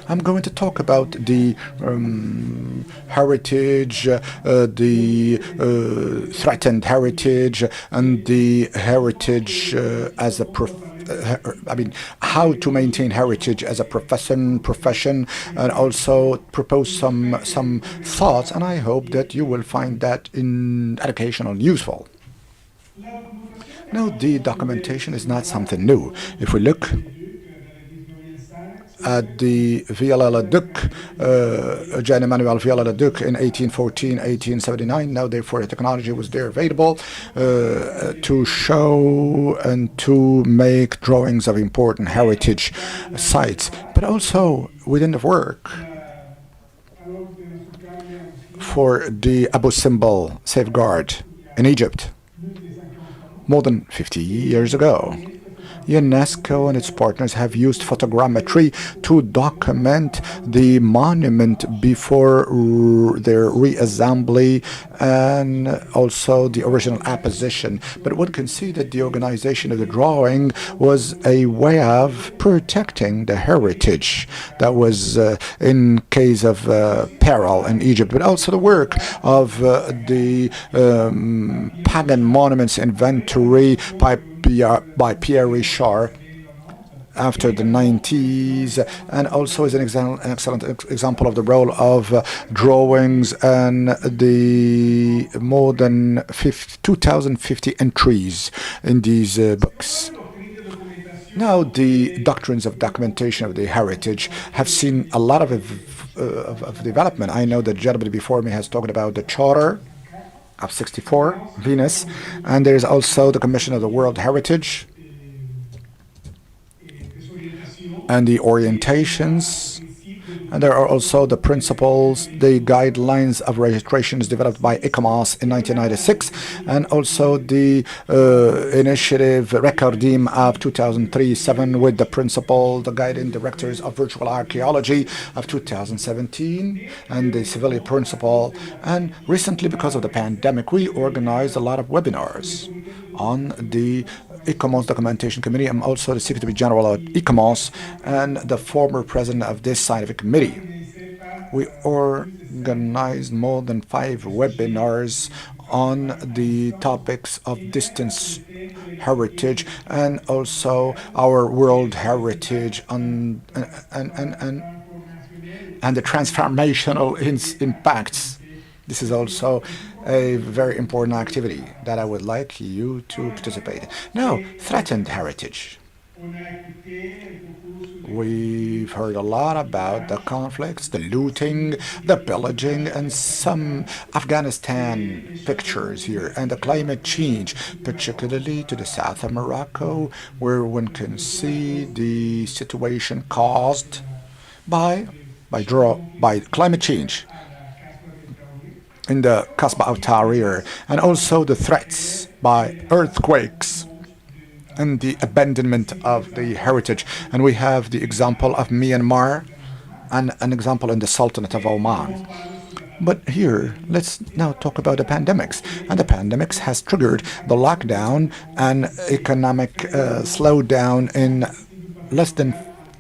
I'm going to talk about the heritage, the threatened heritage, and the heritage as a how to maintain heritage as a profession, and also propose some thoughts, and I hope that you will find that educational and useful. Now, the documentation is not something new. If we look at the Viala-le-Duc, Jean Emmanuel Viala-le-Duc in 1814, 1879. Now, therefore, the technology was there available to show and to make drawings of important heritage sites. But also, within the work for the Abu Simbel safeguard in Egypt, more than 50 years ago, UNESCO and its partners have used photogrammetry to document the monument before their reassembly and also the original apposition. But one can see that the organization of the drawing was a way of protecting the heritage that was in case of peril in Egypt, but also the work of the pagan monuments inventory by Pierre Richard after the 90s, and also is an excellent example of the role of drawings and the more than 2,050 entries in these books. Now, the doctrines of documentation of the heritage have seen a lot of development. I know the gentleman before me has talked about the Charter of 64, Venus, and there is also the Commission of the World Heritage and the orientations, and there are also the principles, the guidelines of registrations developed by ICOMOS in 1996, and also the initiative Recordim of 2003-7 with the principle, the guiding directives of virtual archaeology of 2017, and the civilian principle. And recently, because of the pandemic, we organized a lot of webinars on the ICOMOS Documentation Committee. I'm also the Secretary General at ICOMOS and the former president of this scientific committee. We organized more than 5 webinars on the topics of distance heritage and also our world heritage and the transformational impacts. This is also a very important activity that I would like you to participate in. Now, threatened heritage. We've heard a lot about the conflicts, the looting, the pillaging, and some Afghanistan pictures here, and the climate change, particularly to the south of Morocco, where one can see the situation caused by climate change in the Kasbah of Tahrir, and also the threats by earthquakes and the abandonment of the heritage. And we have the example of Myanmar an example in the Sultanate of Oman. But here, let's now talk about the pandemics. And the pandemics has triggered the lockdown and economic slowdown in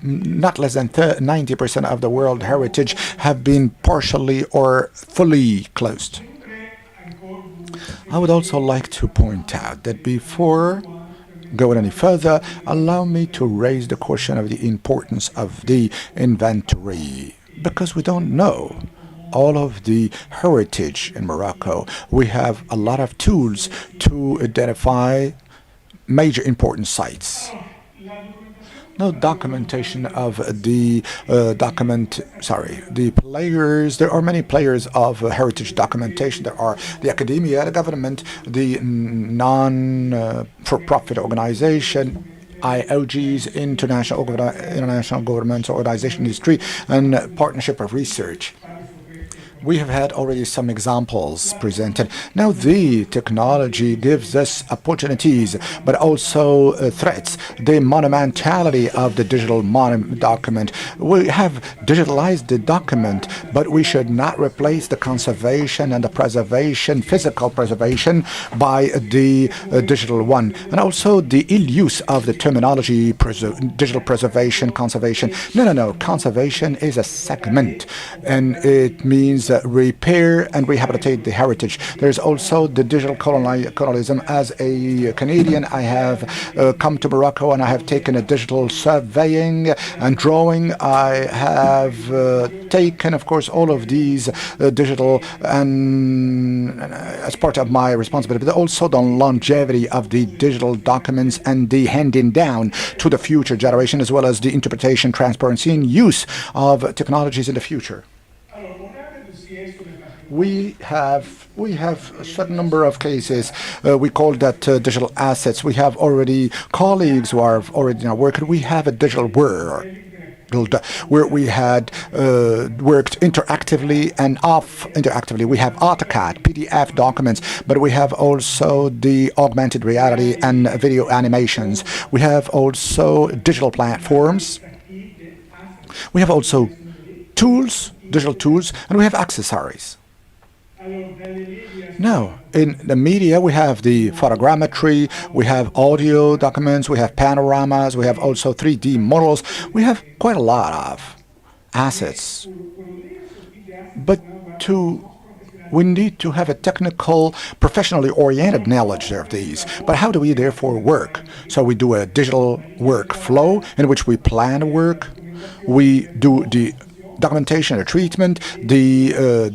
not less than 90% of the World Heritage have been partially or fully closed. I would also like to point out that before going any further, allow me to raise the question of the importance of the inventory, because we don't know all of the heritage in Morocco. We have a lot of tools to identify major important sites. No documentation of the the players. There are many players of heritage documentation. There are the academia, the government, the non-for-profit organization, IOGs, international governments, organization, industry, and partnership of research. We have had already some examples presented. Now the technology gives us opportunities, but also threats. The monumentality of the digital document. We have digitalized the document, but we should not replace the conservation and the preservation, physical preservation, by the digital one. And also the ill use of the terminology digital preservation, conservation. No. Conservation is a segment, and it means repair and rehabilitate the heritage. There's also the digital colonialism. As a Canadian, I have come to Morocco and I have taken a digital surveying and drawing. I have taken, of course, all of these digital and as part of my responsibility, but also the longevity of the digital documents and the handing down to the future generation, as well as the interpretation, transparency, and use of technologies in the future. We have a certain number of cases. We call that digital assets. We have already colleagues who are already now working. We have a digital world where we had worked interactively and off interactively. We have AutoCAD, PDF documents, but we have also the augmented reality and video animations. We have also digital platforms. We have also tools, digital tools, and we have accessories. Now, in the media, we have the photogrammetry, we have audio documents, we have panoramas, we have also 3D models. We have quite a lot of assets. But we need to have a technical, professionally oriented knowledge of these. But how do we therefore work? So we do a digital workflow in which we plan work. We do the documentation, the treatment, the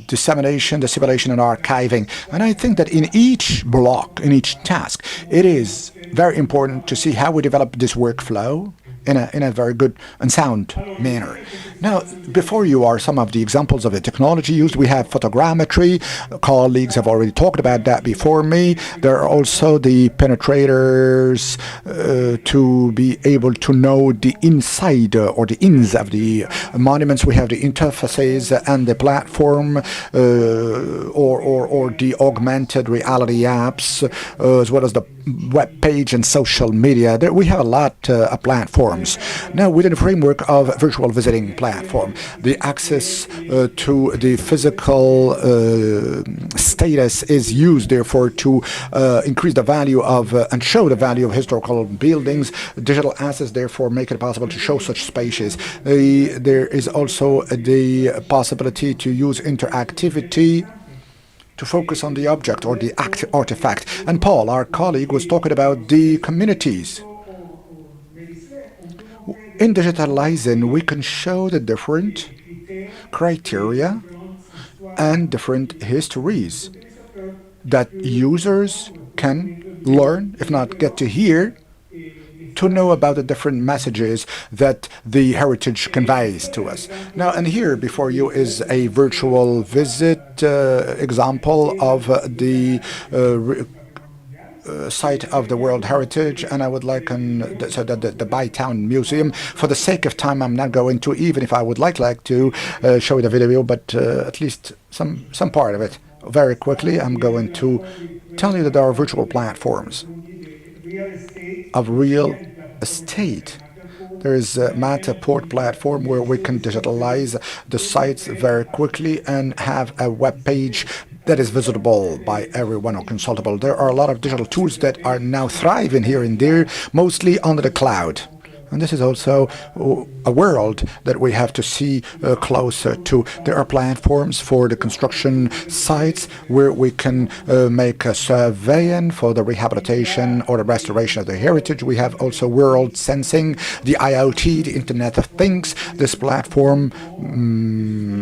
dissemination, the simulation, and archiving. And I think that in each block, in each task, it is very important to see how we develop this workflow in a very good and sound manner. Now, before you are some of the examples of the technology used. We have photogrammetry. Colleagues have already talked about that before me. There are also the penetrators to be able to know the inside or the ins of the monuments. We have the interfaces and the platform or the augmented reality apps, as well as the web page and social media. We have a lot of platforms. Now, within the framework of virtual visiting platform, the access to the physical status is used, therefore, to increase the value of and show the value of historical buildings. Digital assets, therefore, make it possible to show such spaces. There is also the possibility to use interactivity to focus on the object or the artifact. And Paul, our colleague, was talking about the communities. In digitalizing, we can show the different criteria and different histories that users can learn, if not get to hear, to know about the different messages that the heritage conveys to us. Now, and here before you is a virtual visit example of the site of the World Heritage, and I would like so that the Bytown Museum. For the sake of time, I'm not going to, even if I would like to show you the video, but at least some part of it. Very quickly, I'm going to tell you that there are virtual platforms of real estate There is a Matterport platform where we can digitalize the sites very quickly and have a web page that is visible by everyone or consultable. There are a lot of digital tools that are now thriving here and there, mostly under the cloud. And this is also a world that we have to see closer to. There are platforms for the construction sites where we can make a surveying for the rehabilitation or the restoration of the heritage. We have also world sensing, the IoT, the Internet of Things. This platform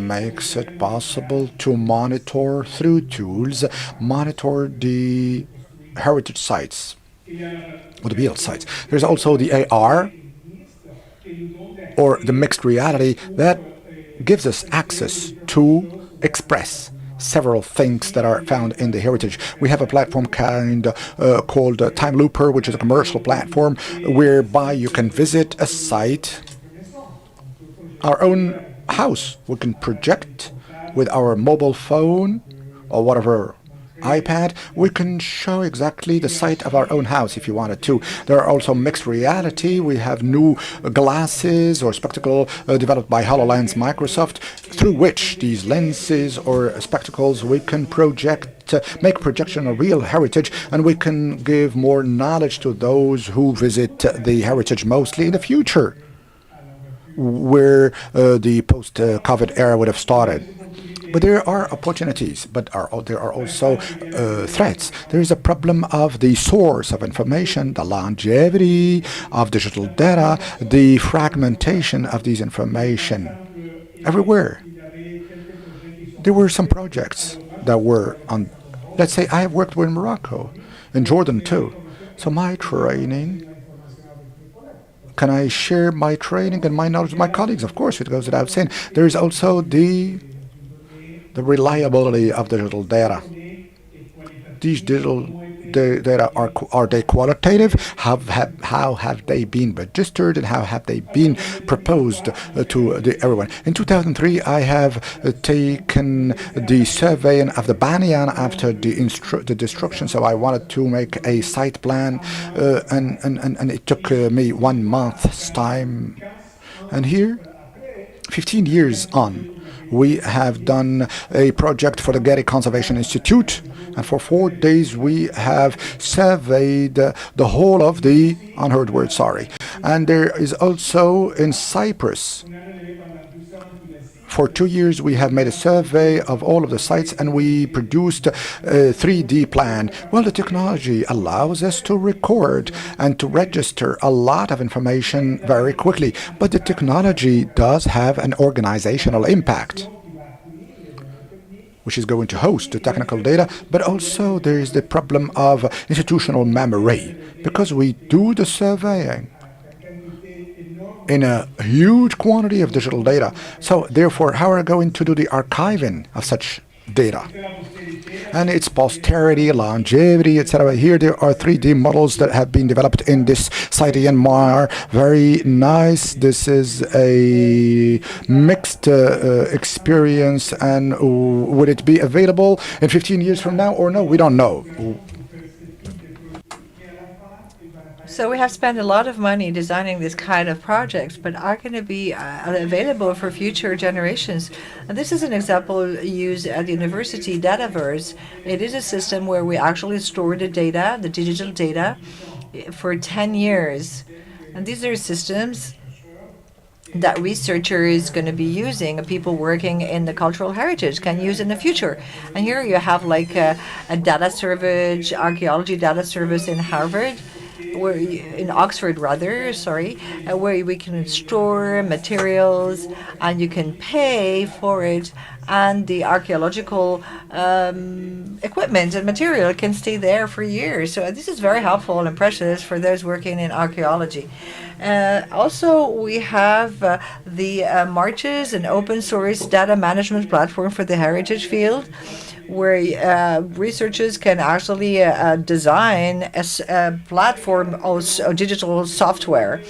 makes it possible to monitor through tools, monitor the heritage sites or the build sites. There's also the AR, or the mixed reality, that gives us access to express several things that are found in the heritage. We have a platform called Time Looper, which is a commercial platform whereby you can visit a site, our own house. We can project with our mobile phone or whatever iPad, we can show exactly the site of our own house if you wanted to. There are also mixed reality. We have new glasses or spectacle developed by HoloLens Microsoft, through which these lenses or spectacles we can make projection of real heritage, and we can give more knowledge to those who visit the heritage mostly in the future, where the post-COVID era would have started. But there are opportunities, but there are also threats. There is a problem of the source of information, the longevity of digital data, the fragmentation of these information everywhere. There were some projects that were on, let's say I have worked with Morocco, in Jordan too. So my training, can I share my training and my knowledge with my colleagues? Of course, it goes without saying. There is also the reliability of digital data. These digital data, are they qualitative? How have they been registered, and how have they been proposed to everyone? In 2003, I have taken the surveying of the Banyan after the destruction, so I wanted to make a site plan, and it took me 1 month's time. And here, 15 years on, we have done a project for the Getty Conservation Institute, and for 4 days we have surveyed the whole of the unheard word, sorry. And there is also in Cyprus, for 2 years we have made a survey of all of the sites, and we produced a 3D plan. Well, the technology allows us to record and to register a lot of information very quickly, but the technology does have an organizational impact, which is going to host the technical data, but also there is the problem of institutional memory, because we do the surveying in a huge quantity of digital data. So therefore, how are we going to do the archiving of such data? And its posterity, longevity, etc. Here there are 3D models that have been developed in this site in Mar. Very nice. This is a mixed experience, and would it be available in 15 years from now or no? We don't know. So we have spent a lot of money designing this kind of projects, but are going to be available for future generations. And this is an example used at the university, Dataverse. It is a system where we actually store the data, the digital data, for 10 years. And these are systems that researchers going to be using, and people working in the cultural heritage can use in the future. And here you have like a data service, archaeology data service in Harvard, in Oxford rather, sorry, where we can store materials and you can pay for it, and the archaeological equipment and material can stay there for years. So this is very helpful and precious for those working in archaeology. Also, we have the Marches, an open source data management platform for the heritage field, where researchers can actually design a platform of digital software.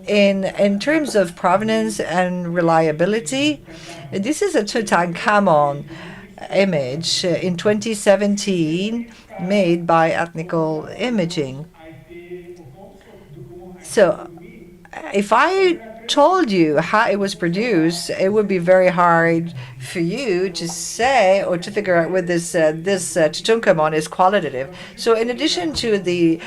In terms of provenance and reliability, this is a Tutankhamun image in 2017 made by Ethnical Imaging. So if I told you how it was produced, it would be very hard for you to say or to figure out whether this Tutankamon is qualitative. So in addition to the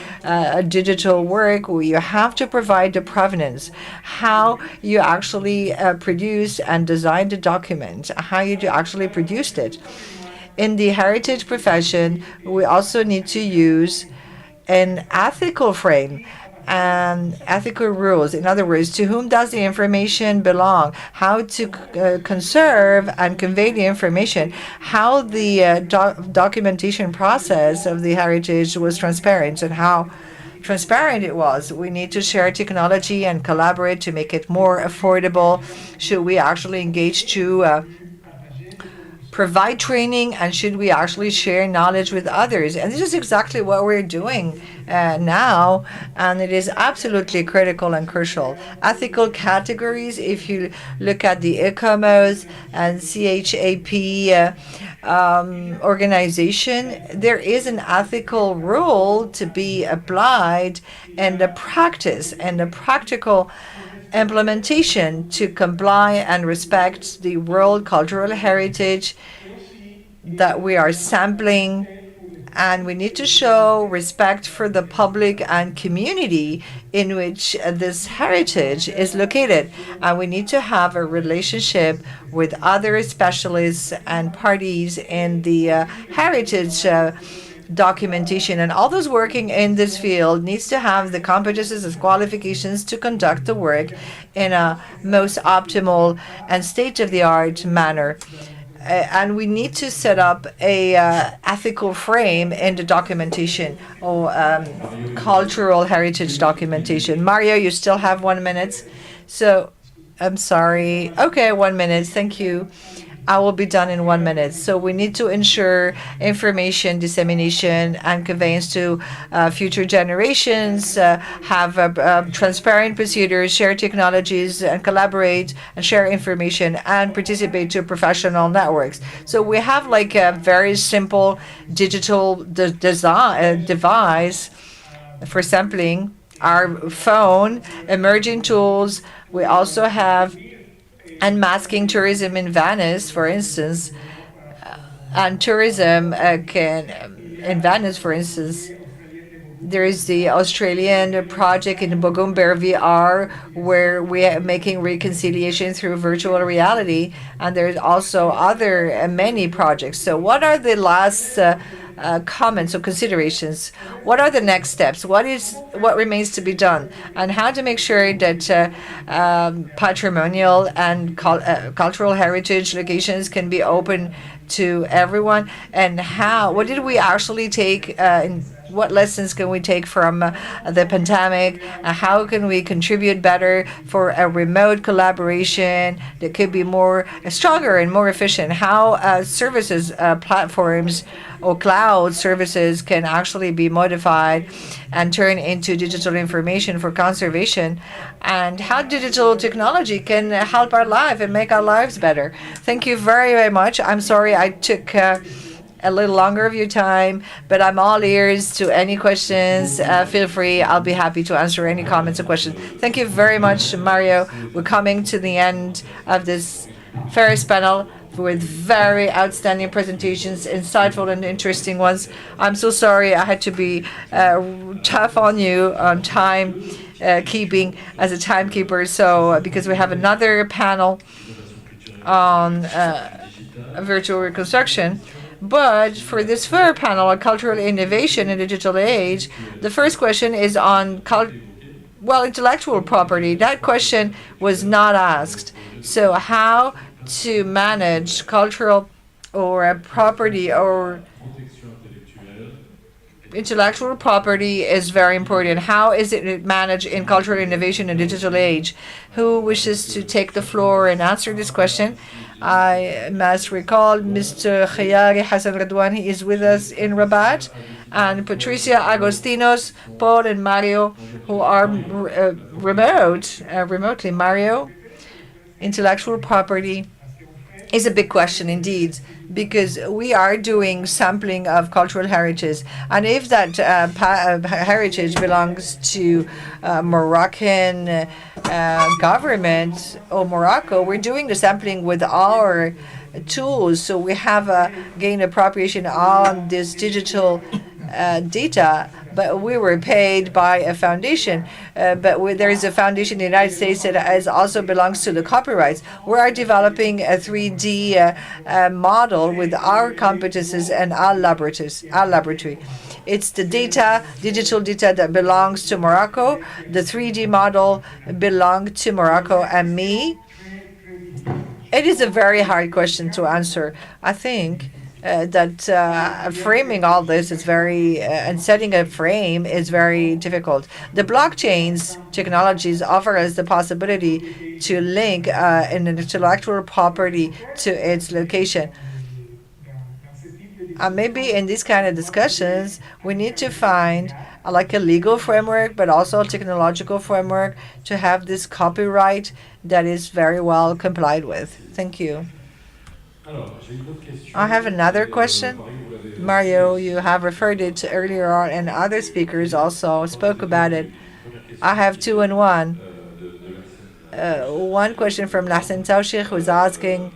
digital work, you have to provide the provenance, how you actually produced and designed the document, how you actually produced it. In the heritage profession, we also need to use an ethical frame and ethical rules. In other words, to whom does the information belong? How to conserve and convey the information? How the documentation process of the heritage was transparent and how transparent it was. We need to share technology and collaborate to make it more affordable. Should we actually engage to provide training, and should we actually share knowledge with others? And this is exactly what we're doing now, and it is absolutely critical and crucial. Ethical categories, if you look at the ICOMOS and CHAP organization, there is an ethical rule to be applied in the practice and the practical implementation to comply and respect the world cultural heritage that we are sampling. And we need to show respect for the public and community in which this heritage is located. And we need to have a relationship with other specialists and parties in the heritage documentation, and all those working in this field needs to have the competences and qualifications to conduct the work in a most optimal and state-of-the-art manner. And we need to set up a ethical frame in the documentation or cultural heritage documentation. Mario, you still have 1 minute. So I'm sorry. Okay, 1 minute. Thank you. I will be done in 1 minute. So we need to ensure information dissemination and conveyance to future generations, have transparent procedures, share technologies, and collaborate and share information and participate to professional networks. So we have like a very simple digital device for sampling, our phone, emerging tools. We also have unmasking tourism in Venice, for instance, and tourism in Venice, for instance. There is the Australian project in Bogumber VR where we are making reconciliation through virtual reality, and there's also other many projects. So what are the last comments or considerations? What are the next steps? What remains to be done, and how to make sure that patrimonial and cultural heritage locations can be open to everyone? And what did we actually take? What lessons can we take from the pandemic? How can we contribute better for a remote collaboration that could be more stronger and more efficient? How services, platforms, or cloud services can actually be modified and turned into digital information for conservation, and how digital technology can help our life and make our lives better. Thank you very, very much. I'm sorry I took a little longer of your time, but I'm all ears to any questions. Feel free. I'll be happy to answer any comments or questions. Thank you very much, Mario. We're coming to the end of this Ferris panel with very outstanding presentations, insightful and interesting ones. I'm so sorry I had to be tough on you on time keeping as a timekeeper. So because we have another panel on virtual reconstruction. But for this third panel on cultural innovation in the digital age, the first question is on intellectual property. That question was not asked. So how to manage cultural or property or intellectual property is very important. How is it managed in cultural innovation in the digital age? Who wishes to take the floor and answer this question? I must recall Mr. Khayari Hassan Radwan. He is with us in Rabat, and Patricia Agostinos, Paul, and Mario, who are remotely. Mario, intellectual property is a big question indeed, because we are doing sampling of cultural heritage. And if that heritage belongs to Moroccan government or Morocco, we're doing the sampling with our tools. So we have gained appropriation on this digital data, but we were paid by a foundation. There is a foundation in the United States that also belongs to the copyrights. We are developing a 3D model with our competences and our laboratory. It's the data, digital data that belongs to Morocco. The 3D model belongs to Morocco and me. It is a very hard question to answer. I think that framing all this is very, and setting a frame is very difficult. The blockchains technologies offer us the possibility to link an intellectual property to its location. Maybe in these kind of discussions, we need to find like a legal framework, but also a technological framework to have this copyright that is very well complied with. Thank you. I have another question. Mario, you have referred it earlier on, and other speakers also spoke about it. I have two in one. One question from Lassen Taushik, who's asking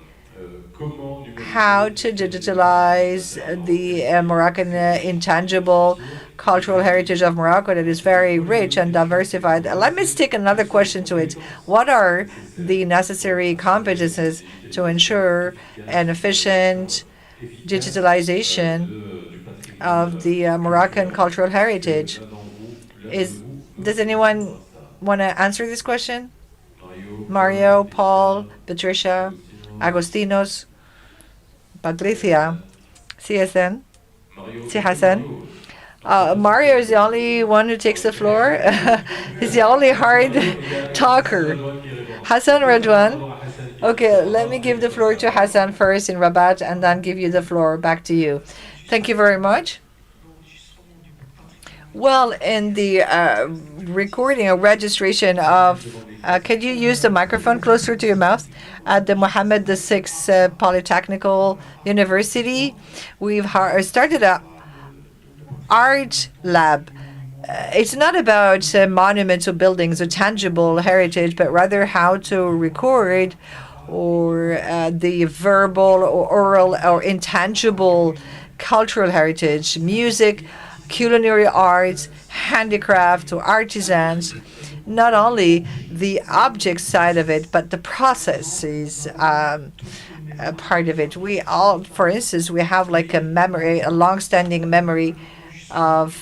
how to digitalize the Moroccan intangible cultural heritage of Morocco that is very rich and diversified. Let me stick another question to it. What are the necessary competences to ensure an efficient digitalization of the Moroccan cultural heritage? Does anyone want to answer this question? Mario, Paul, Patricia, Agostinos, Patricia, CSN, Hassan. Mario is the only one who takes the floor. He's the only hard talker. Hassan Radwan. Okay, let me give the floor to Hassan first in Rabat and then give you the floor back to you. Thank you very much. Well, in the recording or registration of, could you use the microphone closer to your mouth? At the Mohammed VI Polytechnical University, we've started a art lab. It's not about monuments or buildings or tangible heritage, but rather how to record or the verbal or oral or intangible cultural heritage, music, culinary arts, handicraft or artisans. Not only the object side of it, but the process is a part of it. We all, for instance, we have like a memory, a long-standing memory of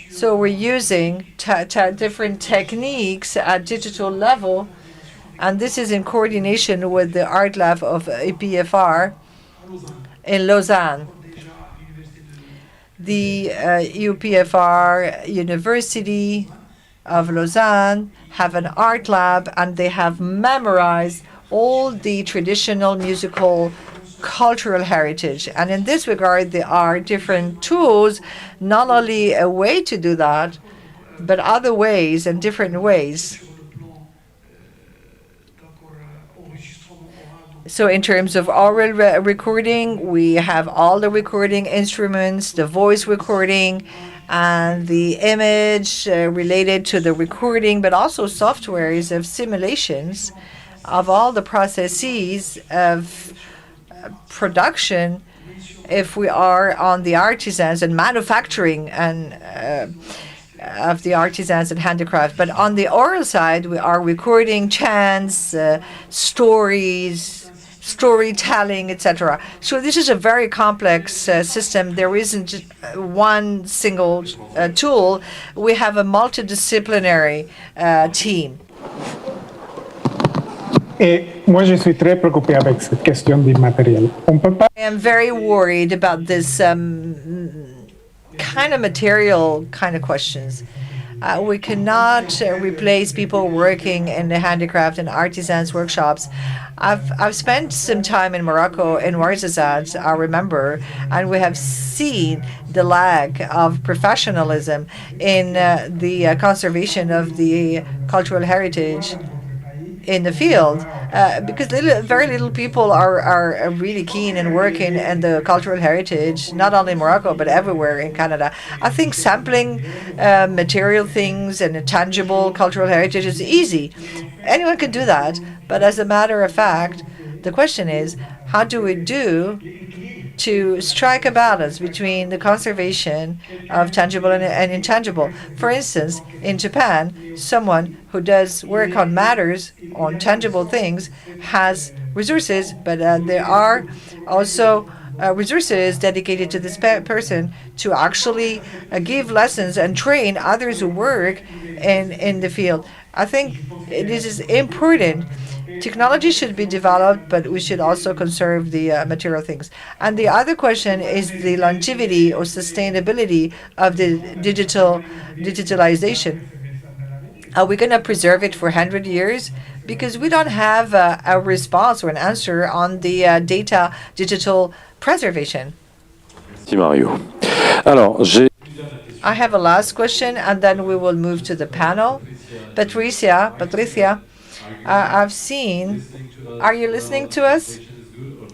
so we're using different techniques at digital level, and this is in coordination with the art lab of EPFR in Lausanne. The UPFR University of Lausanne have an art lab, and they have memorized all the traditional musical cultural heritage. And in this regard, there are different tools, not only a way to do that, but other ways and different ways. So in terms of oral recording, we have all the recording instruments, the voice recording, and the image related to the recording, but also softwares of simulations of all the processes of production if we are on the artisans and manufacturing and of the artisans and handicraft. But on the oral side, we are recording chants, stories, storytelling, etc. So this is a very complex system. There isn't just one single tool. We have a multidisciplinary team. Moi, je suis très préoccupé avec cette question d'immatériel. I am very worried about this kind of material kind of questions. We cannot replace people working in the handicraft and artisans workshops. I've spent some time in Morocco in Ouarzazate, I remember, and we have seen the lack of professionalism in the conservation of the cultural heritage. in the field, because very little people are really keen and working in the cultural heritage, not only in Morocco, but everywhere in Canada. I think sampling material things and tangible cultural heritage is easy. Anyone can do that. But as a matter of fact, the question is, how do we do to strike a balance between the conservation of tangible and intangible? For instance, in Japan, someone who does work on matters, on tangible things, has resources, but there are also resources dedicated to this person to actually give lessons and train others who work in the field. I think this is important. Technology should be developed, but we should also conserve the material things. And the other question is the longevity or sustainability of the digitalization. Are we going to preserve it for 100 years? Because we don't have a response or an answer on the data digital preservation. Merci Mario. Alors, I have a last question, and then we will move to the panel. Patricia, I've seen. Are you listening to us?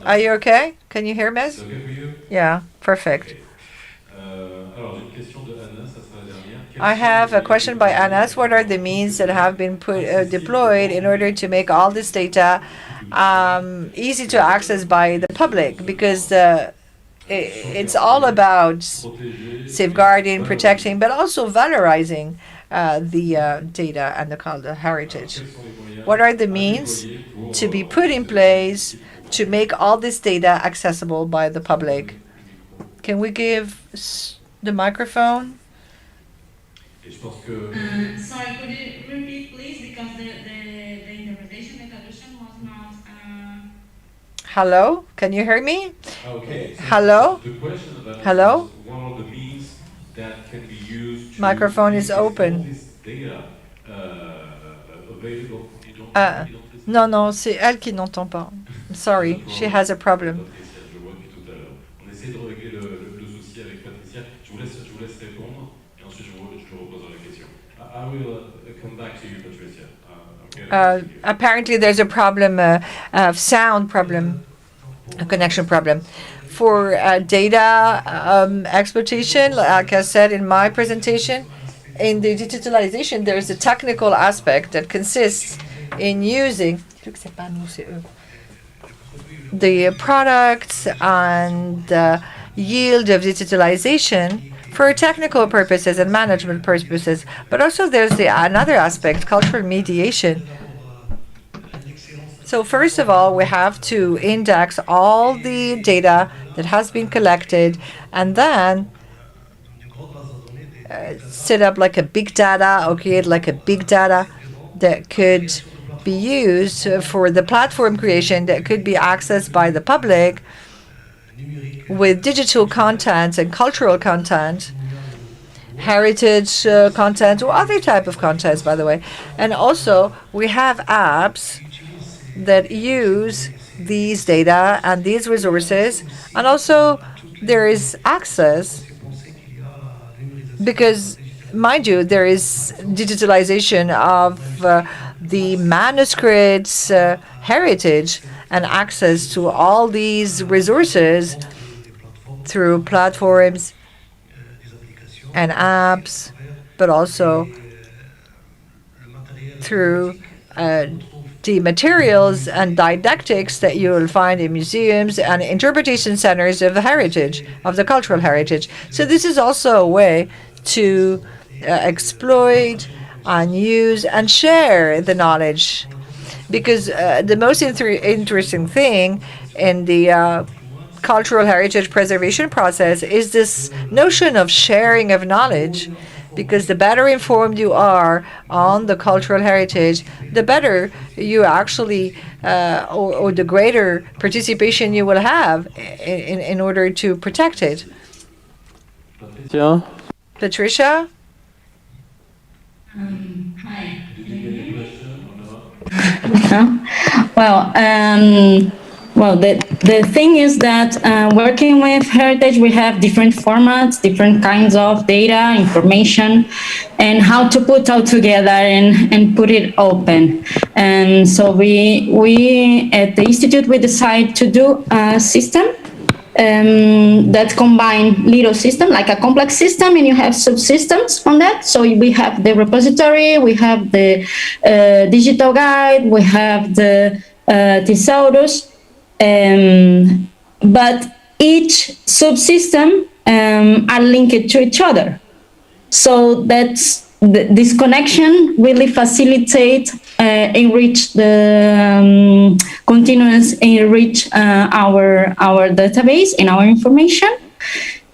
Are you okay? Can you hear me? Yeah, perfect. I have a question by Anas. What are the means that have been deployed in order to make all this data easy to access by the public? Because it's all about safeguarding, protecting, but also valorizing the data and the heritage. What are the means to be put in place to make all this data accessible by the public? Can we give the microphone? Sorry, could you repeat, please? Because the interpretation, the traduction was not. Hello? Can you hear me? Okay. Hello? The question about Hello? one of the means that can be used to Microphone is open. all this data available. Non, c'est elle qui n'entend pas. I'm sorry, she has a problem. On essaie de régler le souci avec Patricia. Je vous laisse répondre et ensuite je reposerai la question. I will come back to you, Patricia. Apparently there's a problem, a sound problem, a connection problem. For data exploitation, like I said in my presentation, in the digitalization, there's a technical aspect that consists in using the products and the yield of digitalization for technical purposes and management purposes. But also there's another aspect, cultural mediation. So first of all, we have to index all the data that has been collected, and then set up like a big data, or create like a big data that could be used for the platform creation that could be accessed by the public with digital content and cultural content, heritage content, or other type of contents, by the way. And also, we have apps that use these data and these resources, and also there is access, because, mind you, there is digitalization of the manuscripts heritage and access to all these resources through platforms and apps, but also through the materials and didactics that you will find in museums and interpretation centers of the heritage, of the cultural heritage. So this is also a way to exploit and use and share the knowledge, because the most interesting thing in the cultural heritage preservation process is this notion of sharing of knowledge, because the better informed you are on the cultural heritage, the better you actually, or the greater participation you will have in order to protect it. Patricia? Patricia? Hi. Did you get the question or not? Well, the thing is that working with heritage, we have different formats, different kinds of data, information, and how to put all together and put it open. And so we at the Institute, we decide to do a system that combine little system, like a complex system, and you have subsystems on that. So we have the repository, we have the digital guide, we have the thesaurus, but each subsystem are linked to each other. So that's this connection really facilitate, enrich the continuous enrich our database and our information,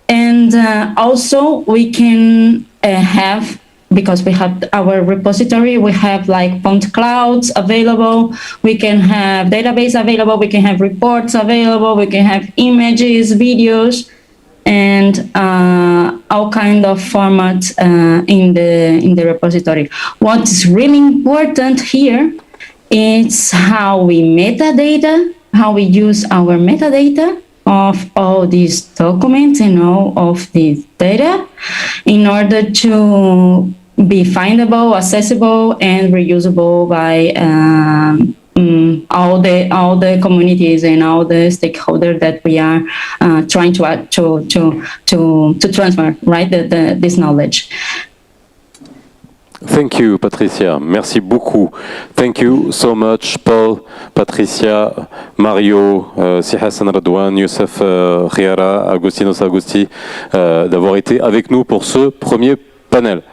and also we can have, because we have our repository, we have like point clouds available, we can have database available, we can have reports available, we can have images, videos, and all kind of formats in the repository. What's really important here is how we metadata, how we use our metadata of all these documents and all of these data in order to be findable, accessible, and reusable by all the communities and all the stakeholders that we are trying to transfer, right, this knowledge. Thank you, Patricia. Merci beaucoup. Thank you so much, Paul, Patricia, Mario, Si Hassan Radouane, Youssef Riara, Agostinos Agosti, d'avoir été avec nous pour ce premier panel.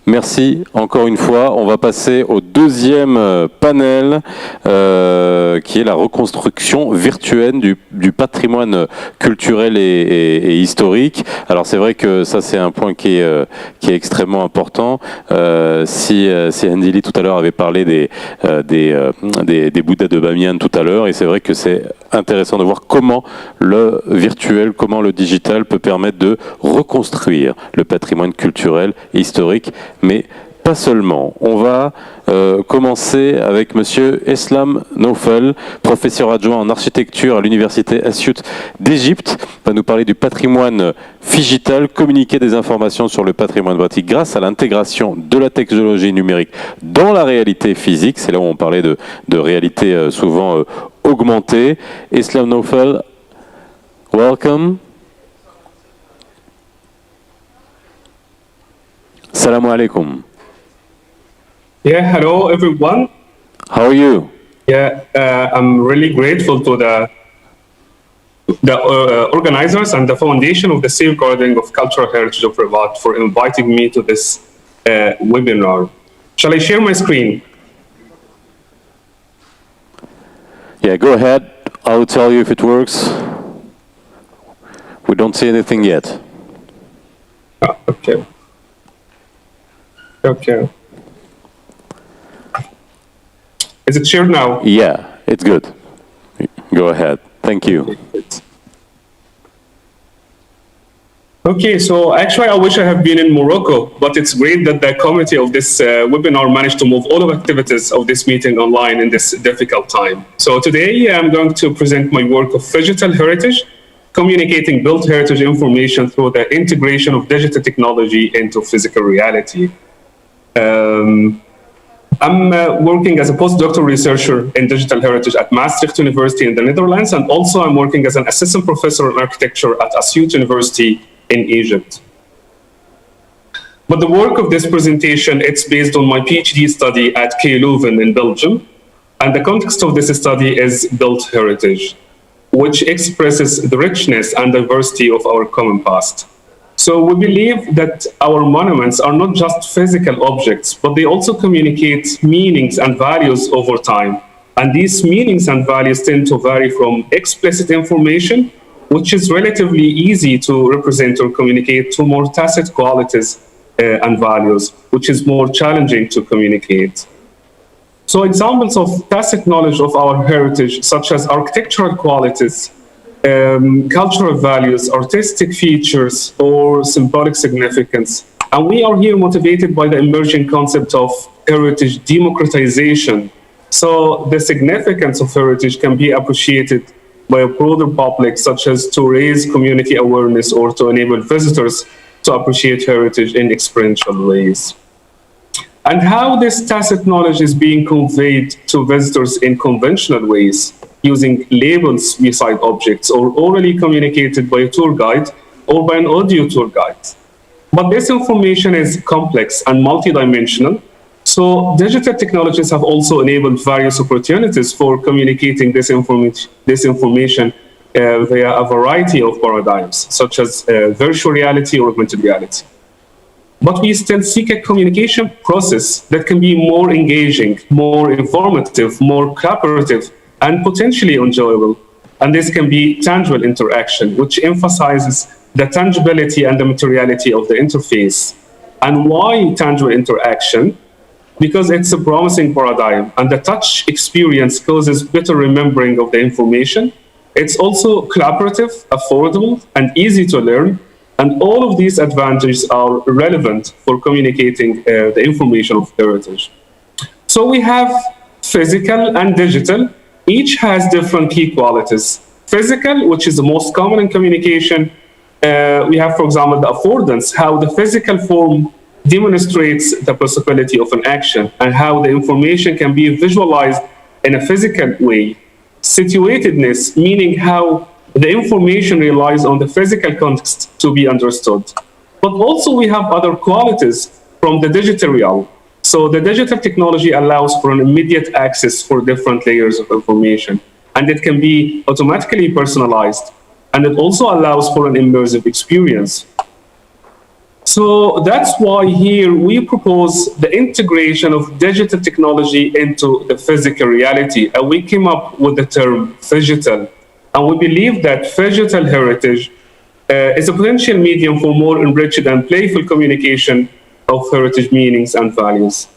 Merci encore une fois. On va passer au deuxième panel qui est la reconstruction virtuelle du patrimoine culturel et historique. Alors c'est vrai que ça c'est un point qui est extrêmement important. Si Ndili tout à l'heure avait parlé des Bouddhas de Bamiyan tout à l'heure, et c'est vrai que c'est intéressant de voir comment le virtuel, comment le digital peut permettre de reconstruire le patrimoine culturel et historique, mais pas seulement. On va commencer avec Monsieur Eslam Naufel, professeur adjoint en architecture à l'université Asyut d'Égypte, va nous parler du patrimoine figital, communiquer des informations sur le patrimoine bâti grâce à l'intégration de la technologie numérique dans la réalité physique. C'est là où on parlait de réalité souvent augmentée. Eslam Naufel, welcome. Assalamu alaikum. Yeah, hello everyone. How are you? Yeah, I'm really grateful to the organizers and the foundation of the Safeguarding of Cultural Heritage of Rabat for inviting me to this webinar. Shall I share my screen? Yeah, go ahead. I'll tell you if it works. We don't see anything yet. Okay. Okay. Is it shared now? Yeah, it's good. Go ahead. Thank you. Okay, so actually I wish I had been in Morocco, but it's great that the committee of this webinar managed to move all of the activities of this meeting online in this difficult time. So today I'm going to present my work of digital heritage, communicating built heritage information through the integration of digital technology into physical reality. I'm working as a postdoctoral researcher in digital heritage at Maastricht University in the Netherlands, and also I'm working as an assistant professor in architecture at Asyut University in Egypt. But the work of this presentation, it's based on my PhD study at KU Leuven in Belgium, and the context of this study is built heritage, which expresses the richness and diversity of our common past. So we believe that our monuments are not just physical objects, but they also communicate meanings and values over time. And these meanings and values tend to vary from explicit information, which is relatively easy to represent or communicate, to more tacit qualities and values, which is more challenging to communicate. So examples of tacit knowledge of our heritage, such as architectural qualities, cultural values, artistic features, or symbolic significance. And we are here motivated by the emerging concept of heritage democratization. So the significance of heritage can be appreciated by a broader public, such as to raise community awareness or to enable visitors to appreciate heritage in experiential ways. And how this tacit knowledge is being conveyed to visitors in conventional ways, using labels beside objects or orally communicated by a tour guide or by an audio tour guide. But this information is complex and multidimensional, so digital technologies have also enabled various opportunities for communicating this information via a variety of paradigms, such as virtual reality or augmented reality. But we still seek a communication process that can be more engaging, more informative, more collaborative, and potentially enjoyable. And this can be tangible interaction, which emphasizes the tangibility and the materiality of the interface. And why tangible interaction? Because it's a promising paradigm, and the touch experience causes better remembering of the information. It's also collaborative, affordable, and easy to learn. And all of these advantages are relevant for communicating the information of heritage. So we have physical and digital. Each has different key qualities. Physical, which is the most common in communication, we have, for example, the affordance, how the physical form demonstrates the possibility of an action and how the information can be visualized in a physical way. Situatedness, meaning how the information relies on the physical context to be understood. But also we have other qualities from the digital realm. So the digital technology allows for an immediate access for different layers of information, and it can be automatically personalized, and it also allows for an immersive experience. So that's why here we propose the integration of digital technology into the physical reality, and we came up with the term phygital. And we believe that phygital heritage is a potential medium for more enriched and playful communication of heritage meanings and values.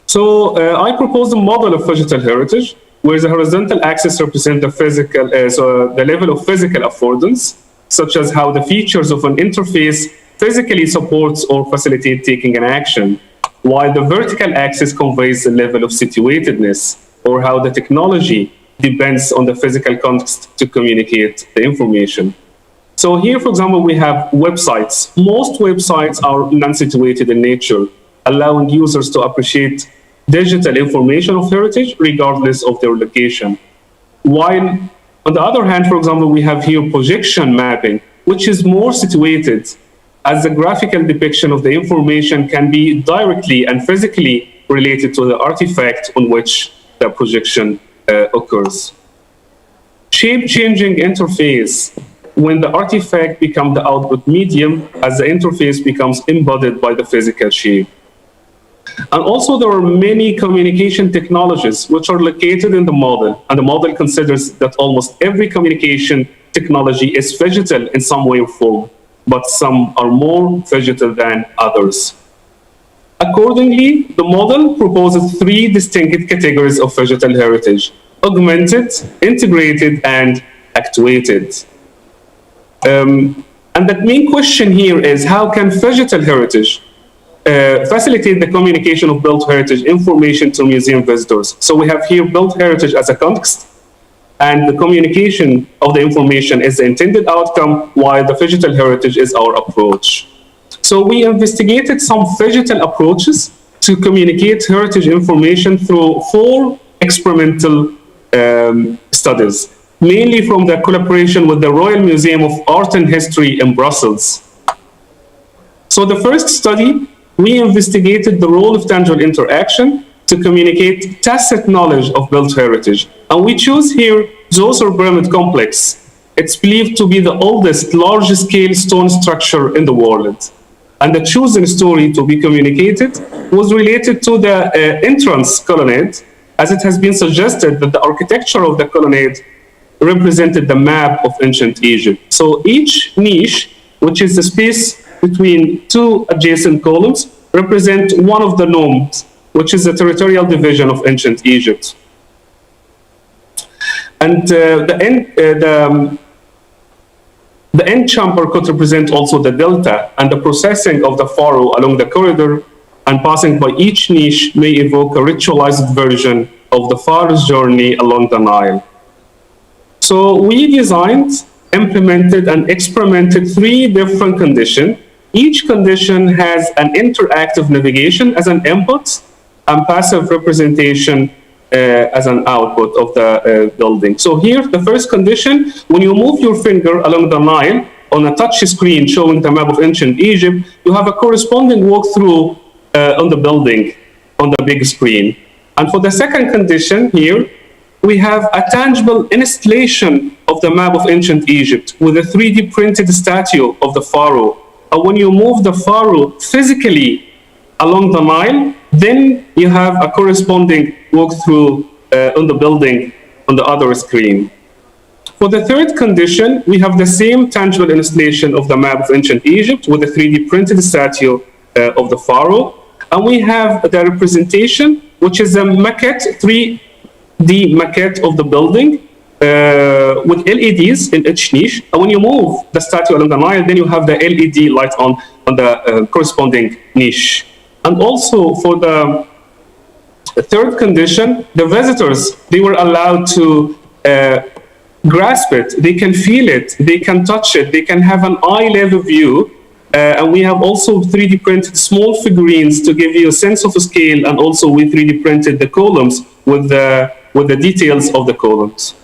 So I propose a model of phygital heritage, where the horizontal axis represents the physical, the level of physical affordance, such as how the features of an interface physically supports or facilitates taking an action, while the vertical axis conveys the level of situatedness, or how the technology depends on the physical context to communicate the information. So here, for example, we have websites. Most websites are non-situated in nature, allowing users to appreciate digital information of heritage regardless of their location. While on the other hand, for example, we have here projection mapping, which is more situated, as the graphical depiction of the information can be directly and physically related to the artifact on which the projection occurs. Shape-changing interface, when the artifact becomes the output medium, as the interface becomes embodied by the physical shape. And also there are many communication technologies which are located in the model, and the model considers that almost every communication technology is phygital in some way or form, but some are more phygital than others. Accordingly, the model proposes 3 distinct categories of phygital heritage: augmented, integrated, and actuated. And the main question here is, how can phygital heritage facilitate the communication of built heritage information to museum visitors? So we have here built heritage as a context, and the communication of the information is the intended outcome, while the phygital heritage is our approach. So we investigated some phygital approaches to communicate heritage information through 4 experimental studies, mainly from the collaboration with the Royal Museum of Art and History in Brussels. So the first study, we investigated the role of tangible interaction to communicate tacit knowledge of built heritage. And we choose here Zoser Pyramid Complex. It's believed to be the oldest large-scale stone structure in the world. And the chosen story to be communicated was related to the entrance colonnade, as it has been suggested that the architecture of the colonnade represented the map of ancient Egypt. So each niche, which is the space between 2 adjacent columns, represent one of the nomes, which is the territorial division of ancient Egypt. And the end chamber could represent also the delta, and the processing of the pharaoh along the corridor and passing by each niche may evoke a ritualized version of the pharaoh's journey along the Nile. So we designed, implemented, and experimented 3 different conditions. Each condition has an interactive navigation as an input and passive representation as an output of the building. So here, the first condition, when you move your finger along the Nile on a touch screen showing the map of ancient Egypt, you have a corresponding walkthrough on the building on the big screen. And for the second condition here, we have a tangible installation of the map of ancient Egypt with a 3D printed statue of the pharaoh. And when you move the pharaoh physically along the Nile, then you have a corresponding walkthrough on the building on the other screen. For the third condition, we have the same tangible installation of the map of ancient Egypt with a 3D printed statue of the pharaoh. And we have the representation, which is a maquette, 3D maquette of the building with LEDs in each niche. And when you move the statue along the Nile, then you have the LED light on the corresponding niche. And also for the third condition, the visitors, they were allowed to grasp it, they can feel it, they can touch it, they can have an eye-level view. And we have also 3D printed small figurines to give you a sense of scale, and also we 3D printed the columns with the details of the columns.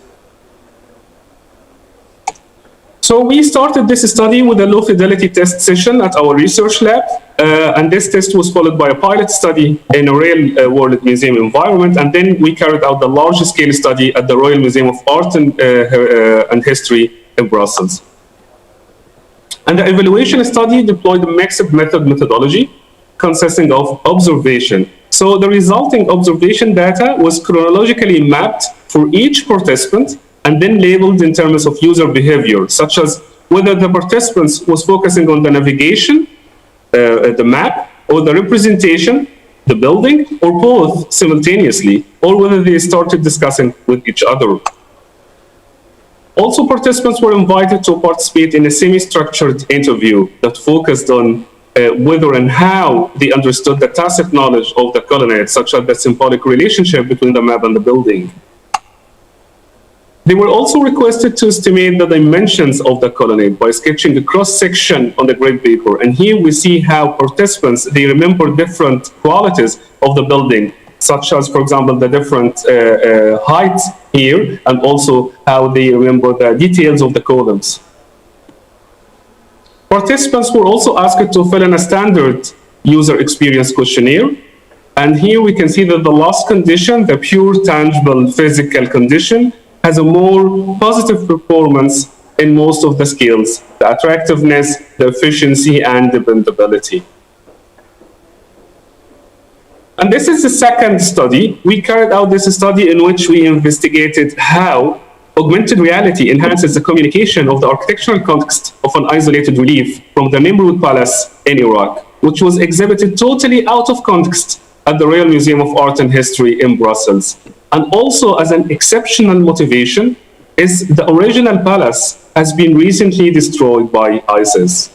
So we started this study with a low-fidelity test session at our research lab, and this test was followed by a pilot study in a real-world museum environment, and then we carried out the large-scale study at the Royal Museum of Art and History in Brussels. And the evaluation study deployed a mixed methodology consisting of observation. So the resulting observation data was chronologically mapped for each participant and then labeled in terms of user behavior, such as whether the participants was focusing on the navigation, the map, or the representation, the building, or both simultaneously, or whether they started discussing with each other. Also, participants were invited to participate in a semi-structured interview that focused on whether and how they understood the tacit knowledge of the colonnade, such as the symbolic relationship between the map and the building. They were also requested to estimate the dimensions of the colonnade by sketching a cross-section on the grid paper. And here we see how participants, they remember different qualities of the building, such as, for example, the different heights here, and also how they remember the details of the columns. Participants were also asked to fill in a standard user experience questionnaire. And here we can see that the last condition, the pure tangible physical condition, has a more positive performance in most of the skills, the attractiveness, the efficiency, and dependability. And this is the second study. We carried out this study in which we investigated how augmented reality enhances the communication of the architectural context of an isolated relief from the Nimrud Palace in Iraq, which was exhibited totally out of context at the Royal Museum of Art and History in Brussels. And also, as an exceptional motivation, is the original palace has been recently destroyed by ISIS.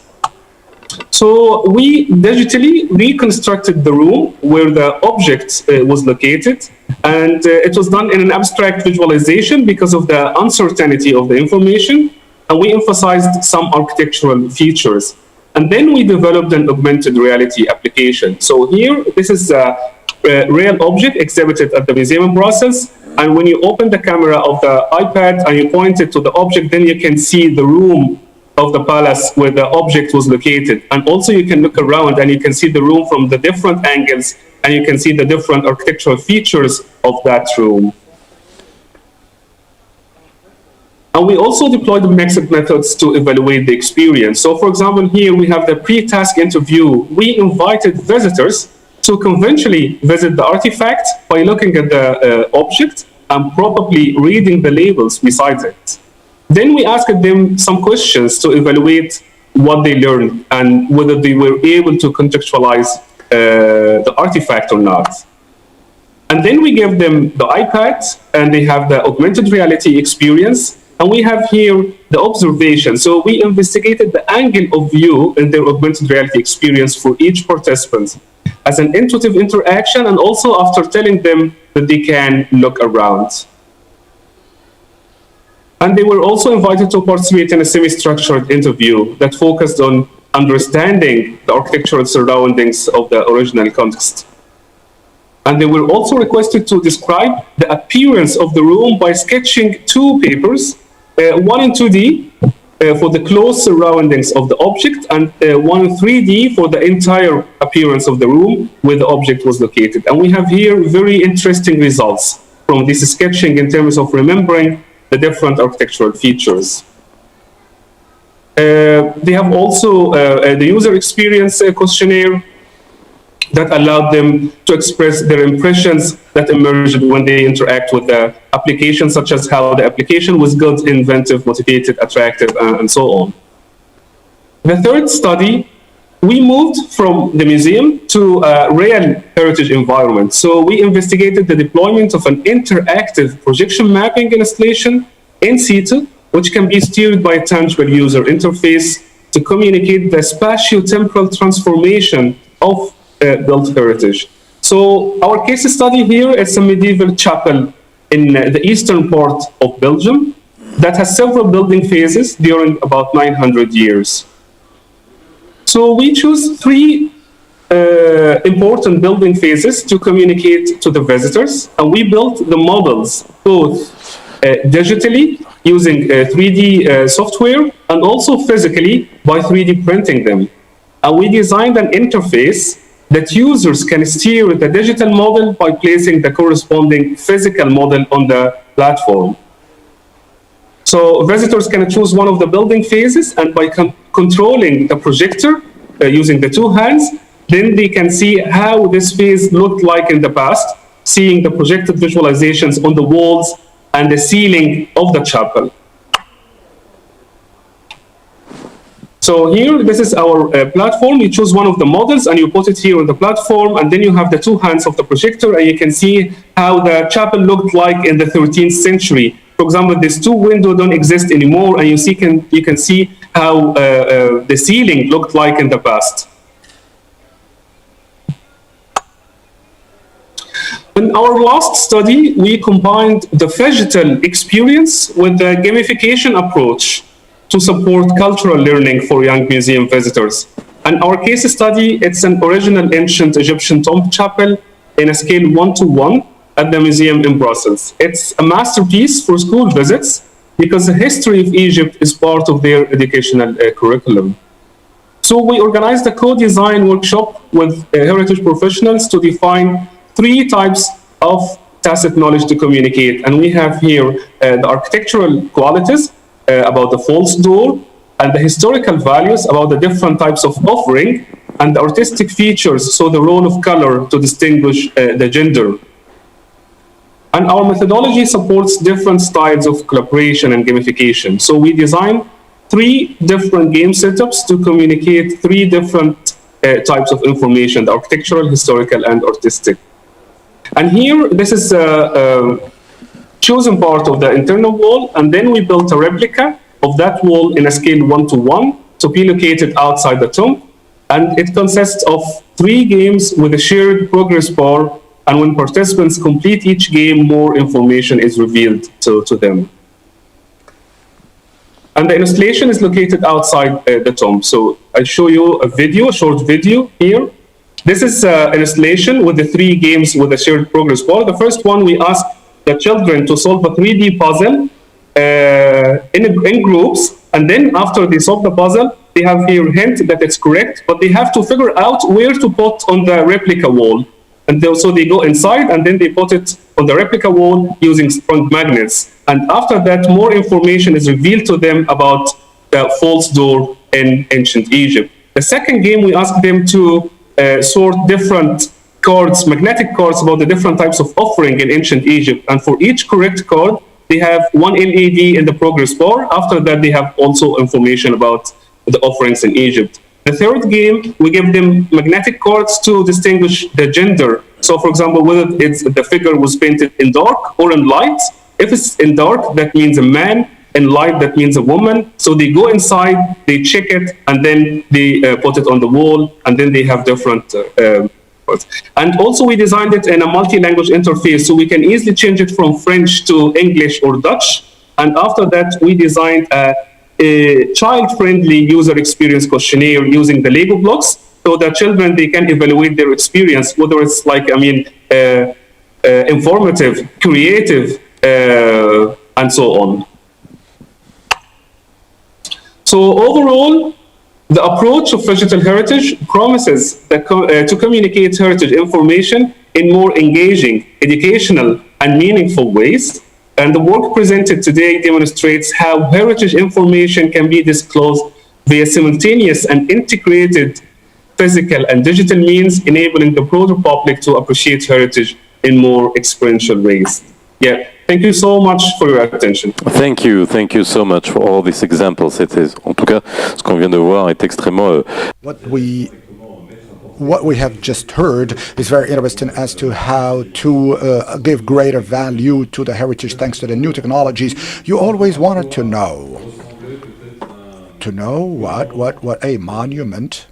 So we digitally reconstructed the room where the object was located, and it was done in an abstract visualization because of the uncertainty of the information, and we emphasized some architectural features. And then we developed an augmented reality application. So here, this is a real object exhibited at the museum in Brussels, and when you open the camera of the iPad and you point it to the object, then you can see the room of the palace where the object was located. And also you can look around and you can see the room from the different angles, and you can see the different architectural features of that room. And we also deployed mixed methods to evaluate the experience. So for example, here we have the pre-task interview. We invited visitors to conventionally visit the artifact by looking at the object and probably reading the labels beside it. Then we asked them some questions to evaluate what they learned and whether they were able to contextualize the artifact or not. And then we gave them the iPad, and they have the augmented reality experience. And we have here the observation. So we investigated the angle of view in their augmented reality experience for each participant as an intuitive interaction, and also after telling them that they can look around. And they were also invited to participate in a semi-structured interview that focused on understanding the architectural surroundings of the original context. And they were also requested to describe the appearance of the room by sketching 2 papers, one in 2D for the close surroundings of the object, and one in 3D for the entire appearance of the room where the object was located. And we have here very interesting results from this sketching in terms of remembering the different architectural features. They have also the user experience questionnaire that allowed them to express their impressions that emerged when they interact with the application, such as how the application was good, inventive, motivated, attractive, and so on. The third study, we moved from the museum to a real heritage environment. So we investigated the deployment of an interactive projection mapping installation in situ, which can be steered by a tangible user interface to communicate the spatio-temporal transformation of built heritage. So our case study here is a medieval chapel in the eastern part of Belgium that has several building phases during about 900 years. So we choose 3 important building phases to communicate to the visitors, and we built the models both digitally using 3D software and also physically by 3D printing them. And we designed an interface that users can steer the digital model by placing the corresponding physical model on the platform. So visitors can choose one of the building phases, and by controlling the projector using the 2 hands, then they can see how this phase looked like in the past, seeing the projected visualizations on the walls and the ceiling of the chapel. So here, this is our platform. You choose one of the models and you put it here on the platform, and then you have the 2 hands of the projector, and you can see how the chapel looked like in the 13th century. For example, these 2 windows don't exist anymore, and you can see how the ceiling looked like in the past. In our last study, we combined the digital experience with the gamification approach to support cultural learning for young museum visitors. And our case study, it's an original ancient Egyptian tomb chapel in a scale 1:1 at the museum in Brussels. It's a masterpiece for school visits because the history of Egypt is part of their educational curriculum. So we organized a co-design workshop with heritage professionals to define 3 types of tacit knowledge to communicate. And we have here the architectural qualities, about the false door, and the historical values about the different types of offering, and the artistic features, so the role of color to distinguish the gender. And our methodology supports different styles of collaboration and gamification. So we designed 3 different game setups to communicate 3 different types of information: the architectural, historical, and artistic. And here, this is chosen part of the internal wall, and then we built a replica of that wall in a scale 1:1 to be located outside the tomb. And it consists of 3 games with a shared progress bar, and when participants complete each game, more information is revealed to them. And the installation is located outside the tomb. So I'll show you a short video here. This is an installation with the 3 games with a shared progress bar. The first one, we asked the children to solve a 3D puzzle in groups, and then after they solve the puzzle, they have here a hint that it's correct, but they have to figure out where to put on the replica wall. And so they go inside, and then they put it on the replica wall using strong magnets. And after that, more information is revealed to them about the false door in ancient Egypt. The second game, we asked them to sort different cards, magnetic cards, about the different types of offering in ancient Egypt. And for each correct card, they have 1 LED in the progress bar. After that, they have also information about the offerings in Egypt. The third game, we give them magnetic cards to distinguish the gender. So for example, whether the figure was painted in dark or in light. If it's in dark, that means a man. In light, that means a woman. So they go inside, they check it, and then they put it on the wall, and then they have different and also we designed it in a multi-language interface, so we can easily change it from French to English or Dutch, And after that, we designed a child-friendly user experience questionnaire using the Lego blocks, so that children, they can evaluate their experience, whether it's informative, creative, and so on. So overall, the approach of digital heritage promises to communicate heritage information in more engaging, educational, and meaningful ways. And the work presented today demonstrates how heritage information can be disclosed via simultaneous and integrated physical and digital means, enabling the broader public to appreciate heritage in more experiential ways. Yeah, thank you so much for your attention. Thank you so much for all these examples. En tout cas, ce qu'on vient de voir est extrêmement. What we have just heard is very interesting as to how to give greater value to the heritage thanks to the new technologies. You always wanted to know what a monument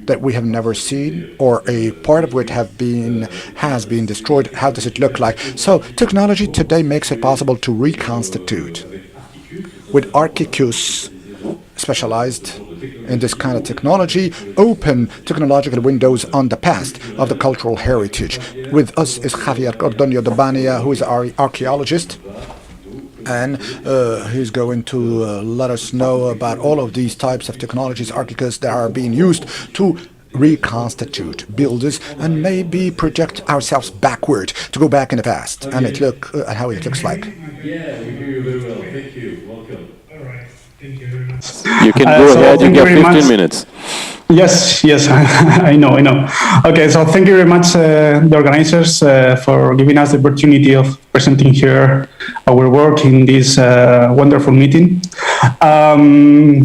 that we have never seen, or a part of which has been destroyed, how does it look like? So technology today makes it possible to reconstitute. With Archicus, specialized in this kind of technology, open technological windows on the past of the cultural heritage. With us is Javier Cordonio de Bania, who is our archaeologist, and he's going to let us know about all of these types of technologies, Archicus, that are being used to reconstitute buildings and maybe project ourselves backward to go back in the past and how it looks like. Yeah, we hear you very well. Thank you. Welcome. All right. Thank you very much. You can go ahead. You got 15 minutes. Yes, I know. Okay, so thank you very much, the organizers, for giving us the opportunity of presenting here our work in this wonderful meeting.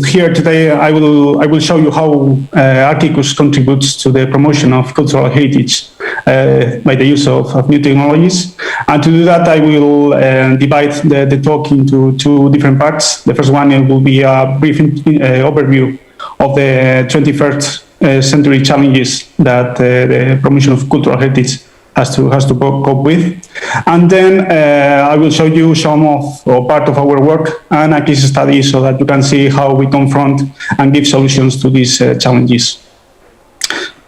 Here today, I will show you how Archicus contributes to the promotion of cultural heritage by the use of new technologies. And to do that, I will divide the talk into two different parts. The first one will be a brief overview of the 21st century challenges that the promotion of cultural heritage has to cope with. And then I will show you some of or part of our work and a case study so that you can see how we confront and give solutions to these challenges.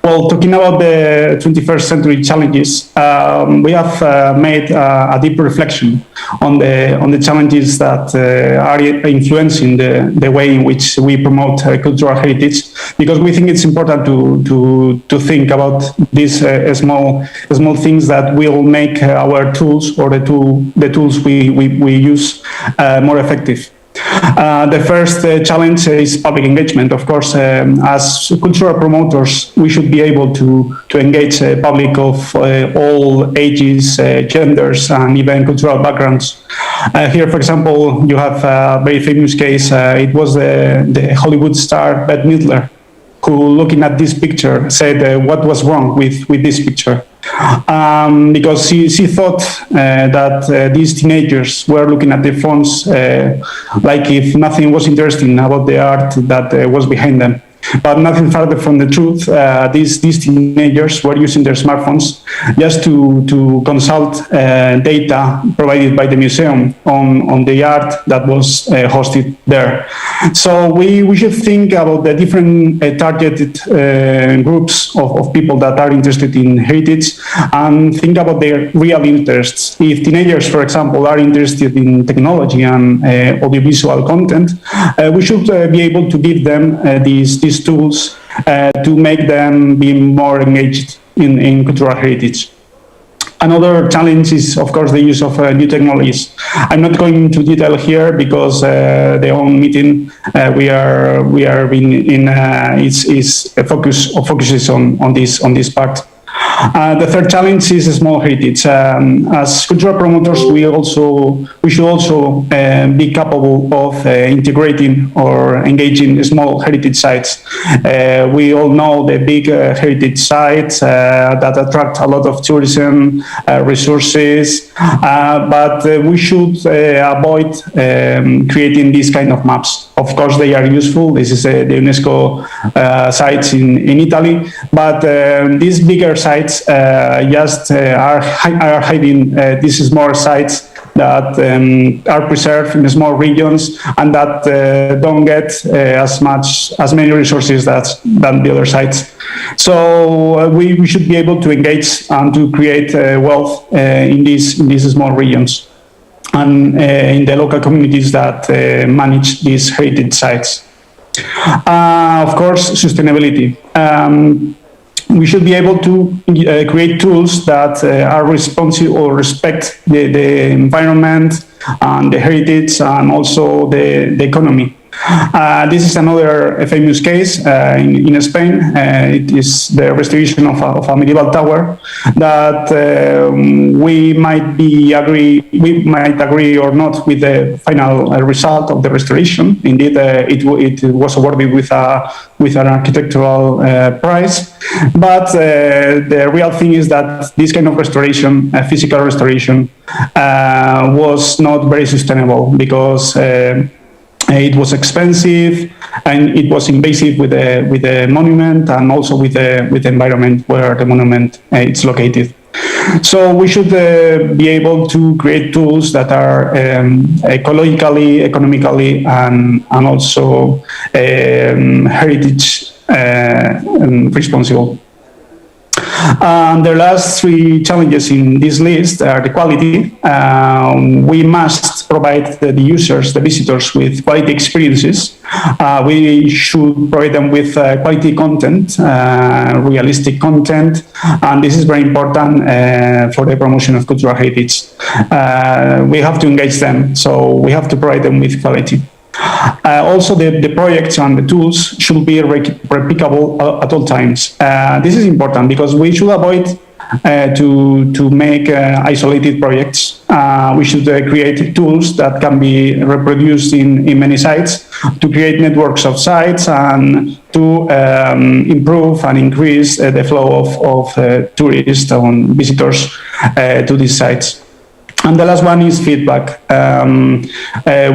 Well, talking about the 21st century challenges, we have made a deep reflection on the challenges that are influencing the way in which we promote cultural heritage, because we think it's important to think about these small things that will make our tools or the tools we use more effective. The first challenge is public engagement. Of course, as cultural promoters, we should be able to engage public of all ages, genders, and even cultural backgrounds. Here, for example, you have a very famous case. It was the Hollywood star Bette Midler, who, looking at this picture, said what was wrong with this picture. Because she thought that these teenagers were looking at their phones like if nothing was interesting about the art that was behind them. But nothing further from the truth. These teenagers were using their smartphones just to consult data provided by the museum on the art that was hosted there. So we should think about the different targeted groups of people that are interested in heritage and think about their real interests. If teenagers, for example, are interested in technology and audiovisual content, we should be able to give them these tools to make them be more engaged in cultural heritage. Another challenge is, of course, the use of new technologies. I'm not going into detail here because the own meeting we are in is focuses on this part. The third challenge is small heritage. As cultural promoters, we should also be capable of integrating or engaging small heritage sites. We all know the big heritage sites that attract a lot of tourism resources, but we should avoid creating these kind of maps. Of course, they are useful. This is the UNESCO sites in Italy, but these bigger sites just are hiding these small sites that are preserved in small regions and that don't get as many resources than the other sites. So we should be able to engage and to create wealth in these small regions and in the local communities that manage these heritage sites. Of course, sustainability. We should be able to create tools that are responsive or respect the environment and the heritage and also the economy. This is another famous case in Spain. It is the restoration of a medieval tower that we might agree or not with the final result of the restoration. Indeed, it was awarded with an architectural prize. But the real thing is that this kind of restoration, physical restoration, was not very sustainable because it was expensive and it was invasive with the monument and also with the environment where the monument is located. So we should be able to create tools that are ecologically, economically, and also heritage responsible. The last three challenges in this list are the quality. We must provide the users, the visitors, with quality experiences. We should provide them with quality content, realistic content, and this is very important for the promotion of cultural heritage. We have to engage them, so we have to provide them with quality. Also, the projects and the tools should be replicable at all times. This is important because we should avoid to make isolated projects. We should create tools that can be reproduced in many sites to create networks of sites and to improve and increase the flow of tourists and visitors to these sites. And the last one is feedback.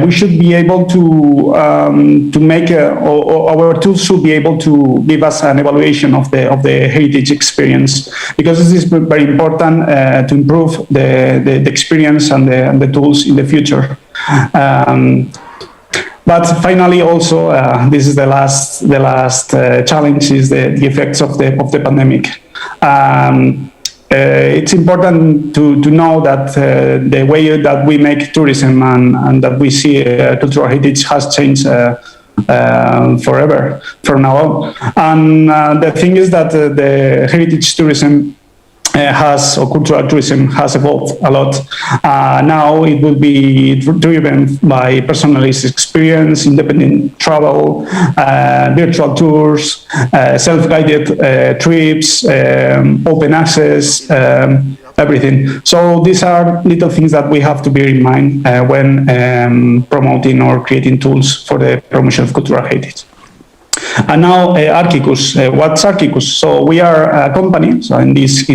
We should be able to make our tools should be able to give us an evaluation of the heritage experience, because this is very important to improve the experience and the tools in the future. But finally, also, this is the last challenge is the effects of the pandemic. It's important to know that the way that we make tourism and that we see cultural heritage has changed forever from now on. And the thing is that the heritage tourism or cultural tourism has evolved a lot. Now it will be driven by personalized experience, independent travel, virtual tours, self-guided trips, open access, everything. So these are little things that we have to bear in mind when promoting or creating tools for the promotion of cultural heritage. And now Archicus. What's Archicus? So we are a company. So in this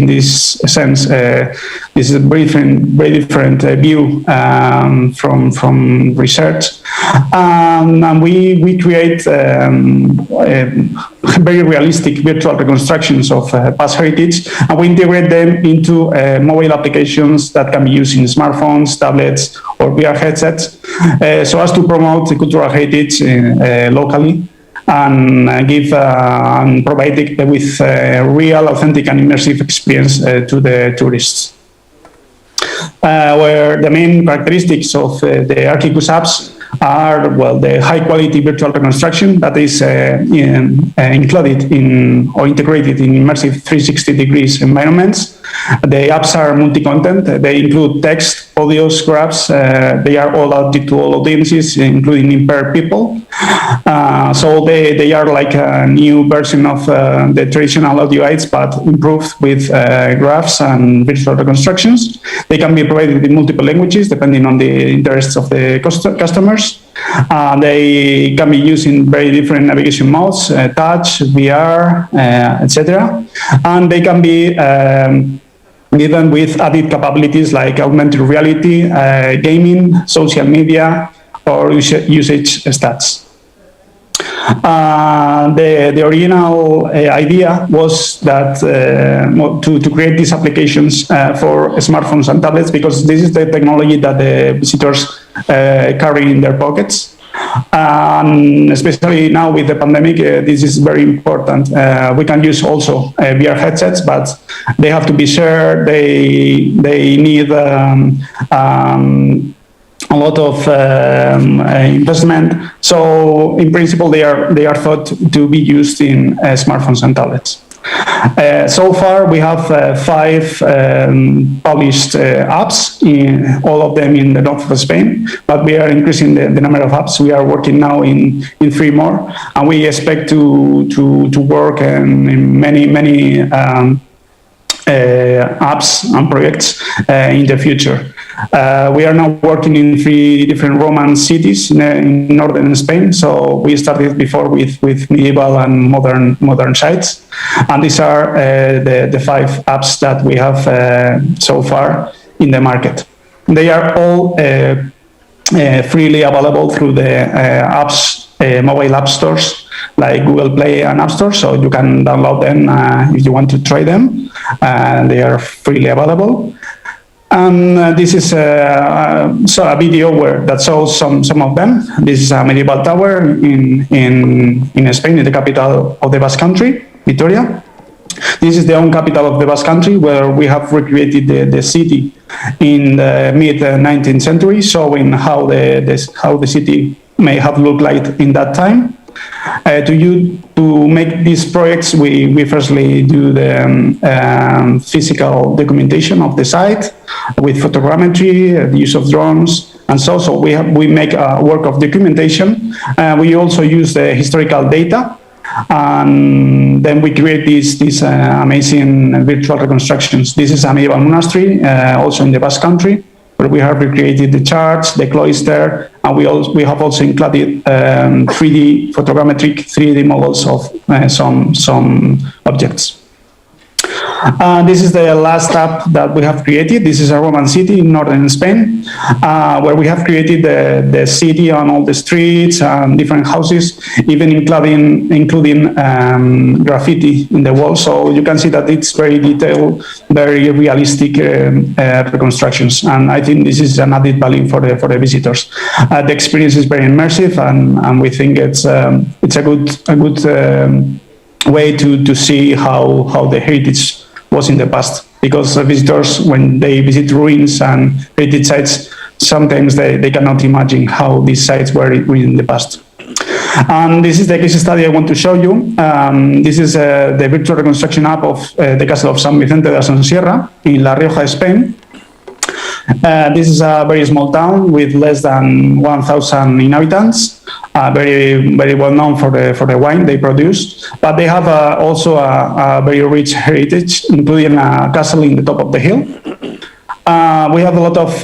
sense, this is a very different view from research, and we create very realistic virtual reconstructions of past heritage, and we integrate them into mobile applications that can be used in smartphones, tablets, or VR headsets, so as to promote the cultural heritage locally, and give and provide it with real, authentic, and immersive experience to the tourists. Where the main characteristics of the Archicus apps are, well, the high-quality virtual reconstruction that is included in or integrated in immersive 360 degrees environments. The apps are multi-content. They include text, audios, graphs. They are all adapted to all audiences, including impaired people. So they are like a new version of the traditional audio aids, but improved with graphs and virtual reconstructions. They can be provided in multiple languages, depending on the interests of the customers. They can be used in very different navigation modes, touch, VR, etc. And they can be given with added capabilities like augmented reality, gaming, social media, or usage stats. The original idea was that to create these applications for smartphones and tablets, because this is the technology that the visitors carry in their pockets. And especially now with the pandemic, this is very important. We can use also VR headsets, but they have to be shared. They need a lot of investment. So in principle, they are thought to be used in smartphones and tablets. So far, we have 5 published apps, all of them in the north of Spain, but we are increasing the number of apps. We are working now in 3 more, and we expect to work in many apps and projects in the future. We are now working in 3 different Roman cities in northern Spain. So we started before with medieval and modern sites, and these are the 5 apps that we have so far in the market. They are all freely available through the apps mobile app stores like Google Play and App Store, so you can download them if you want to try them. They are freely available. And this is a video that shows some of them. This is a medieval tower in Spain, in the capital of the Basque Country, Vitoria. This is the own capital of the Basque Country, where we have recreated the city in the mid-19th century, showing how the city may have looked like in that time. To make these projects, we firstly do the physical documentation of the site with photogrammetry, the use of drones, and so we make a work of documentation. We also use the historical data, and then we create these amazing virtual reconstructions. This is a medieval monastery, also in the Basque Country, where we have recreated the church, the cloister, and we have also included 3D photogrammetric 3D models of some objects. This is the last app that we have created. This is a Roman city in northern Spain, where we have created the city on all the streets and different houses, even including graffiti in the walls. So you can see that it's very detailed, very realistic reconstructions. And I think this is an added value for the visitors. The experience is very immersive, and we think it's a good way to see how the heritage was in the past, because visitors, when they visit ruins and heritage sites, sometimes they cannot imagine how these sites were in the past. And this is the case study I want to show you. This is the virtual reconstruction app of the castle of San Vicente de Sierra in La Rioja, Spain. This is a very small town with less than 1,000 inhabitants, very well known for the wine they produce, but they have also a very rich heritage, including a castle in the top of the hill. We have a lot of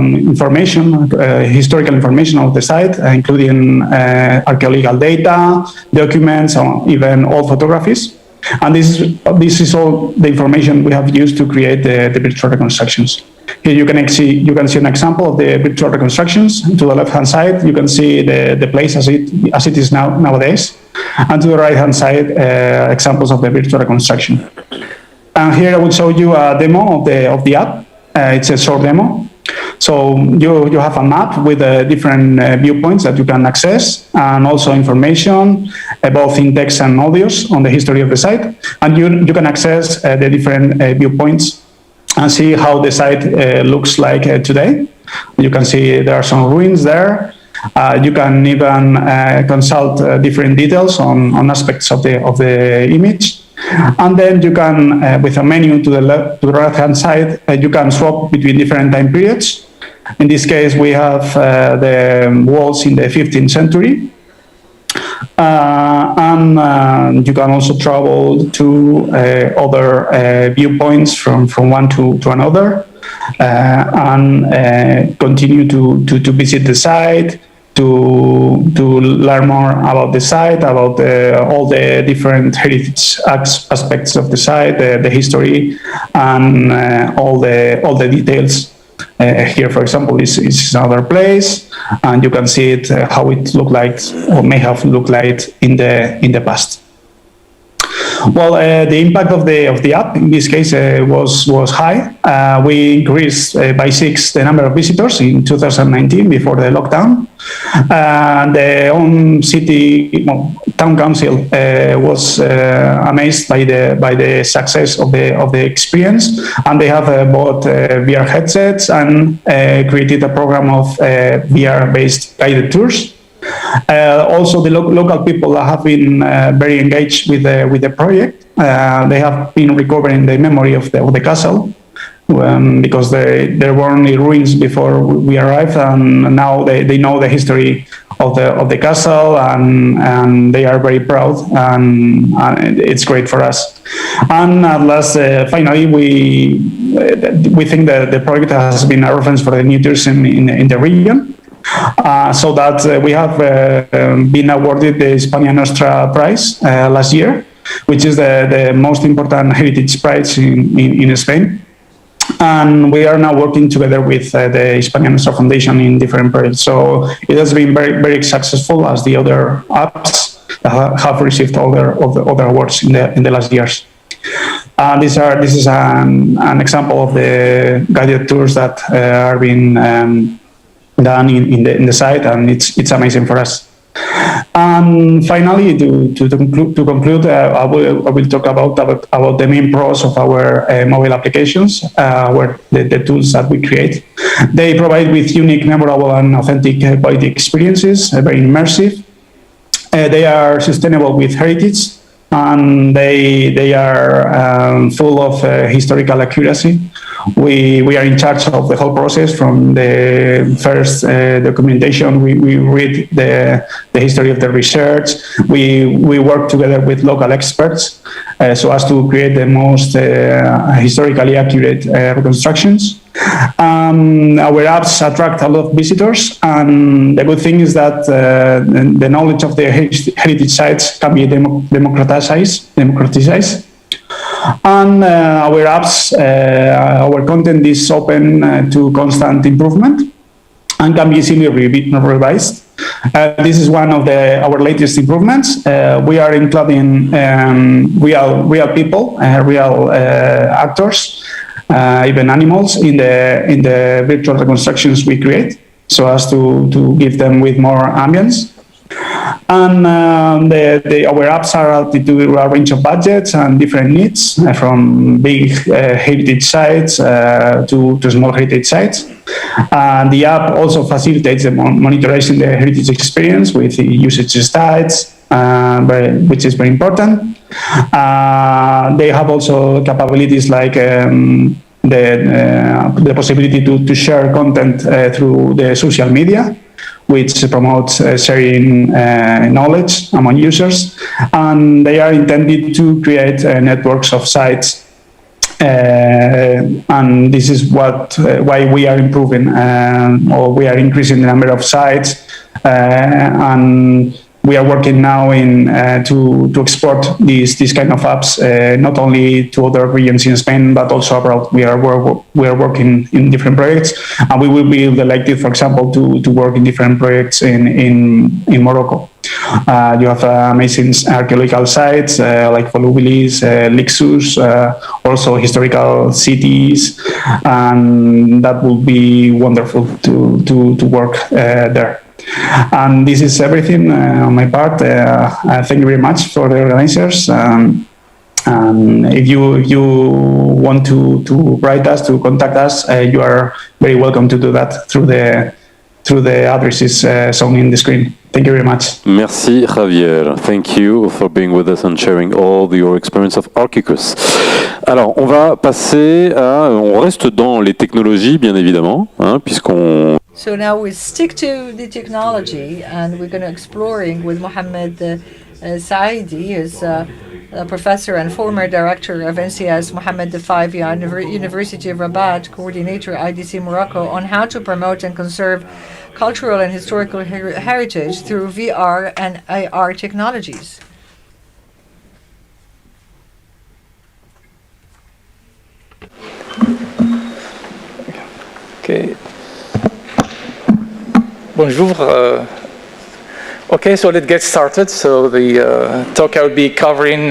information, historical information of the site, including archaeological data, documents, or even old photographies. And this is all the information we have used to create the virtual reconstructions. Here you can see an example of the virtual reconstructions. To the left-hand side, you can see the place as it is nowadays, and to the right-hand side, examples of the virtual reconstruction. And here I will show you a demo of the app. It's a short demo. So you have a map with different viewpoints that you can access, and also information both in text and audios on the history of the site. And you can access the different viewpoints and see how the site looks like today. You can see there are some ruins there. You can even consult different details on aspects of the image. And then you can, with a menu to the right-hand side, you can swap between different time periods. In this case, we have the walls in the 15th century. And you can also travel to other viewpoints from one to another, and continue to visit the site, to learn more about the site, about all the different heritage aspects of the site, the history, and all the details Here, for example, is another place, and you can see it how it looked like or may have looked like in the past. Well, the impact of the app in this case was high. We increased by 6 the number of visitors in 2019 before the lockdown. The own town council was amazed by the success of the experience, and they have bought VR headsets and created a program of VR-based guided tours. Also, the local people have been very engaged with the project. They have been recovering the memory of the castle because there were only ruins before we arrived, and now they know the history of the castle, and they are very proud, and it's great for us. And at last, finally, we think that the project has been a reference for the new tourism in the region. So that we have been awarded the Hispania Nostra Prize last year, which is the most important heritage prize in Spain. And we are now working together with the Hispania Nostra Foundation in different projects. So it has been very, very successful, as the other apps that have received all the other awards in the last years. This is an example of the guided tours that are being done in the site, and it's amazing for us. And finally, to conclude, I will talk about the main pros of our mobile applications, where the tools that we create. They provide with unique, memorable, and authentic quality experiences, very immersive. They are sustainable with heritage, and they are full of historical accuracy. We are in charge of the whole process from the first documentation. We read the history of the research. We work together with local experts so as to create the most historically accurate reconstructions. Our apps attract a lot of visitors, and the good thing is that the knowledge of the heritage sites can be democratized. And our apps, our content is open to constant improvement and can be easily revised. This is one of our latest improvements. We are including real people, real actors, even animals in the virtual reconstructions we create, so as to give them with more ambience. And our apps are out to a range of budgets and different needs, from big heritage sites to small heritage sites. And the app also facilitates the monitoring the heritage experience with usage stats, which is very important. They have also capabilities like the possibility to share content through the social media, which promotes sharing knowledge among users, and they are intended to create networks of sites. And this is why we are improving, or we are increasing the number of sites, and we are working now to export these kind of apps not only to other regions in Spain but also abroad. We are working in different projects, and we will be elected, for example, to work in different projects in Morocco. You have amazing archaeological sites like Volubilis, Lixus, also historical cities, and that would be wonderful to work there. And this is everything on my part. Thank you very much for the organizers. If you want to write us, to contact us, you are very welcome to do that through the addresses shown in the screen. Thank you very much. Merci Javier. Thank you for being with us and sharing all your experience of Archicus. Alors, on va passer on reste dans les technologies, bien évidemment, puisqu'on... So now we stick to the technology, and we're going to exploring with Mohamed Saidi, who's a professor and former director of NCS Mohammed V University of Rabat, coordinator IDC Morocco, on how to promote and conserve cultural and historical heritage through VR and AR technologies. Okay. Bonjour. Okay, so let's get started. So the talk I will be covering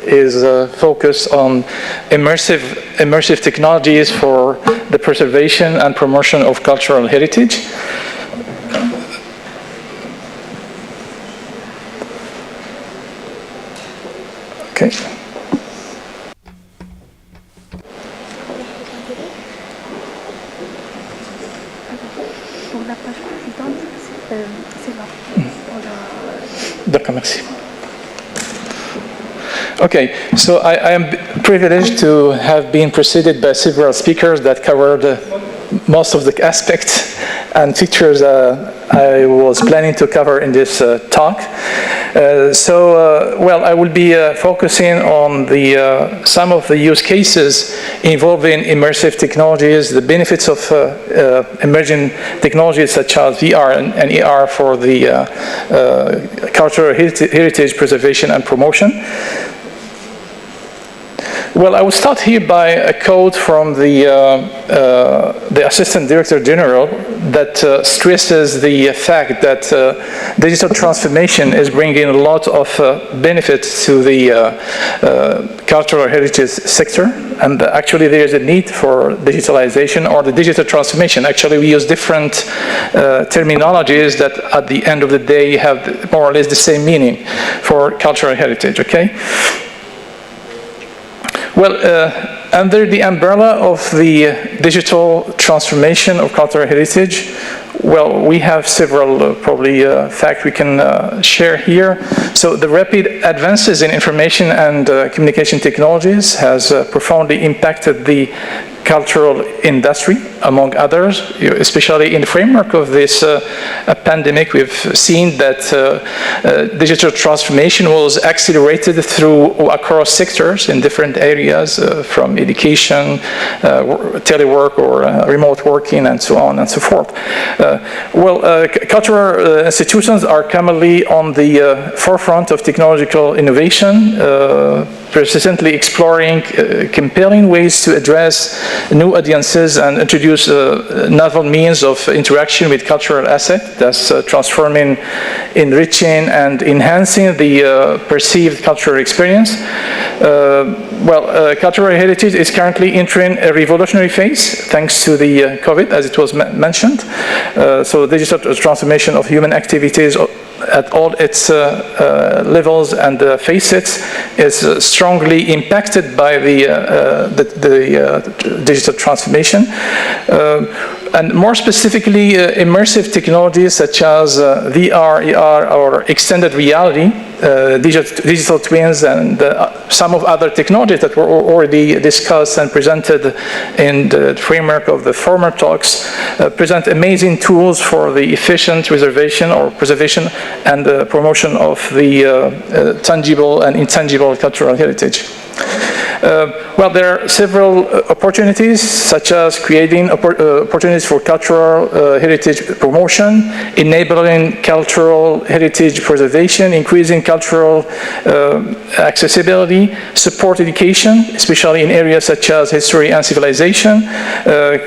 is focused on immersive technologies for the preservation and promotion of cultural heritage. Okay. D'accord, merci. Okay, so I am privileged to have been preceded by several speakers that covered most of the aspects and features I was planning to cover in this talk. Well, I will be focusing on some of the use cases involving immersive technologies, the benefits of emerging technologies such as VR and AR for the cultural heritage preservation and promotion. Well, I will start here by a quote from the Assistant Director General that stresses the fact that digital transformation is bringing a lot of benefits to the cultural heritage sector. And actually, there is a need for digitalization or the digital transformation. Actually, we use different terminologies that at the end of the day have more or less the same meaning for cultural heritage, okay? Well, under the umbrella of the digital transformation of cultural heritage, well, we have several probably facts we can share here. So the rapid advances in information and communication technologies has profoundly impacted the cultural industry, among others, especially in the framework of this pandemic. We've seen that digital transformation was accelerated across sectors in different areas, from education, telework, or remote working, and so on and so forth. Cultural institutions are commonly on the forefront of technological innovation, persistently exploring compelling ways to address new audiences and introduce novel means of interaction with cultural assets, thus transforming, enriching, and enhancing the perceived cultural experience. Cultural heritage is currently entering a revolutionary phase thanks to the COVID, as it was mentioned. So digital transformation of human activities at all its levels and facets is strongly impacted by the digital transformation. And more specifically, immersive technologies such as VR, AR, or extended reality, digital twins, and some of other technologies that were already discussed and presented in the framework of the former talks present amazing tools for the efficient reservation or preservation and promotion of the tangible and intangible cultural heritage. There are several opportunities, such as creating opportunities for cultural heritage promotion, enabling cultural heritage preservation, increasing cultural accessibility, support education, especially in areas such as history and civilization,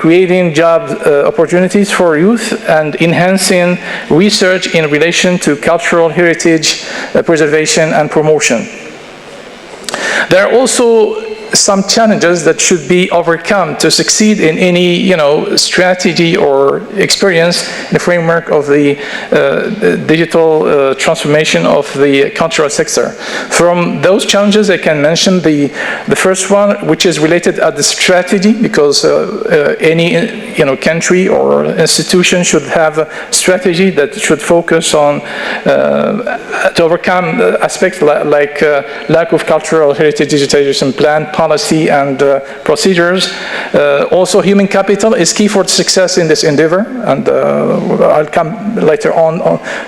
creating job opportunities for youth, and enhancing research in relation to cultural heritage preservation and promotion. There are also some challenges that should be overcome to succeed in any, strategy or experience in the framework of the digital transformation of the cultural sector. From those challenges, I can mention the first one, which is related at the strategy, because any country or institution should have a strategy that should focus on to overcome aspects like lack of cultural heritage digitization plan, policy, and procedures. Also, human capital is key for success in this endeavor, and I'll come later on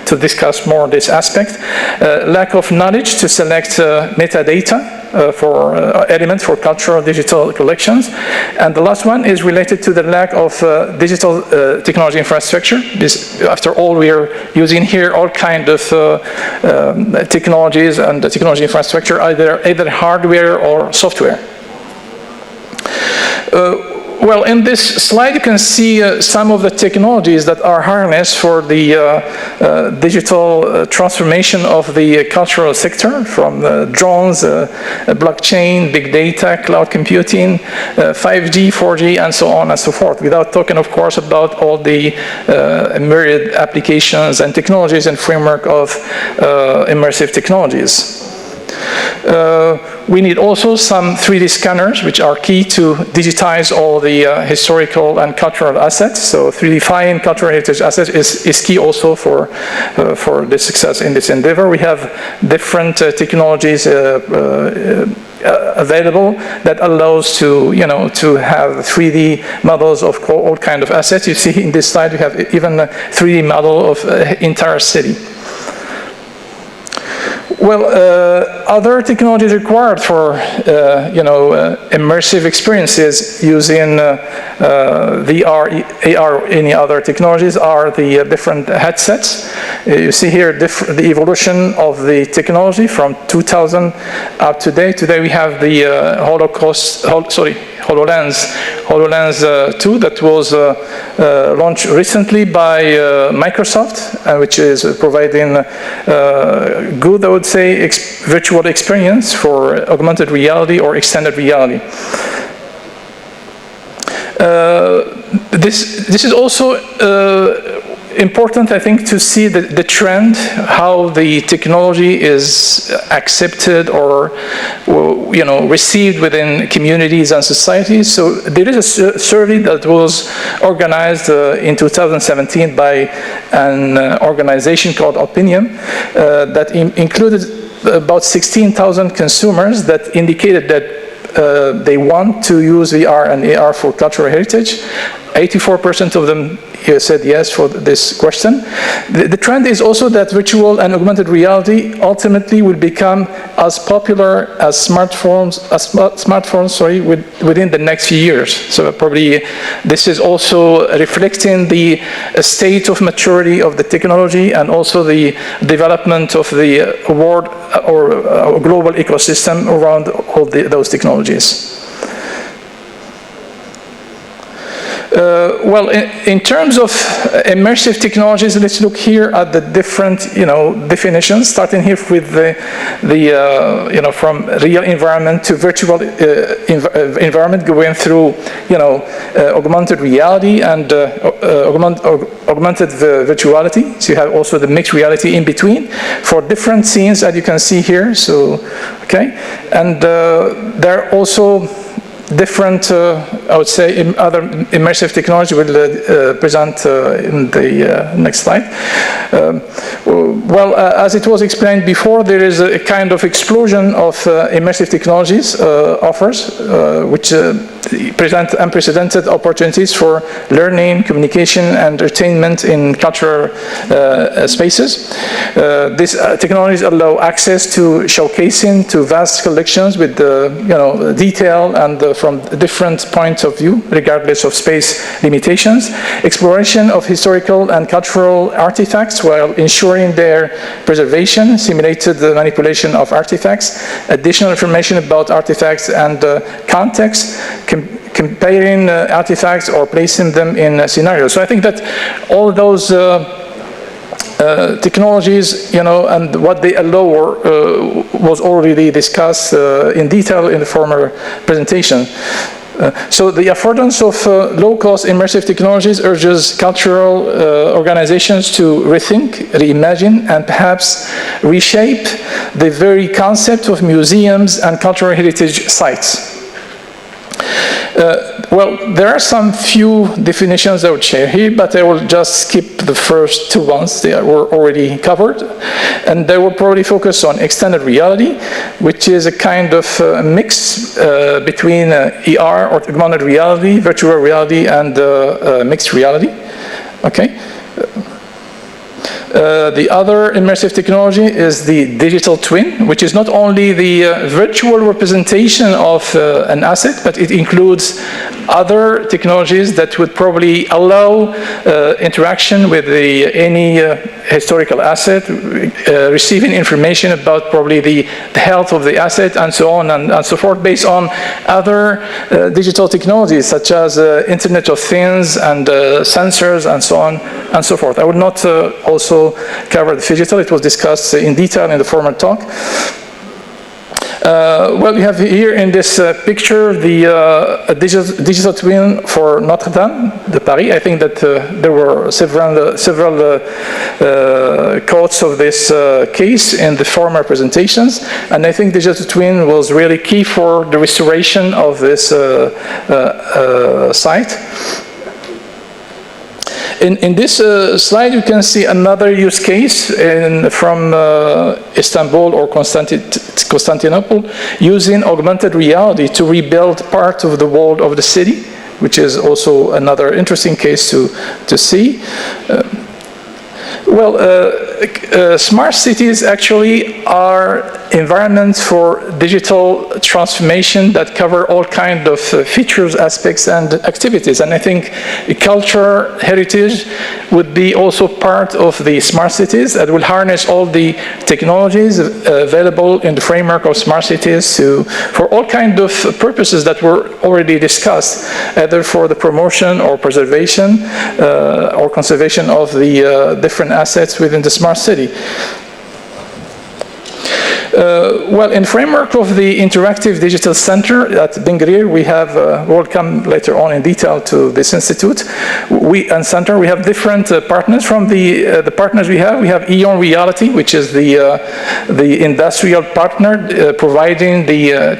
to discuss more this aspect. Lack of knowledge to select metadata for elements for cultural digital collections. And the last one is related to the lack of digital technology infrastructure. After all, we are using here all kinds of technologies and technology infrastructure, either hardware or software. well, in this slide you can see some of the technologies that are harnessed for the digital transformation of the cultural sector, from drones, blockchain, big data, cloud computing, 5G, 4G, and so on and so forth, without talking, of course, about all the myriad applications and technologies and framework of immersive technologies. We need also some 3D scanners, which are key to digitize all the historical and cultural assets. So 3D-fine cultural heritage assets is key also for the success in this endeavor. We have different technologies available that allows to, to have 3D models of all kind of assets. You see in this slide we have even a 3D model of entire city. Well, other technologies required for, immersive experiences using VR, AR, or any other technologies are the different headsets. You see here the evolution of the technology from 2000 up to date. Today we have the HoloLens 2 that was launched recently by Microsoft, which is providing good, I would say, virtual experience for augmented reality or extended reality. This is also important, I think, to see the trend, how the technology is accepted or received within communities and societies. So there is a survey that was organized in 2017 by an organization called Opinion that included about 16,000 consumers that indicated that they want to use VR and AR for cultural heritage. 84% of them said yes for this question. The trend is also that virtual and augmented reality ultimately will become as popular as smartphones within the next few years. So probably this is also reflecting the state of maturity of the technology and also the development of the world or global ecosystem around all those technologies. Well, in terms of immersive technologies, let's look here at the different, definitions. Starting here with the from real environment to virtual environment, going through, augmented reality and augmented virtuality. So you have also the mixed reality in between for different scenes, as you can see here. So, okay, and there are also different, I would say, other immersive technology will present in the next slide. Well, as it was explained before, there is a kind of explosion of immersive technologies offers, which present unprecedented opportunities for learning, communication, and entertainment in cultural spaces. These technologies allow access to showcasing to vast collections with detail and from different points of view, regardless of space limitations, exploration of historical and cultural artifacts while ensuring their preservation, simulated manipulation of artifacts, additional information about artifacts and context, comparing artifacts or placing them in scenarios. So I think that all those technologies, and what they allow was already discussed in detail in the former presentation. So the affordance of low-cost immersive technologies urges cultural organizations to rethink, reimagine, and perhaps reshape the very concept of museums and cultural heritage sites. Well, there are some few definitions I would share here, but I will just skip the first two ones. They were already covered. And they will probably focus on extended reality, which is a kind of mix between ER or augmented reality, virtual reality, and mixed reality. Okay. The other immersive technology is the digital twin, which is not only the virtual representation of an asset, but it includes other technologies that would probably allow interaction with any historical asset, receiving information about probably the health of the asset and so on and so forth, based on other digital technologies such as Internet of Things and sensors and so on and so forth. I would not also cover the digital. It was discussed in detail in the former talk. Well, we have here in this picture the digital twin for Notre Dame de Paris. I think that there were several quotes of this case in the former presentations, and I think digital twin was really key for the restoration of this site. In this slide, you can see another use case from Istanbul or Constantinople, using augmented reality to rebuild part of the wall of the city, which is also another interesting case to see. Smart cities actually are environments for digital transformation that cover all kinds of features, aspects, and activities. And I think culture, heritage would be also part of the smart cities that will harness all the technologies available in the framework of smart cities for all kinds of purposes that were already discussed, either for the promotion or preservation or conservation of the different assets within the smart city. Well, in framework of the Interactive Digital Center at Ben Gurion, we have, we'll come later on in detail to this institute and center. We have different partners. From the partners we have Eon Reality, which is the industrial partner providing the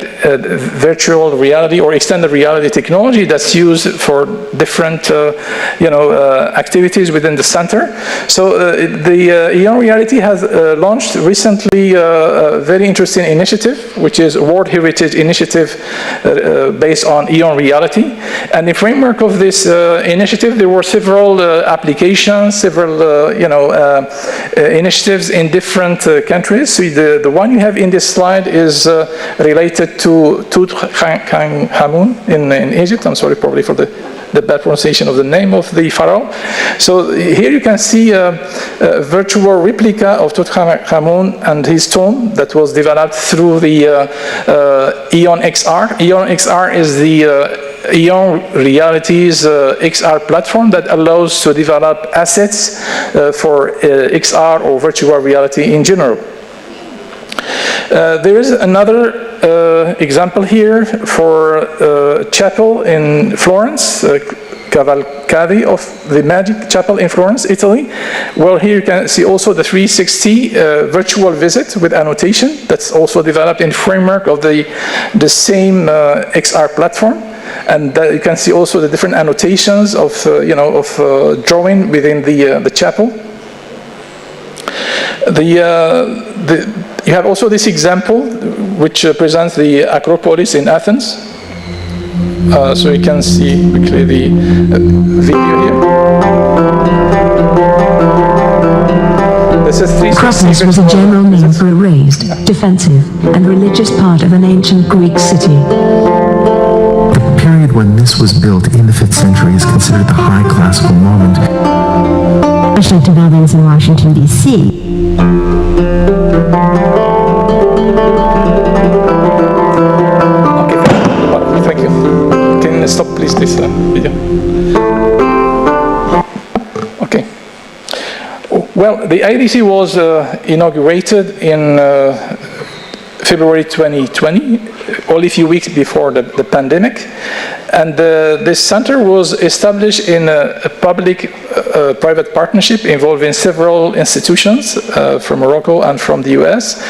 virtual reality or extended reality technology that's used for different activities within the center. So the Eon Reality has launched recently very interesting initiative, which is World Heritage Initiative based on Eon Reality. And in framework of this initiative, there were several applications, several initiatives in different countries. So the one you have in this slide is related to Tutankhamun in Egypt. I'm sorry probably for the bad pronunciation of the name of the pharaoh. So here you can see a virtual replica of Tutankhamun and his tomb that was developed through the Eon XR. Eon XR is the Eon Reality's XR platform that allows to develop assets for XR or virtual reality in general. There is another example here for chapel in Florence, Cavalcadi of the Magic Chapel in Florence, Italy. Well, here you can see also the 360 virtual visit with annotation that's also developed in framework of the same XR platform. And you can see also the different annotations of drawing within the chapel. You have also this example which presents the Acropolis in Athens. So you can see quickly the video here. This is Acropolis was a general name for a raised, defensive, and religious part of an ancient Greek city. The period when this was built in the 5th century is considered the high classical moment. Especially to buildings in Washington, D.C. Okay, thank you. Can you stop please this video? Okay. Well, the IDC was inaugurated in February 2020, only a few weeks before the pandemic. And this center was established in a public-private partnership involving several institutions from Morocco and from the US.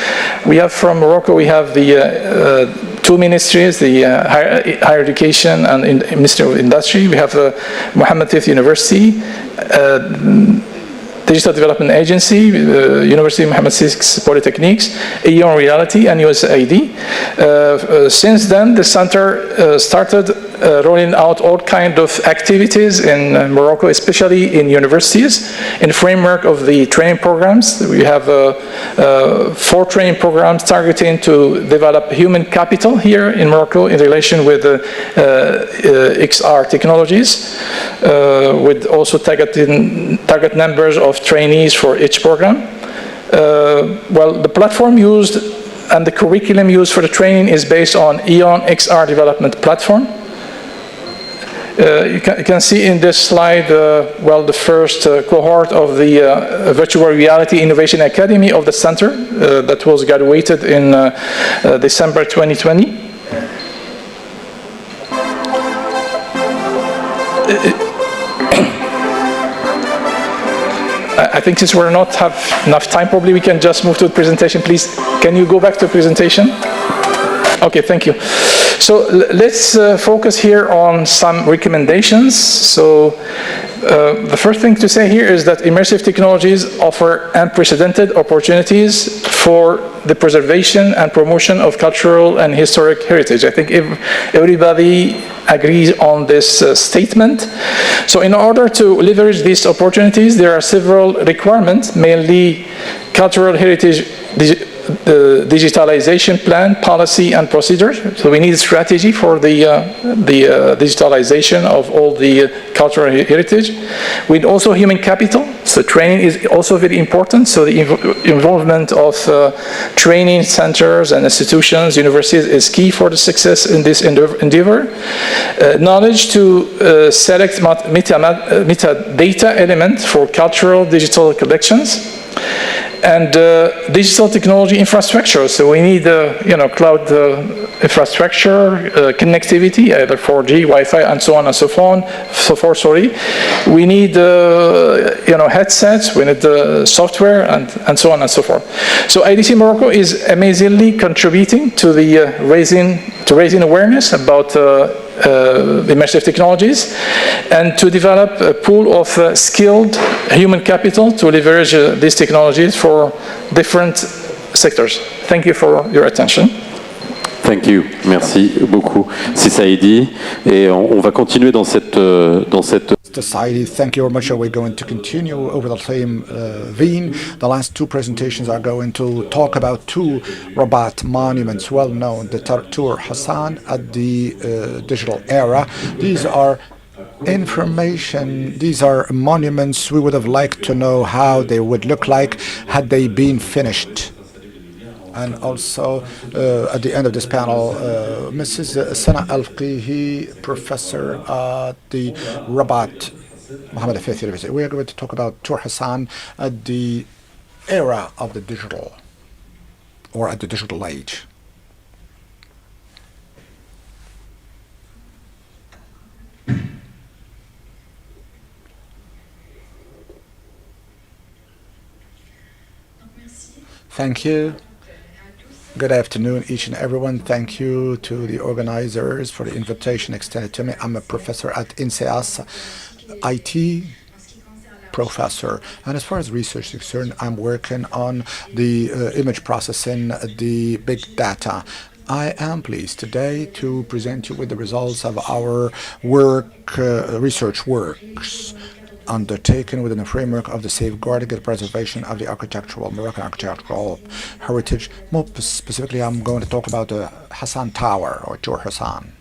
We have from Morocco, we have the two ministries, the Higher Education and Ministry of Industry. We have Mohammed V University, Digital Development Agency, University of Mohammed VI Polytechnics, Aeon Reality, and USAID. Since then, the center started rolling out all kinds of activities in Morocco, especially in universities, in the framework of the training programs. We have 4 training programs targeting to develop human capital here in Morocco in relation with XR technologies, with also target numbers of trainees for each program. Well, the platform used and the curriculum used for the training is based on Aeon XR development platform. You can see in this slide, well, the first cohort of the Virtual Reality Innovation Academy of the center that was graduated in December 2020. I think since we're not have enough time, probably we can just move to the presentation, please. Can you go back to the presentation? Okay, thank you. So let's focus here on some recommendations. So the first thing to say here is that immersive technologies offer unprecedented opportunities for the preservation and promotion of cultural and historic heritage. I think everybody agrees on this statement. So in order to leverage these opportunities, there are several requirements, mainly cultural heritage digitalization plan, policy, and procedures. So we need a strategy for the digitalization of all the cultural heritage. We need also human capital. So training is also very important. So the involvement of training centers and institutions, universities is key for the success in this endeavor. Knowledge to select metadata element for cultural digital collections. And digital technology infrastructure. So we need, cloud infrastructure, connectivity, either 4G, Wi-Fi, and so on and so forth. We need, headsets. We need software, and so on and so forth. So IDC Morocco is amazingly contributing to the raising awareness about immersive technologies, and to develop a pool of skilled human capital to leverage these technologies for different sectors. Thank you for your attention. Thank you. Merci beaucoup. C'est Saïdi. Et on va continuer dans cette Society, thank you very much. We're going to continue over the same vein. The last 2 presentations are going to talk about 2 Rabat monuments, well known, the Tour Hassan at the digital era. These are these are monuments we would have liked to know how they would look like had they been finished. And also, at the end of this panel, Mrs. Sana Al-Qihi, professor at the Rabat Mohammed V University. We are going to talk about Tour Hassan at the era of the digital, or at the digital age. Thank you. Good afternoon, each and everyone. Thank you to the organizers for the invitation extended to me. I'm a professor at INSEAS, IT professor. And as far as research is concerned, I'm working on the image processing, the big data. I am pleased today to present you with the results of our research works undertaken within the framework of the safeguarding and preservation of the Moroccan architectural heritage. More specifically, I'm going to talk about the Hassan Tower, or Tour Hassan.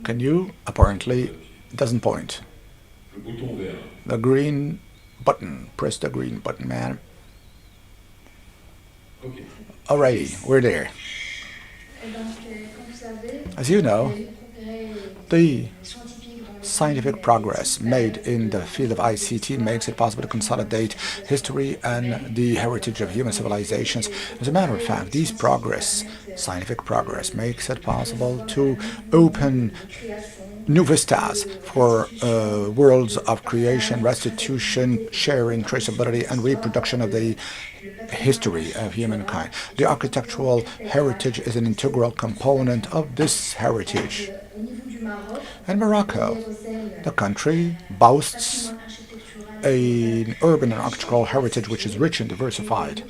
Can you? Apparently, it doesn't point. The green button. Press the green button, man. Alrighty, we're there. As you know, the Scientific progress made in the field of ICT makes it possible to consolidate history and the heritage of human civilizations. As a matter of fact, scientific progress, makes it possible to open new vistas for worlds of creation, restitution, sharing, traceability, and reproduction of the history of humankind. The architectural heritage is an integral component of this heritage. In Morocco, the country boasts an urban and architectural heritage which is rich and diversified.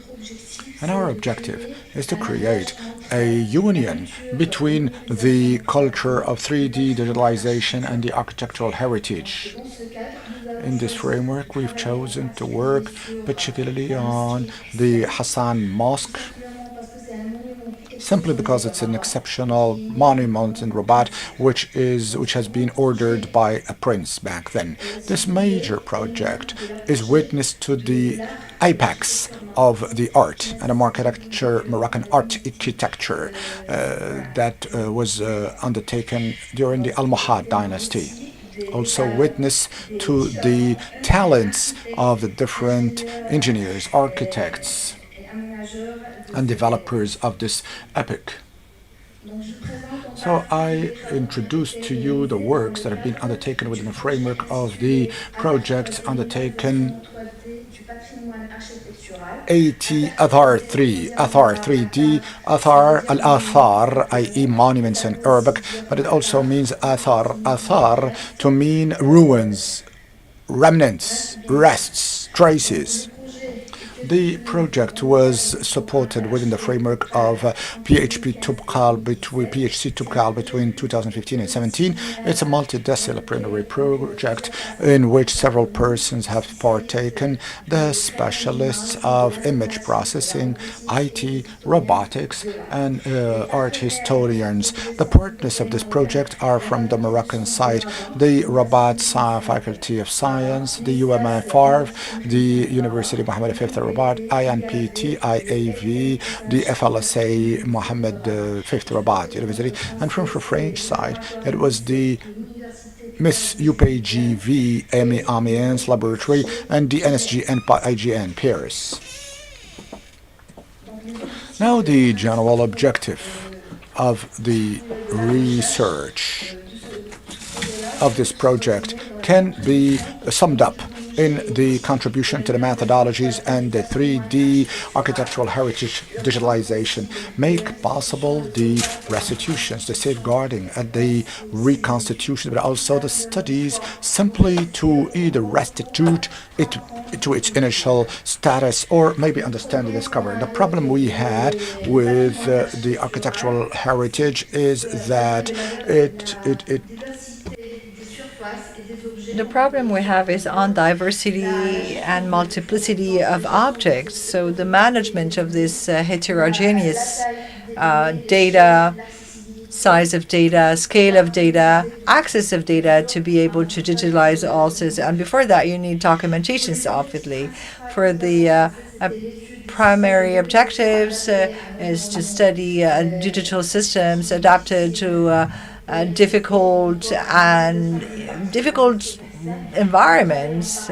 And our objective is to create a union between the culture of 3D digitalization and the architectural heritage. In this framework, we've chosen to work particularly on the Hassan Mosque, simply because it's an exceptional monument in Rabat, which has been ordered by a prince back then. This major project is witness to the apex of the art and Moroccan art architecture that was undertaken during the Almohad dynasty. Also witness to the talents of the different engineers, architects, and developers of this epic. So I introduce to you the works that have been undertaken within the framework of the projects undertaken Athar 3D, Al-Athar, i.e. monuments in Arabic, but it also means Athar to mean ruins, remnants, rests, traces. The project was supported within the framework of PHC Tubqal between 2015 and 17. It's a multidisciplinary project in which several persons have partaken, the specialists of image processing, IT, robotics, and art historians. The partners of this project are from the Moroccan side, the RABAT'S Faculty of Science, the UMFARV, the University Mohammed V Rabat, INPT, IAV, the FLSA Mohammed V Rabat University, and from the French side, it was the Miss UPGV Amiens Laboratory and the NSGN IGN Paris. Now the general objective of the research of this project can be summed up in the contribution to the methodologies and the 3D architectural heritage digitalization, make possible the restitutions, the safeguarding, and the reconstitution, but also the studies simply to either restitute it to its initial status or maybe understand and discover. The problem we had with the architectural heritage is that the problem we have is on diversity and multiplicity of objects. So the management of this heterogeneous data, size of data, scale of data, access of data to be able to digitalize all systems. And before that, you need documentations, obviously. For the primary objectives is to study digital systems adapted to difficult environments,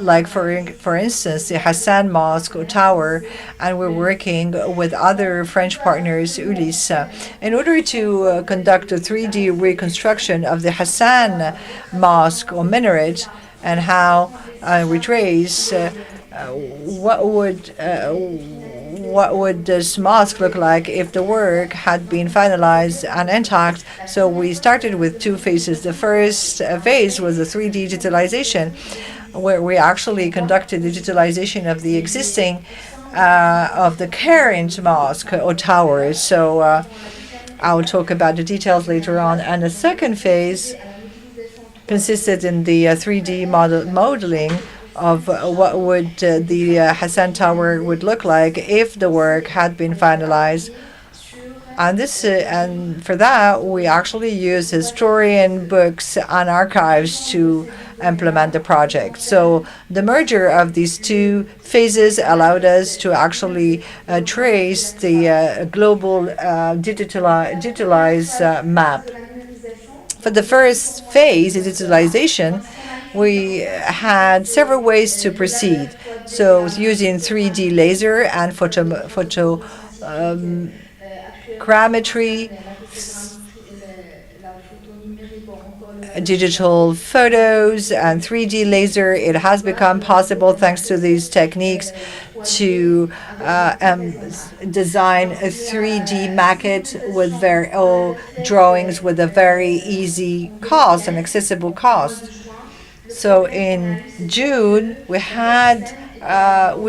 like for instance the Hassan Mosque or Tower, and we're working with other French partners, Ulysse, in order to conduct a 3D reconstruction of the Hassan Mosque or minaret, and how we trace what would this mosque look like if the work had been finalized and intact. So we started with two phases. The first phase was the 3D digitalization, where we actually conducted digitalization of the existing of the current mosque or tower. So I'll talk about the details later on. And the second phase consisted in the 3D modeling of what would the Hassan Tower would look like if the work had been finalized. And for that, we actually use historian books and archives to implement the project. So the merger of these two phases allowed us to actually trace the global digitalized map for the first phase, digitalization, we had several ways to proceed. So using 3D laser and photogrammetry, digital photos and 3D laser, it has become possible thanks to these techniques to design a 3D maquette with drawings with a very easy cost and accessible cost. So in June, we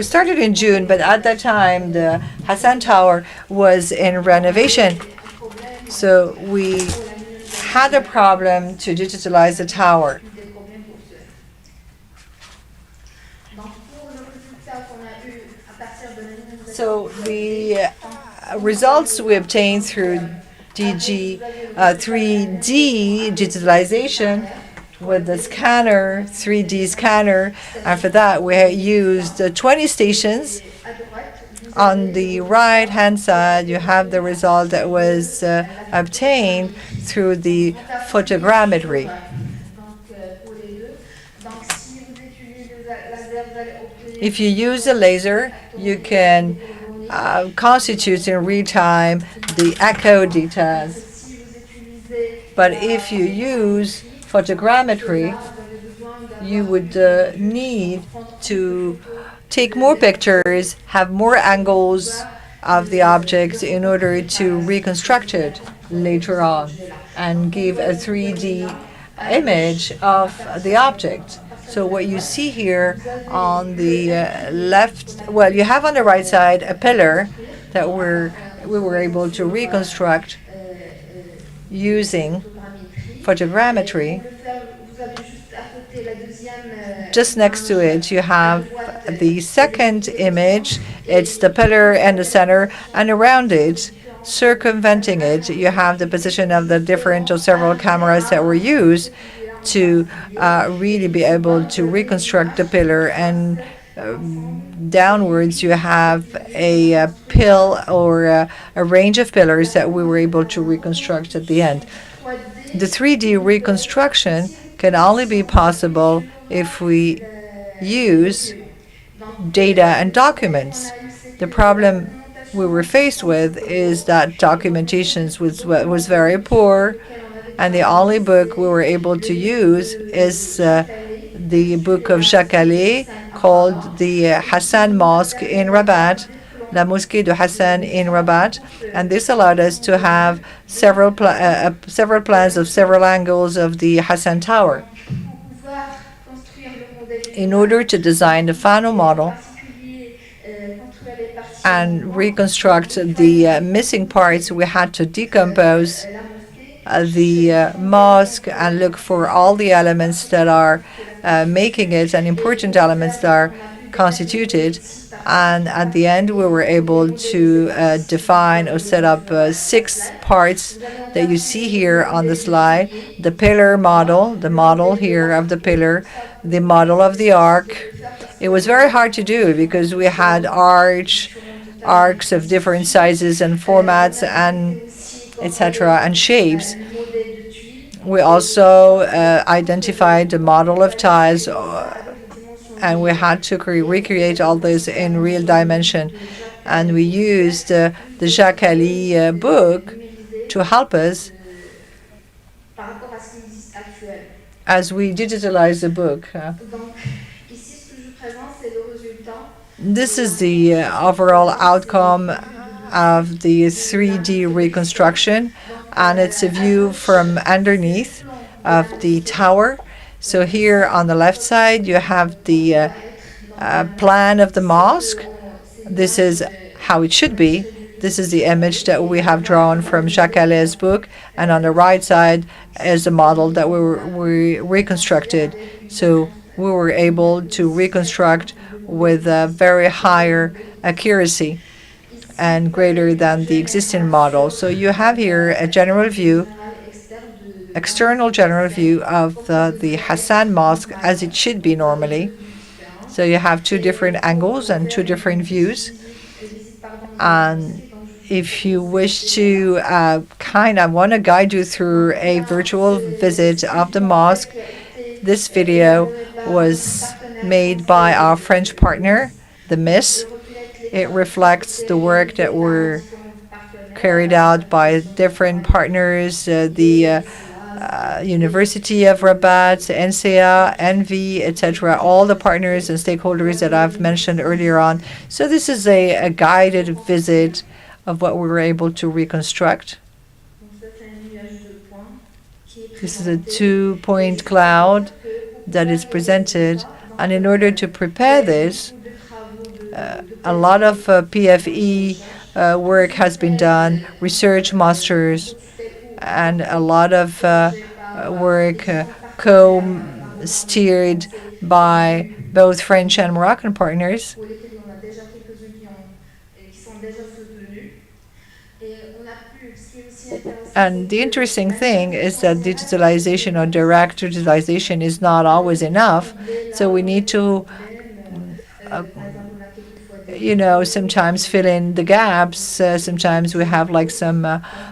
started in June, but at that time, the Hassan Tower was in renovation. So we had a problem to digitalize the tower. So the results we obtained through 3D digitalization with the scanner, 3D scanner, and for that we used 20 stations. On the right-hand side, you have the result that was obtained through the photogrammetry. If you use a laser, you can constitute in real time the echo details. But if you use photogrammetry, you would need to take more pictures, have more angles of the object in order to reconstruct it later on and give a 3D image of the object. So what you see here on the left, well, you have on the right side a pillar that we were able to reconstruct using photogrammetry. Just next to it, you have the second image. It's the pillar in the center, and around it, circumventing it, you have the position of the different or several cameras that were used to really be able to reconstruct the pillar. And downwards, you have a pill or a range of pillars that we were able to reconstruct at the end. The 3D reconstruction can only be possible if we use data and documents. The problem we were faced with is that documentation was very poor, and the only book we were able to use is the book of Jacques Allais called the Hassan Mosque in Rabat, La Mosquée de Hassan in Rabat, and this allowed us to have several plans of several angles of the Hassan Tower. In order to design the final model and reconstruct the missing parts, we had to decompose the mosque and look for all the elements that are making it and important elements that are constituted. And at the end, we were able to define or set up 6 parts that you see here on the slide. The pillar model, the model here of the pillar, the model of the arc. It was very hard to do because we had arcs of different sizes and formats and etc. and shapes. We also identified the model of tiles, and we had to recreate all this in real dimension. And we used the Jacques Allais book to help us as we digitalize the book. This is the overall outcome of the 3D reconstruction, and it's a view from underneath of the tower. So here on the left side, you have the plan of the mosque. This is how it should be. This is the image that we have drawn from Jacques Allais's book, and on the right side is the model that we reconstructed. So we were able to reconstruct with a very higher accuracy and greater than the existing model. So you have here a general view, external general view of the Hassan Mosque as it should be normally. So you have 2 different angles and 2 different views. And If you wish to I want to guide you through a virtual visit of the mosque. This video was made by our French partner, the Miss. It reflects the work that were carried out by different partners, the University of Rabat, NCA, NV, etc., all the partners and stakeholders that I've mentioned earlier on. So this is a guided visit of what we were able to reconstruct. This is a 2-point cloud that is presented, and in order to prepare this, a lot of PFE work has been done, research masters, and a lot of work co-steered by both French and Moroccan partners. And the interesting thing is that digitalization or direct digitalization is not always enough. So we need to, sometimes fill in the gaps. Sometimes we have like some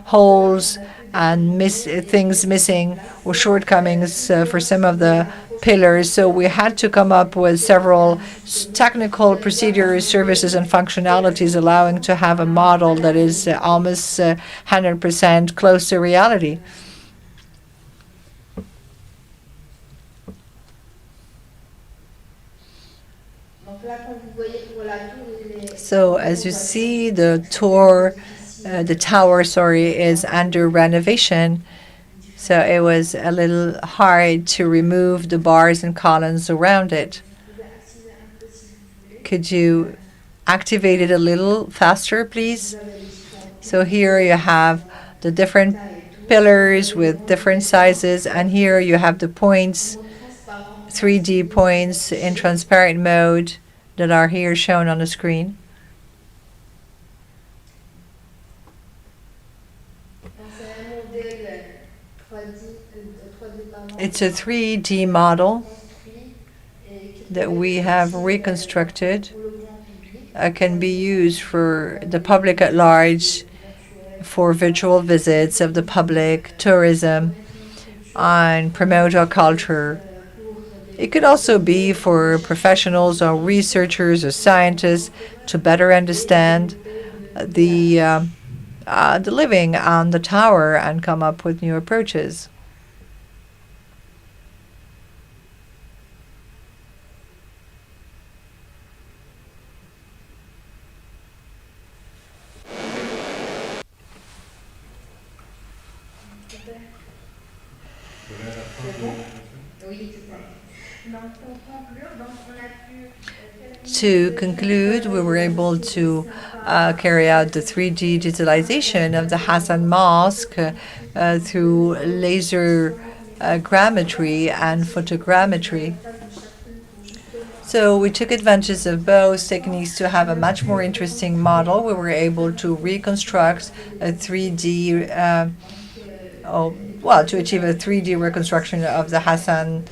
holes and things missing or shortcomings for some of the pillars. So we had to come up with several technical procedures, services, and functionalities, allowing to have a model that is almost 100% close to reality. So as you see, the tower, is under renovation. So it was a little hard to remove the bars and columns around it. Could you activate it a little faster, please? So here you have the different pillars with different sizes, and here you have the points, 3D points in transparent mode that are here shown on the screen. It's a 3D model that we have reconstructed. Can be used for the public at large, for virtual visits of the public, tourism, and promote our culture. It could also be for professionals or researchers or scientists to better understand the living on the tower and come up with new approaches. To conclude, we were able to carry out the 3D digitalization of the Hassan Mosque through laser grammetry and photogrammetry. So we took advantage of both techniques to have a much more interesting model. We were able to reconstruct a 3D, to achieve a 3D reconstruction of the Hassan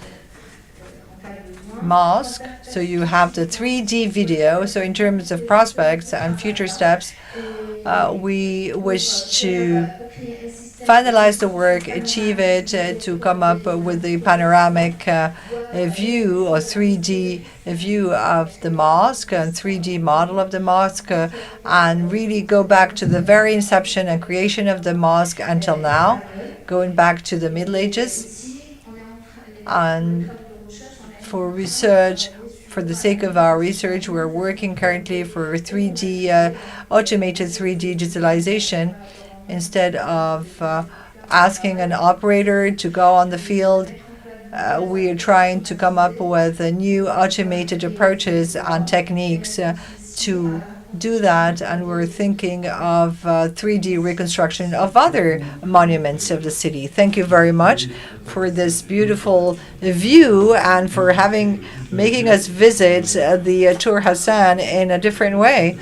Mosque. So you have the 3D video. So in terms of prospects and future steps, we wish to finalize the work, achieve it, to come up with the panoramic view or 3D view of the mosque and 3D model of the mosque, and really go back to the very inception and creation of the mosque until now, going back to the Middle Ages. And for research, for the sake of our research, we're working currently for 3D, automated 3D digitalization. Instead of asking an operator to go on the field, we are trying to come up with new automated approaches and techniques to do that, and we're thinking of 3D reconstruction of other monuments of the city. Thank you very much for this beautiful view and for making us visit the Tour Hassan in a different way.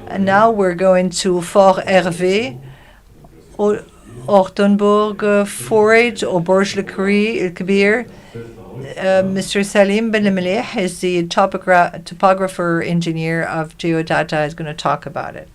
And now we're going to Fort Hervé, Ortenburg Forage, or Borj El Kabir. Mr. Salim Ben Melih is the topographer engineer of Geodata, is going to talk about it.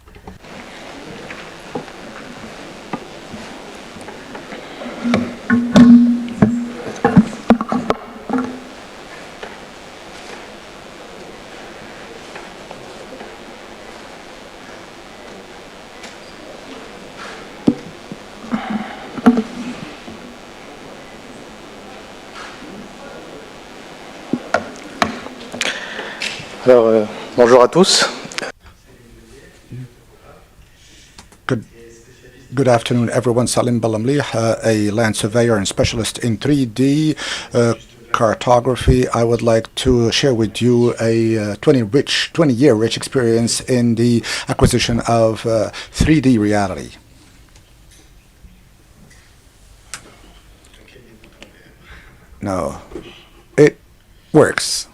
Alors, bonjour à tous. Good afternoon, everyone. Salim Balamli, a land surveyor and specialist in 3D cartography. I would like to share with you a 20-year rich experience in the acquisition of 3D reality. No, it works.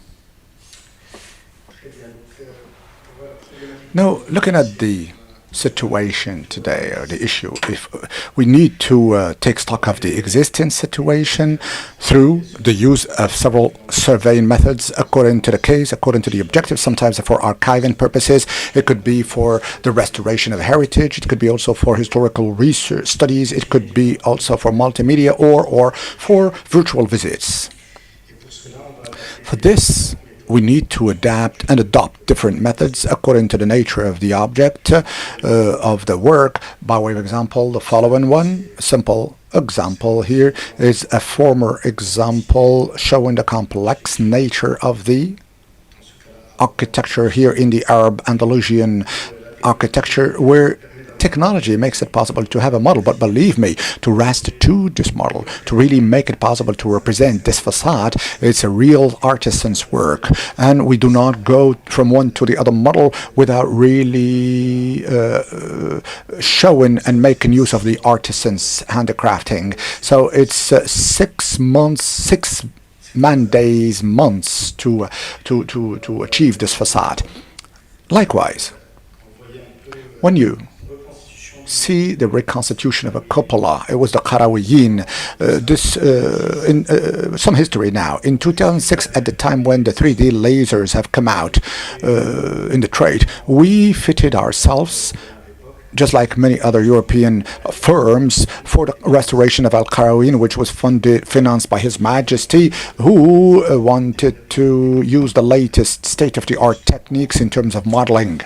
No, looking at the situation today, or the issue, if we need to take stock of the existing situation through the use of several surveying methods according to the case, according to the objective, sometimes for archiving purposes, it could be for the restoration of heritage, it could be also for historical research studies, it could be also for multimedia or for virtual visits. For this, we need to adapt and adopt different methods according to the nature of the object of the work. By way of example, the following one, a simple example here, is a former example showing the complex nature of the architecture here in the Arab Andalusian architecture, where technology makes it possible to have a model, but believe me, to restitute this model, to really make it possible to represent this facade, it's a real artisan's work. And we do not go from one to the other model without really showing and making use of the artisan's handicrafting. So it's 6 months, 6 man-days, months to achieve this facade. Likewise, when you see the reconstitution of a cupola, it was the Qarawiyyin, in some history now. In 2006, at the time when the 3D lasers have come out in the trade, we fitted ourselves, just like many other European firms, for the restoration of Al-Qarawiyyin, which was financed by His Majesty, who wanted to use the latest state-of-the-art techniques in terms of modeling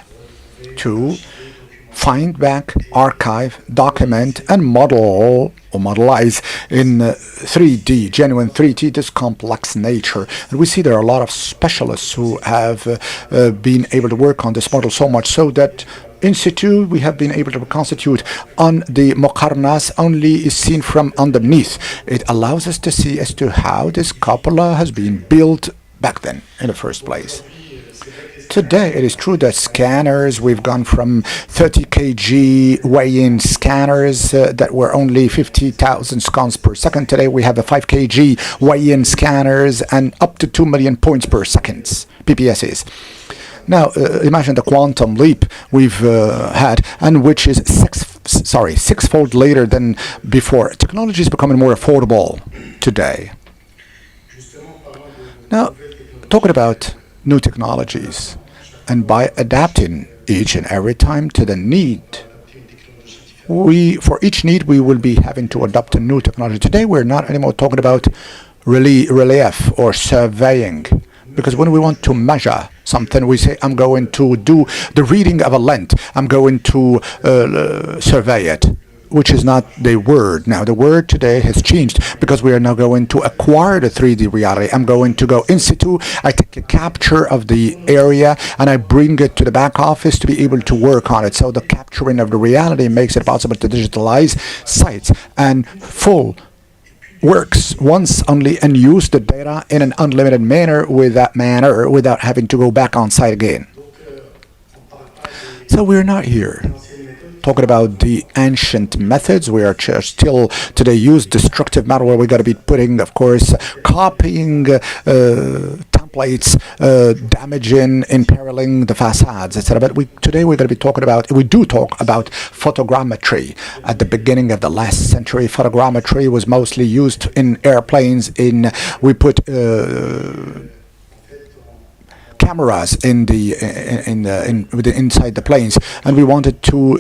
to find back, archive, document, and model or modelize in 3D, genuine 3D, this complex nature. And we see there are a lot of specialists who have been able to work on this model, so much so that in situ we have been able to reconstitute on the Muqarnas only is seen from underneath. It allows us to see as to how this cupola has been built back then in the first place. Today, it is true that scanners, we've gone from 30 kg weigh-in scanners that were only 50,000 scans per second. Today, we have a 5 kg weigh-in scanners and up to 2 million points per second, PPSs. Now, imagine the quantum leap we've had, and which is sixfold later than before. Technology is becoming more affordable today. Now, talking about new technologies, and by adapting each and every time to the need, for each need we will be having to adopt a new technology. Today we're not anymore talking about relief or surveying, because when we want to measure something, we say, I'm going to do the reading of a length, I'm going to survey it, which is not the word. Now, the word today has changed because we are now going to acquire the 3D reality. I'm going to go in situ, I take a capture of the area, and I bring it to the back office to be able to work on it. So the capturing of the reality makes it possible to digitalize sites and full works once only and use the data in an unlimited manner without having to go back on site again. So we're not here talking about the ancient methods. We are still today use destructive method where we got to be putting, of course, copying templates, damaging, imperiling the facades, etc. But today we're going to be talking about, we do talk about photogrammetry. At the beginning of the last century, photogrammetry was mostly used in airplanes. We put cameras inside the planes, and we wanted to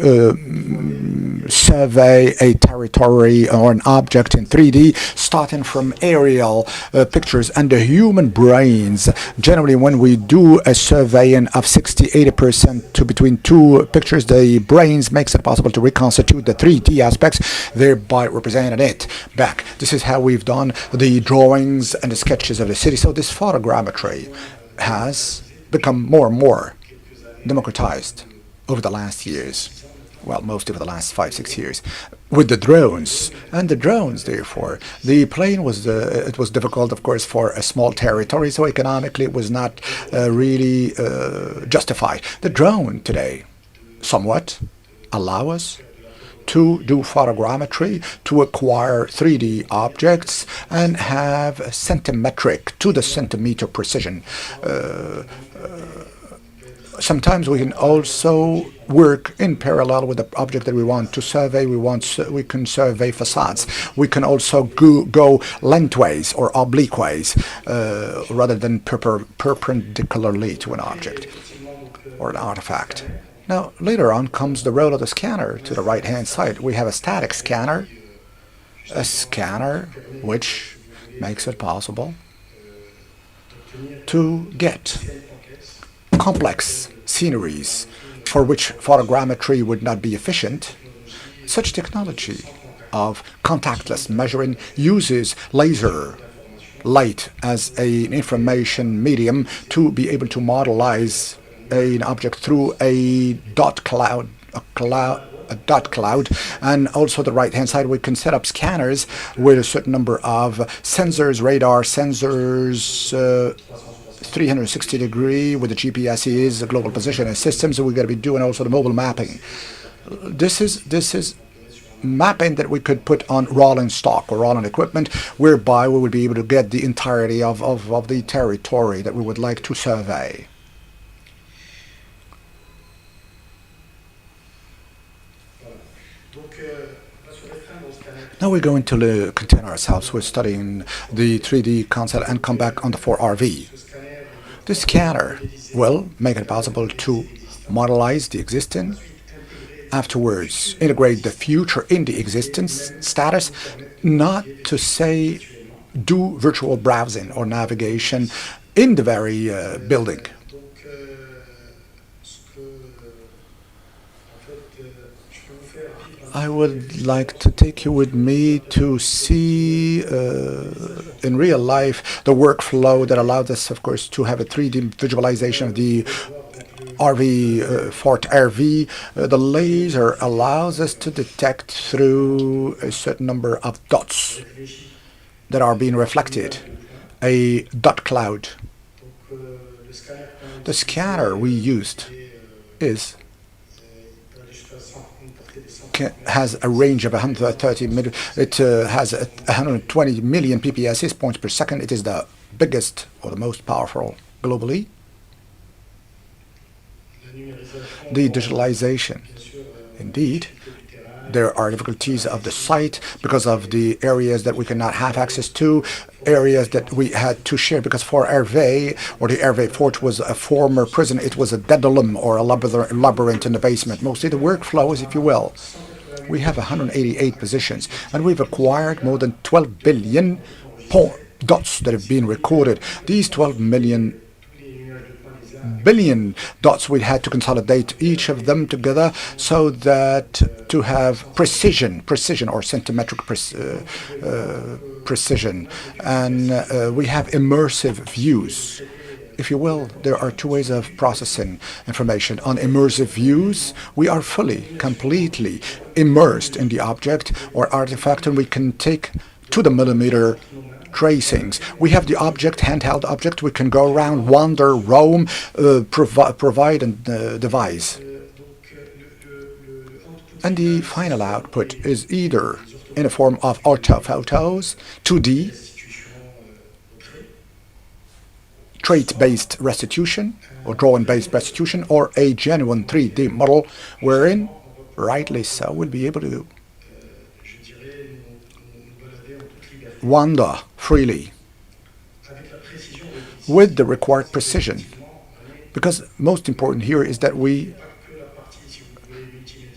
survey a territory or an object in 3D, starting from aerial pictures. And the human brains, generally when we do a surveying of 60-80% to between two pictures, the brains makes it possible to reconstitute the 3D aspects, thereby representing it back. This is how we've done the drawings and the sketches of the city. So this photogrammetry has become more and more democratized over the last years. Well, most over the last 5-6 years, with the drones. And the drones, therefore, the plane was, it was difficult, of course, for a small territory, so economically it was not really justified. The drone today, somewhat, allow us to do photogrammetry, to acquire 3D objects, and have centimetric, to the centimeter precision. Sometimes we can also work in parallel with the object that we want to survey. We can survey facades. We can also go lengthways or oblique ways rather than perpendicularly to an object or an artifact. Now, later on comes the role of the scanner to the right-hand side. We have a static scanner, which makes it possible to get complex sceneries for which photogrammetry would not be efficient. Such technology of contactless measuring uses laser light as an information medium to be able to modelize an object through a dot cloud, and also the right hand side we can set up scanners with a certain number of sensors, radar sensors, 360-degree with the GPSs, global positioning systems. We're going to be doing also the mobile mapping. This is mapping that we could put on rolling stock or rolling equipment, whereby we would be able to get the entirety of the territory that we would like to survey. Now we're going to contain ourselves with studying the 3D concept and come back on the 4RV. The scanner will make it possible to modelize the existing, afterwards integrate the future in the existence status, not to say do virtual browsing or navigation in the very building. I would like to take you with me to see in real life the workflow that allowed us, of course, to have a 3D visualization of the Fort RV. The laser allows us to detect through a certain number of dots that are being reflected, a dot cloud. The scanner we used has a range of 130 million. It has 120 million PPSs, points per second. It is the biggest or the most powerful globally. The digitalization, indeed, there are difficulties of the site because of the areas that we cannot have access to, areas that we had to share because for Hervé, or the Hervé Fort was a former prison. It was a dedalum or a labyrinth in the basement. Mostly the workflow is, if you will. We have 188 positions, and we've acquired more than 12 billion dots that have been recorded. These 12 billion dots, we had to consolidate each of them together so that to have precision or centimetric precision. And we have immersive views. If you will, there are two ways of processing information. On immersive views, we are completely immersed in the object or artifact, and we can take to the millimeter tracings. We have the object, handheld object. We can go around, wander, roam, provide and devise. And the final output is either in a form of orthophotos, 2D, trait-based restitution or drawing-based restitution, or a genuine 3D model wherein, rightly so, we'll be able to wander freely with the required precision. Because most important here is that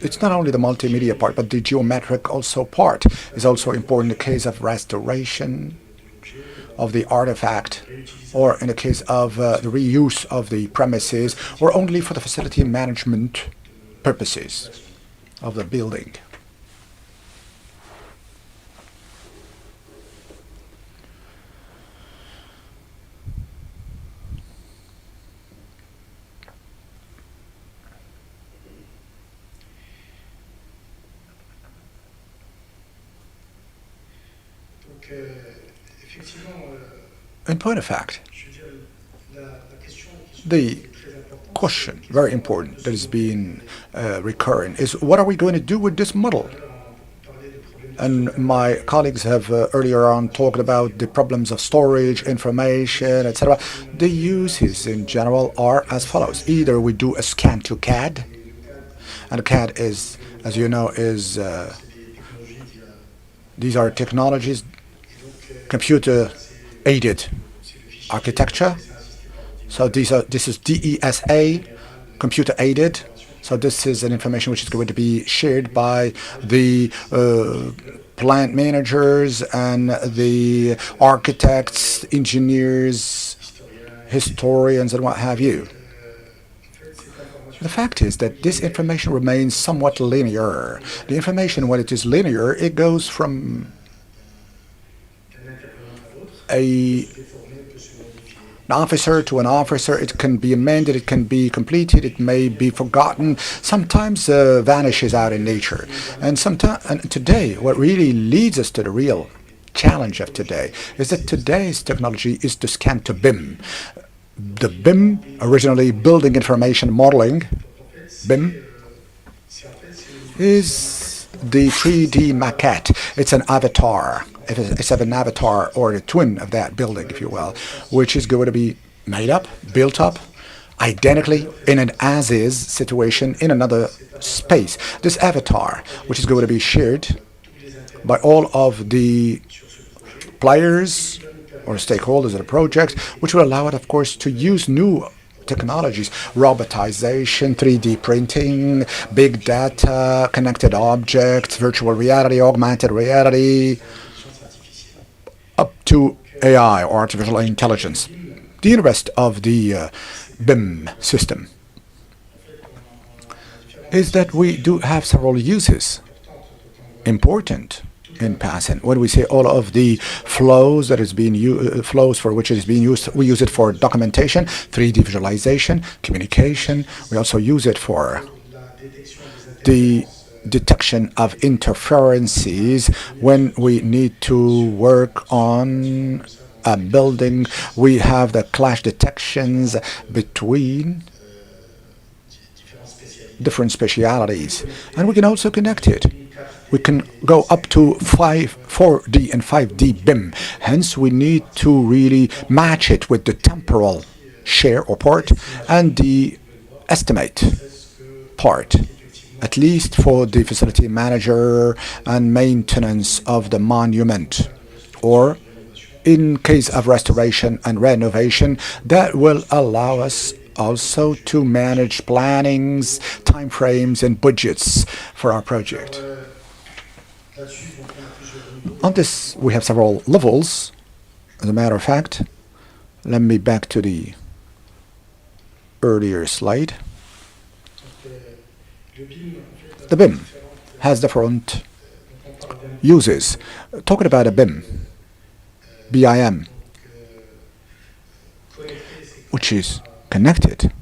it's not only the multimedia part, but the geometric also part is also important in the case of restoration of the artifact, or in the case of the reuse of the premises, or only for the facility management purposes of the building. In point of fact, the question, very important, that is being recurring is what are we going to do with this model? And my colleagues have earlier on talked about the problems of storage, information, etc. The uses in general are as follows. Either we do a scan to CAD, and CAD is, as you know, these are technologies, computer-aided architecture. So this is DESA, computer-aided. So this is an information which is going to be shared by the plant managers and the architects, engineers, historians, and what have you. The fact is that this information remains somewhat linear. The information, when it is linear, it goes from an officer to an officer. It can be amended, it can be completed, it may be forgotten, sometimes vanishes out in nature. And today, what really leads us to the real challenge of today is that today's technology is to scan to BIM. The BIM, originally Building Information Modeling, BIM, is the 3D maquette. It's an avatar. It's an avatar or a twin of that building, if you will, which is going to be made up, built up, identically in an as-is situation in another space. This avatar, which is going to be shared by all of the players or stakeholders of the project, which will allow it, of course, to use new technologies, robotization, 3D printing, big data, connected objects, virtual reality, augmented reality, up to AI, or artificial intelligence. The interest of the BIM system is that we do have several uses, important in passing. When we say all of the flows that is being flows for which it is being used, we use it for documentation, 3D visualization, communication. We also use it for the detection of interferences when we need to work on a building. We have the clash detections between different specialities, and we can also connect it. We can go up to 4D and 5D BIM. Hence, we need to really match it with the temporal share or part and the estimate part, at least for the facility manager and maintenance of the monument, or in case of restoration and renovation, that will allow us also to manage plannings, timeframes, and budgets for our project. On this, we have several levels. As a matter of fact, let me back to the earlier slide. The BIM has different uses. Talking about a BIM, BIM, which is connected.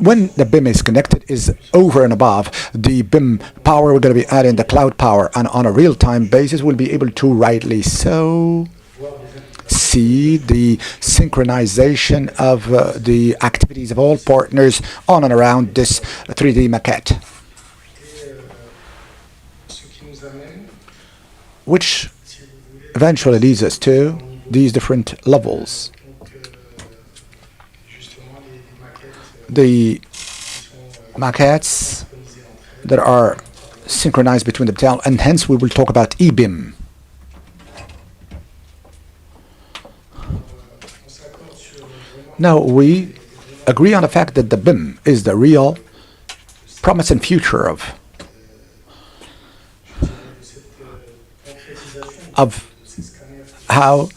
When the BIM is connected, is over and above the BIM power, we're going to be adding the cloud power, and on a real-time basis, we'll be able to rightly so see the synchronization of the activities of all partners on and around this 3D maquette, which eventually leads us to these different levels. The maquettes that are synchronized between themselves, and hence we will talk about eBIM. Now, we agree on the fact that the BIM is the real promise and future of how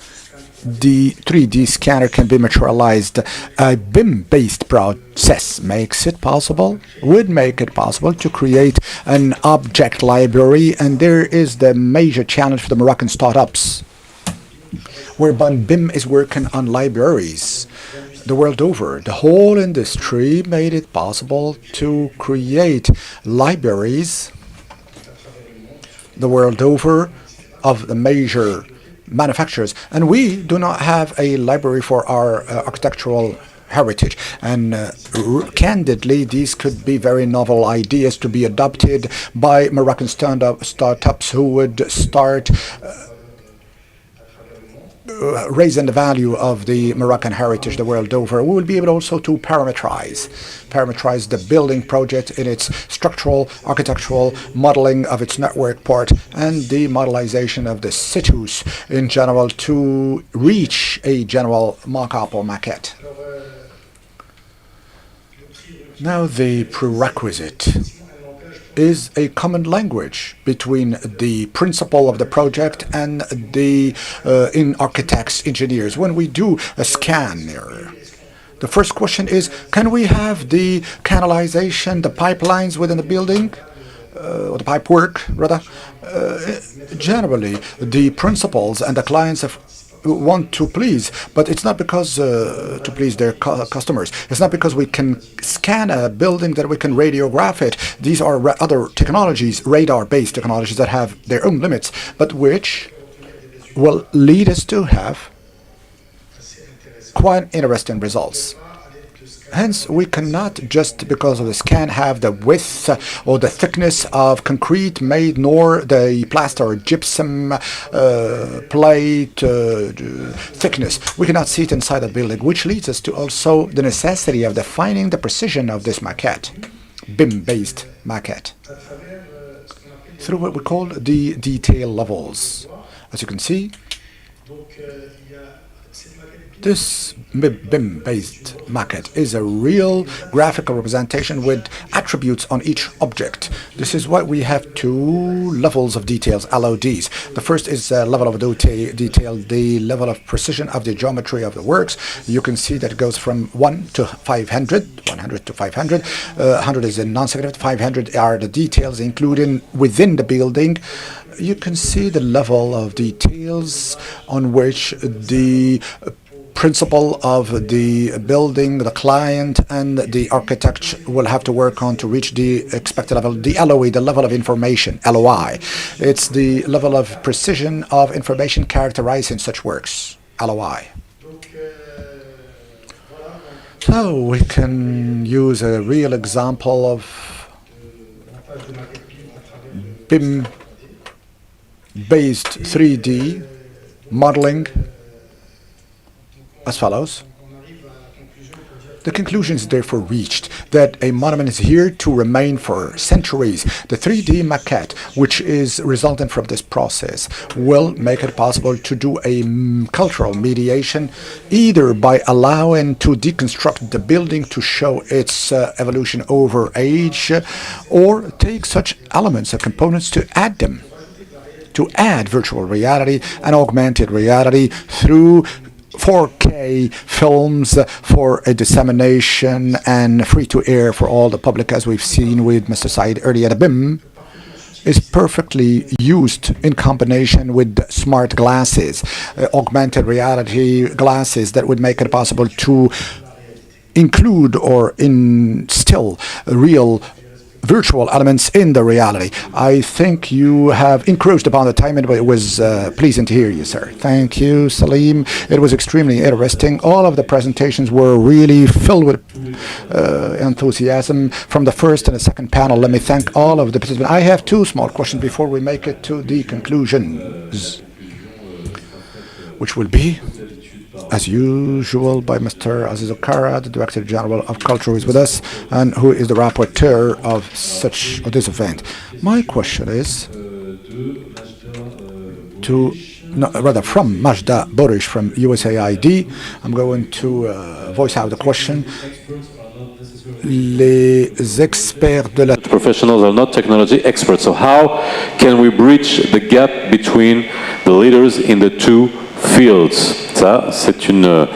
the 3D scanner can be materialized. A BIM-based process makes it possible, would make it possible to create an object library, and there is the major challenge for the Moroccan startups, whereby BIM is working on libraries the world over. The whole industry made it possible to create libraries the world over of the major manufacturers. And we do not have a library for our architectural heritage. And candidly, these could be very novel ideas to be adopted by Moroccan startups who would start raising the value of the Moroccan heritage the world over. We will be able also to parameterize the building project in its structural, architectural modeling of its network part and the modelization of the situs in general to reach a general mock-up or maquette. Now the prerequisite is a common language between the principle of the project and the architects, engineers. When we do a scan there, the first question is, can we have the canalization, the pipelines within the building, or the pipe work, rather? Generally, the principals and the clients want to please, but it's not because to please their customers. It's not because we can scan a building that we can radiograph it. These are other technologies, radar-based technologies that have their own limits, but which will lead us to have quite interesting results. Hence, we cannot, just because of the scan, have the width or the thickness of concrete made, nor the plaster or gypsum plate thickness. We cannot see it inside the building, which leads us to also the necessity of defining the precision of this maquette, BIM-based maquette, through what we call the detail levels. As you can see, this BIM-based maquette is a real graphical representation with attributes on each object. This is why we have two levels of details, LODs. The first is level of detail, the level of precision of the geometry of the works. You can see that it goes from 1 to 500, 100 to 500. 100 is a non-significant, 500 are the details included within the building. You can see the level of details on which the principle of the building, the client, and the architect will have to work on to reach the expected level. The LOE, the level of information, LOI. It's the level of precision of information characterizing such works, LOI. So we can use a real example of BIM-based 3D modeling as follows. The conclusion is therefore reached that a monument is here to remain for centuries. The 3D maquette, which is resultant from this process, will make it possible to do a cultural mediation, either by allowing to deconstruct the building to show its evolution over age, or take such elements and components to add them, to add virtual reality and augmented reality through 4K films for a dissemination and free-to-air for all the public, as we've seen with Mr. Said earlier. The BIM is perfectly used in combination with smart glasses, augmented reality glasses that would make it possible to include or instill real virtual elements in the reality. I think you have encroached upon the time, but it was pleasing to hear you, sir. Thank you, Salim. It was extremely interesting. All of the presentations were really filled with enthusiasm from the first and the second panel. Let me thank all of the participants. I have two small questions before we make it to the conclusions, which will be, as usual, by Mr. Aziz Okara, the Director General of Culture, who is with us and who is the rapporteur of this event. My question is from Majda Borish from USAID. I'm going to voice out the question. The professionals are not technology experts, so how can we bridge the gap between the leaders in the two fields? Ça, c'est une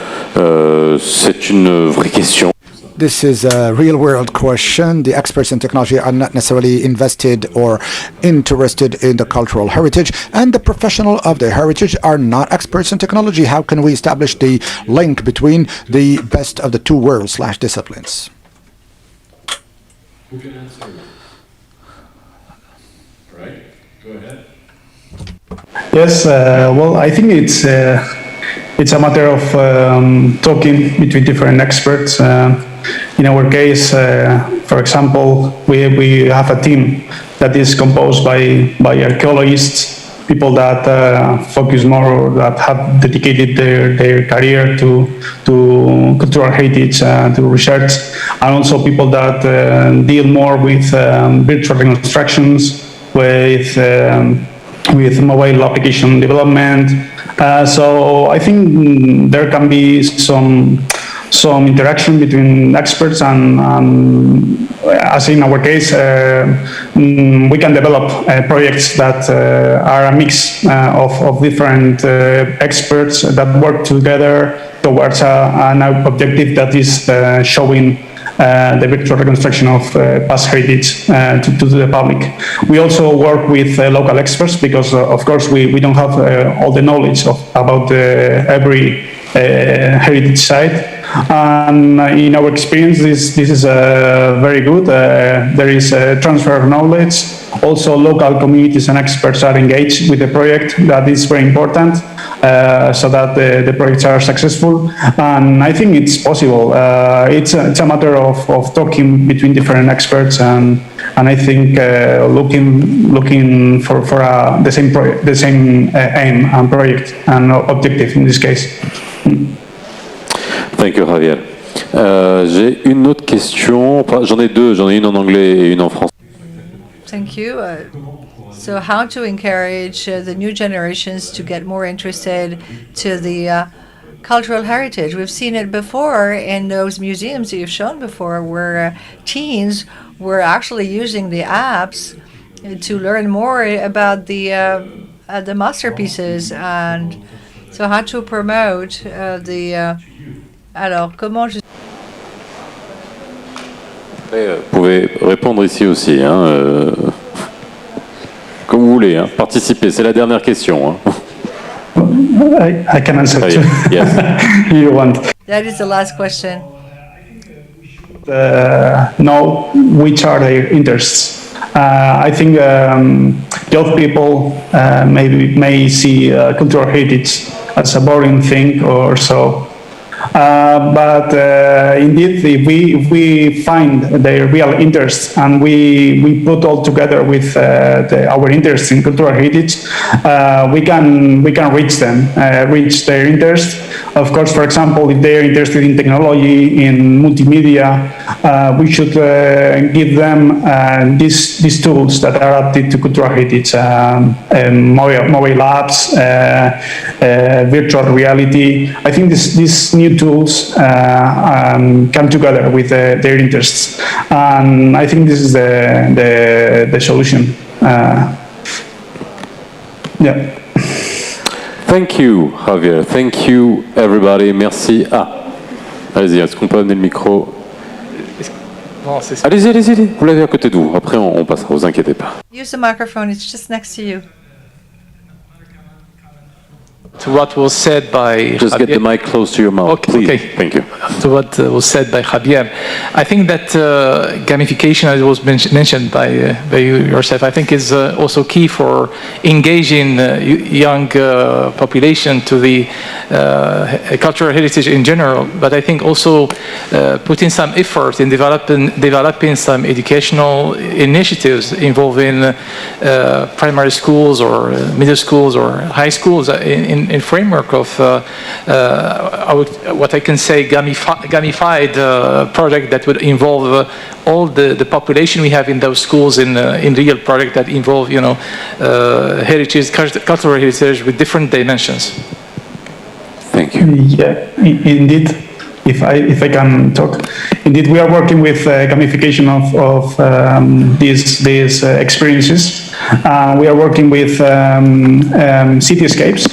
vraie question. This is a real-world question. The experts in technology are not necessarily invested or interested in the cultural heritage, and the professionals of the heritage are not experts in technology. How can we establish the link between the best of the two worlds / disciplines? Who can answer? Right, go ahead. Yes, well, I think it's a matter of talking between different experts. In our case, for example, we have a team that is composed by archaeologists, people that focus more or that have dedicated their career to cultural heritage, to research, and also people that deal more with virtual reconstructions, with mobile application development. So I think there can be some interaction between experts and as in our case, we can develop projects that are a mix of different experts that work together towards an objective that is showing the virtual reconstruction of past heritage to the public. We also work with local experts because, of course, we don't have all the knowledge about every heritage site. And in our experience, this is very good. There is a transfer of knowledge. Also, local communities and experts are engaged with the project. That is very important, so that the projects are successful. And I think it's possible. It's a matter of talking between different experts, and I think looking for the same aim and project and objective in this case. Thank you, Javier. J'ai une autre question. J'en ai deux. J'en ai une en anglais et une en français. Thank you. So how to encourage the new generations to get more interested to the cultural heritage? We've seen it before in those museums that you've shown before, where teens were actually using the apps to learn more about the masterpieces, and so how to promote Alors, comment je... Vous pouvez répondre ici aussi, hein, comme vous voulez, hein, participer. C'est la dernière question. Hein. I can answer too. Yes. You want. That is the last question. Know which are their interests. I think young people may see cultural heritage as a boring thing or so. But indeed, if we find their real interest and we put all together with our interest in cultural heritage, we can reach them, reach their interest. Of course, for example, if they're interested in technology, in multimedia, we should give them these tools that are adapted to cultural heritage, mobile apps, virtual reality. I think these new tools come together with their interests, and I think this is the solution. Yeah. Thank you, Javier. Thank you, everybody. Merci. Allez-y, est-ce qu'on peut amener le micro? Allez-y. Vous l'avez à côté de vous. Après, on passera, vous inquiétez pas. Use the microphone. It's just next to you. To what was said by Just Javier. get the mic close to your mouth, please. Okay. Thank you. To what was said by Javier, I think that gamification, as was mentioned by you yourself, I think is also key for engaging young population to the cultural heritage in general. But I think also putting some effort in developing some educational initiatives involving primary schools or middle schools or high schools in framework of what I can say gamified project that would involve all the population we have in those schools in real project that involve heritage, cultural heritage with different dimensions. Thank you. Yeah, indeed. If I can talk, indeed, we are working with gamification of these experiences. We are working with cityscapes.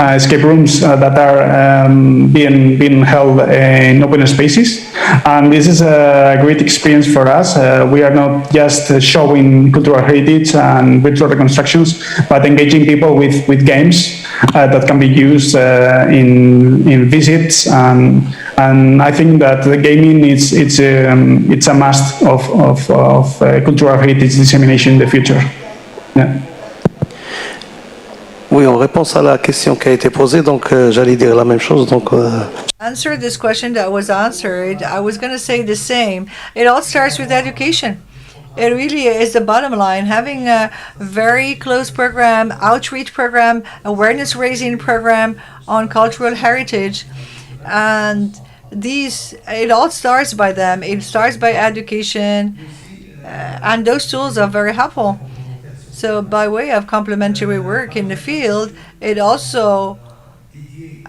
Escape rooms that are being held in open spaces, and this is a great experience for us. We are not just showing cultural heritage and virtual reconstructions, but engaging people with games that can be used in visits, and I think that the gaming it's a must of cultural heritage dissemination in the future. Yeah. réponse à la question qui a été posée, donc j'allais dire la même chose. Donc, Answer this question that was answered. I was going to say the same. It all starts with education. It really is the bottom line. Having a very close program, outreach program, awareness raising program on cultural heritage, and it all starts by them. It starts by education, and those tools are very helpful. So by way of complementary work in the field, it also,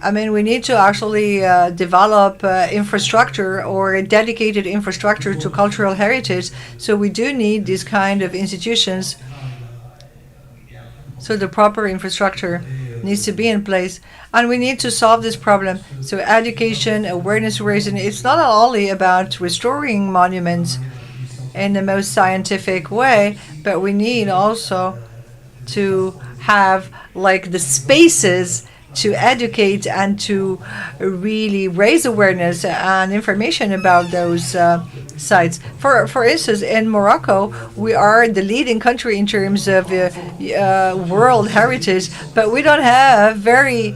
we need to actually develop infrastructure or a dedicated infrastructure to cultural heritage. So we do need these kind of institutions. So the proper infrastructure needs to be in place. And we need to solve this problem. So education, awareness raising, it's not only about restoring monuments in the most scientific way, but we need also to have like the spaces to educate and to really raise awareness and information about those sites. For instance, in Morocco, we are the leading country in terms of world heritage, but we have very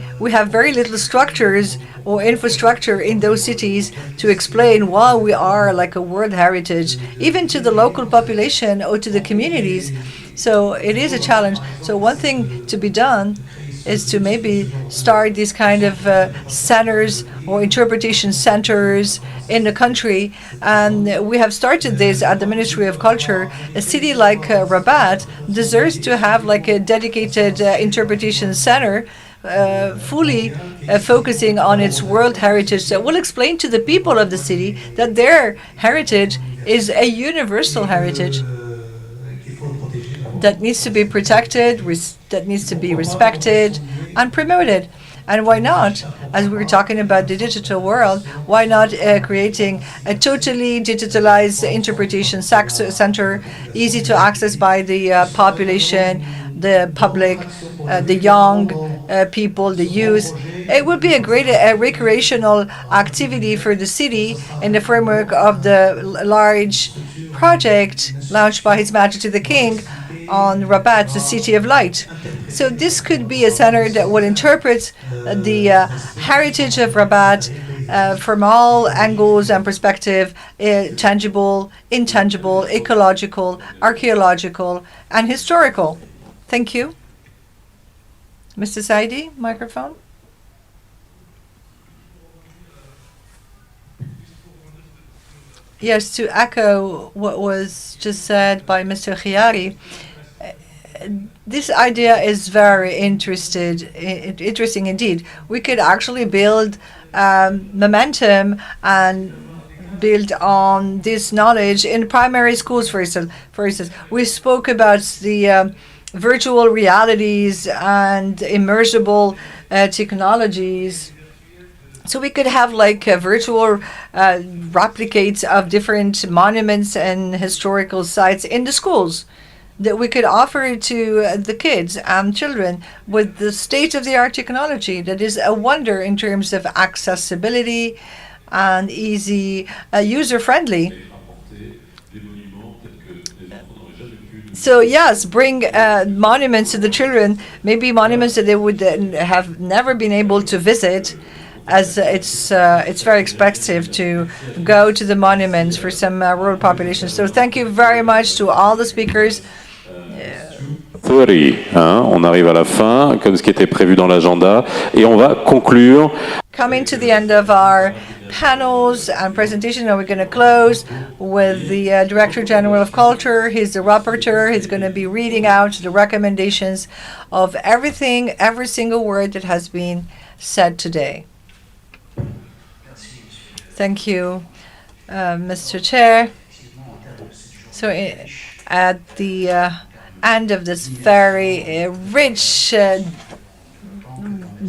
little structures or infrastructure in those cities to explain why we are like a world heritage, even to the local population or to the communities. So it is a challenge. So one thing to be done is to maybe start these kind of centers or interpretation centers in the country. And we have started this at the Ministry of Culture. A city like Rabat deserves to have like a dedicated interpretation center fully focusing on its world heritage that will explain to the people of the city that their heritage is a universal heritage that needs to be protected, that needs to be respected and promoted. And why not, as we were talking about the digital world, why not creating a totally digitalized interpretation center, easy to access by the population, the public, the young people, the youth. It would be a great recreational activity for the city in the framework of the large project launched by His Majesty the King on Rabat, the City of Light. So this could be a center that would interpret the heritage of Rabat from all angles and perspective, tangible, intangible, ecological, archaeological, and historical. Thank you. Mr. Saidi, microphone. Yes, to echo what was just said by Mr. Khiari, this idea is very interesting indeed. We could actually build momentum and build on this knowledge in primary schools, for instance. We spoke about the virtual realities and immersible technologies. So we could have like virtual replicates of different monuments and historical sites in the schools that we could offer to the kids and children with the state-of-the-art technology that is a wonder in terms of accessibility and easy, user-friendly. So yes, bring monuments to the children, maybe monuments that they would have never been able to visit, as it's very expensive to go to the monuments for some rural populations. So thank you very much to all the speakers. 30, on arrive à la fin, comme ce qui était prévu dans l'agenda, et on va conclure. Coming to the end of our panels and presentation, and we're going to close with the Director General of Culture. He's the rapporteur. He's going to be reading out the recommendations of everything, every single word that has been said today. Thank you, Mr. Chair. So at the end of this very rich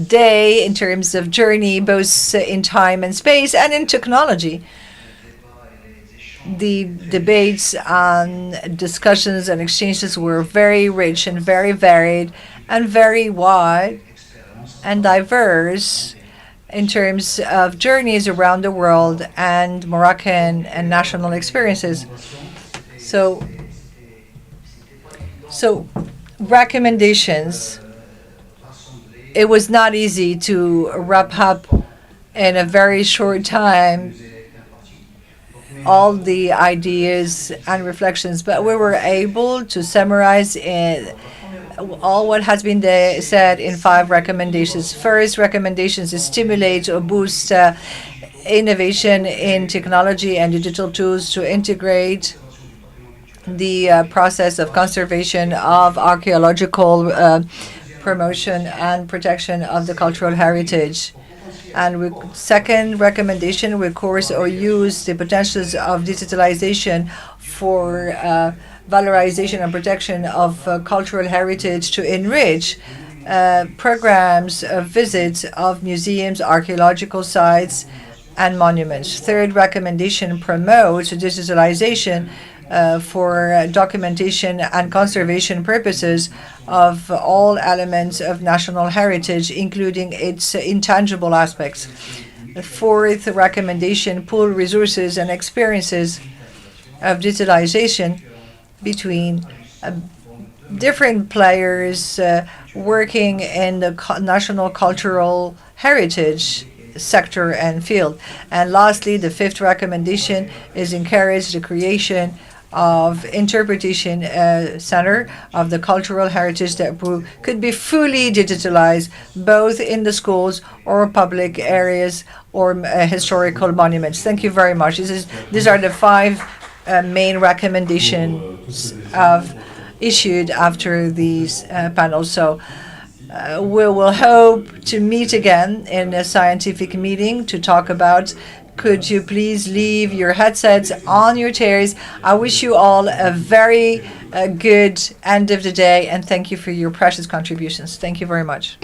day in terms of journey, both in time and space and in technology, the debates and discussions and exchanges were very rich and very varied and very wide and diverse in terms of journeys around the world and Moroccan and national experiences. So recommendations it was not easy to wrap up in a very short time all the ideas and reflections, but we were able to summarize all what has been said in 5 recommendations. First recommendations is stimulate or boost innovation in technology and digital tools to integrate the process of conservation of archaeological promotion and protection of the cultural heritage. And second recommendation, we course or use the potentials of digitalization for valorization and protection of cultural heritage to enrich programs of visits of museums, archaeological sites, and monuments. Third recommendation, promote digitalization for documentation and conservation purposes of all elements of national heritage, including its intangible aspects. The fourth recommendation, pool resources and experiences of digitalization between different players working in the national cultural heritage sector and field. And lastly, the fifth recommendation is encourage the creation of interpretation center of the cultural heritage that could be fully digitalized both in the schools or public areas or historical monuments. Thank you very much. These are the 5 main recommendations issued after these panels. So we will hope to meet again in a scientific meeting to talk about. Could you please leave your headsets on your chairs? I wish you all a very good end of the day, and thank you for your precious contributions. Thank you very much.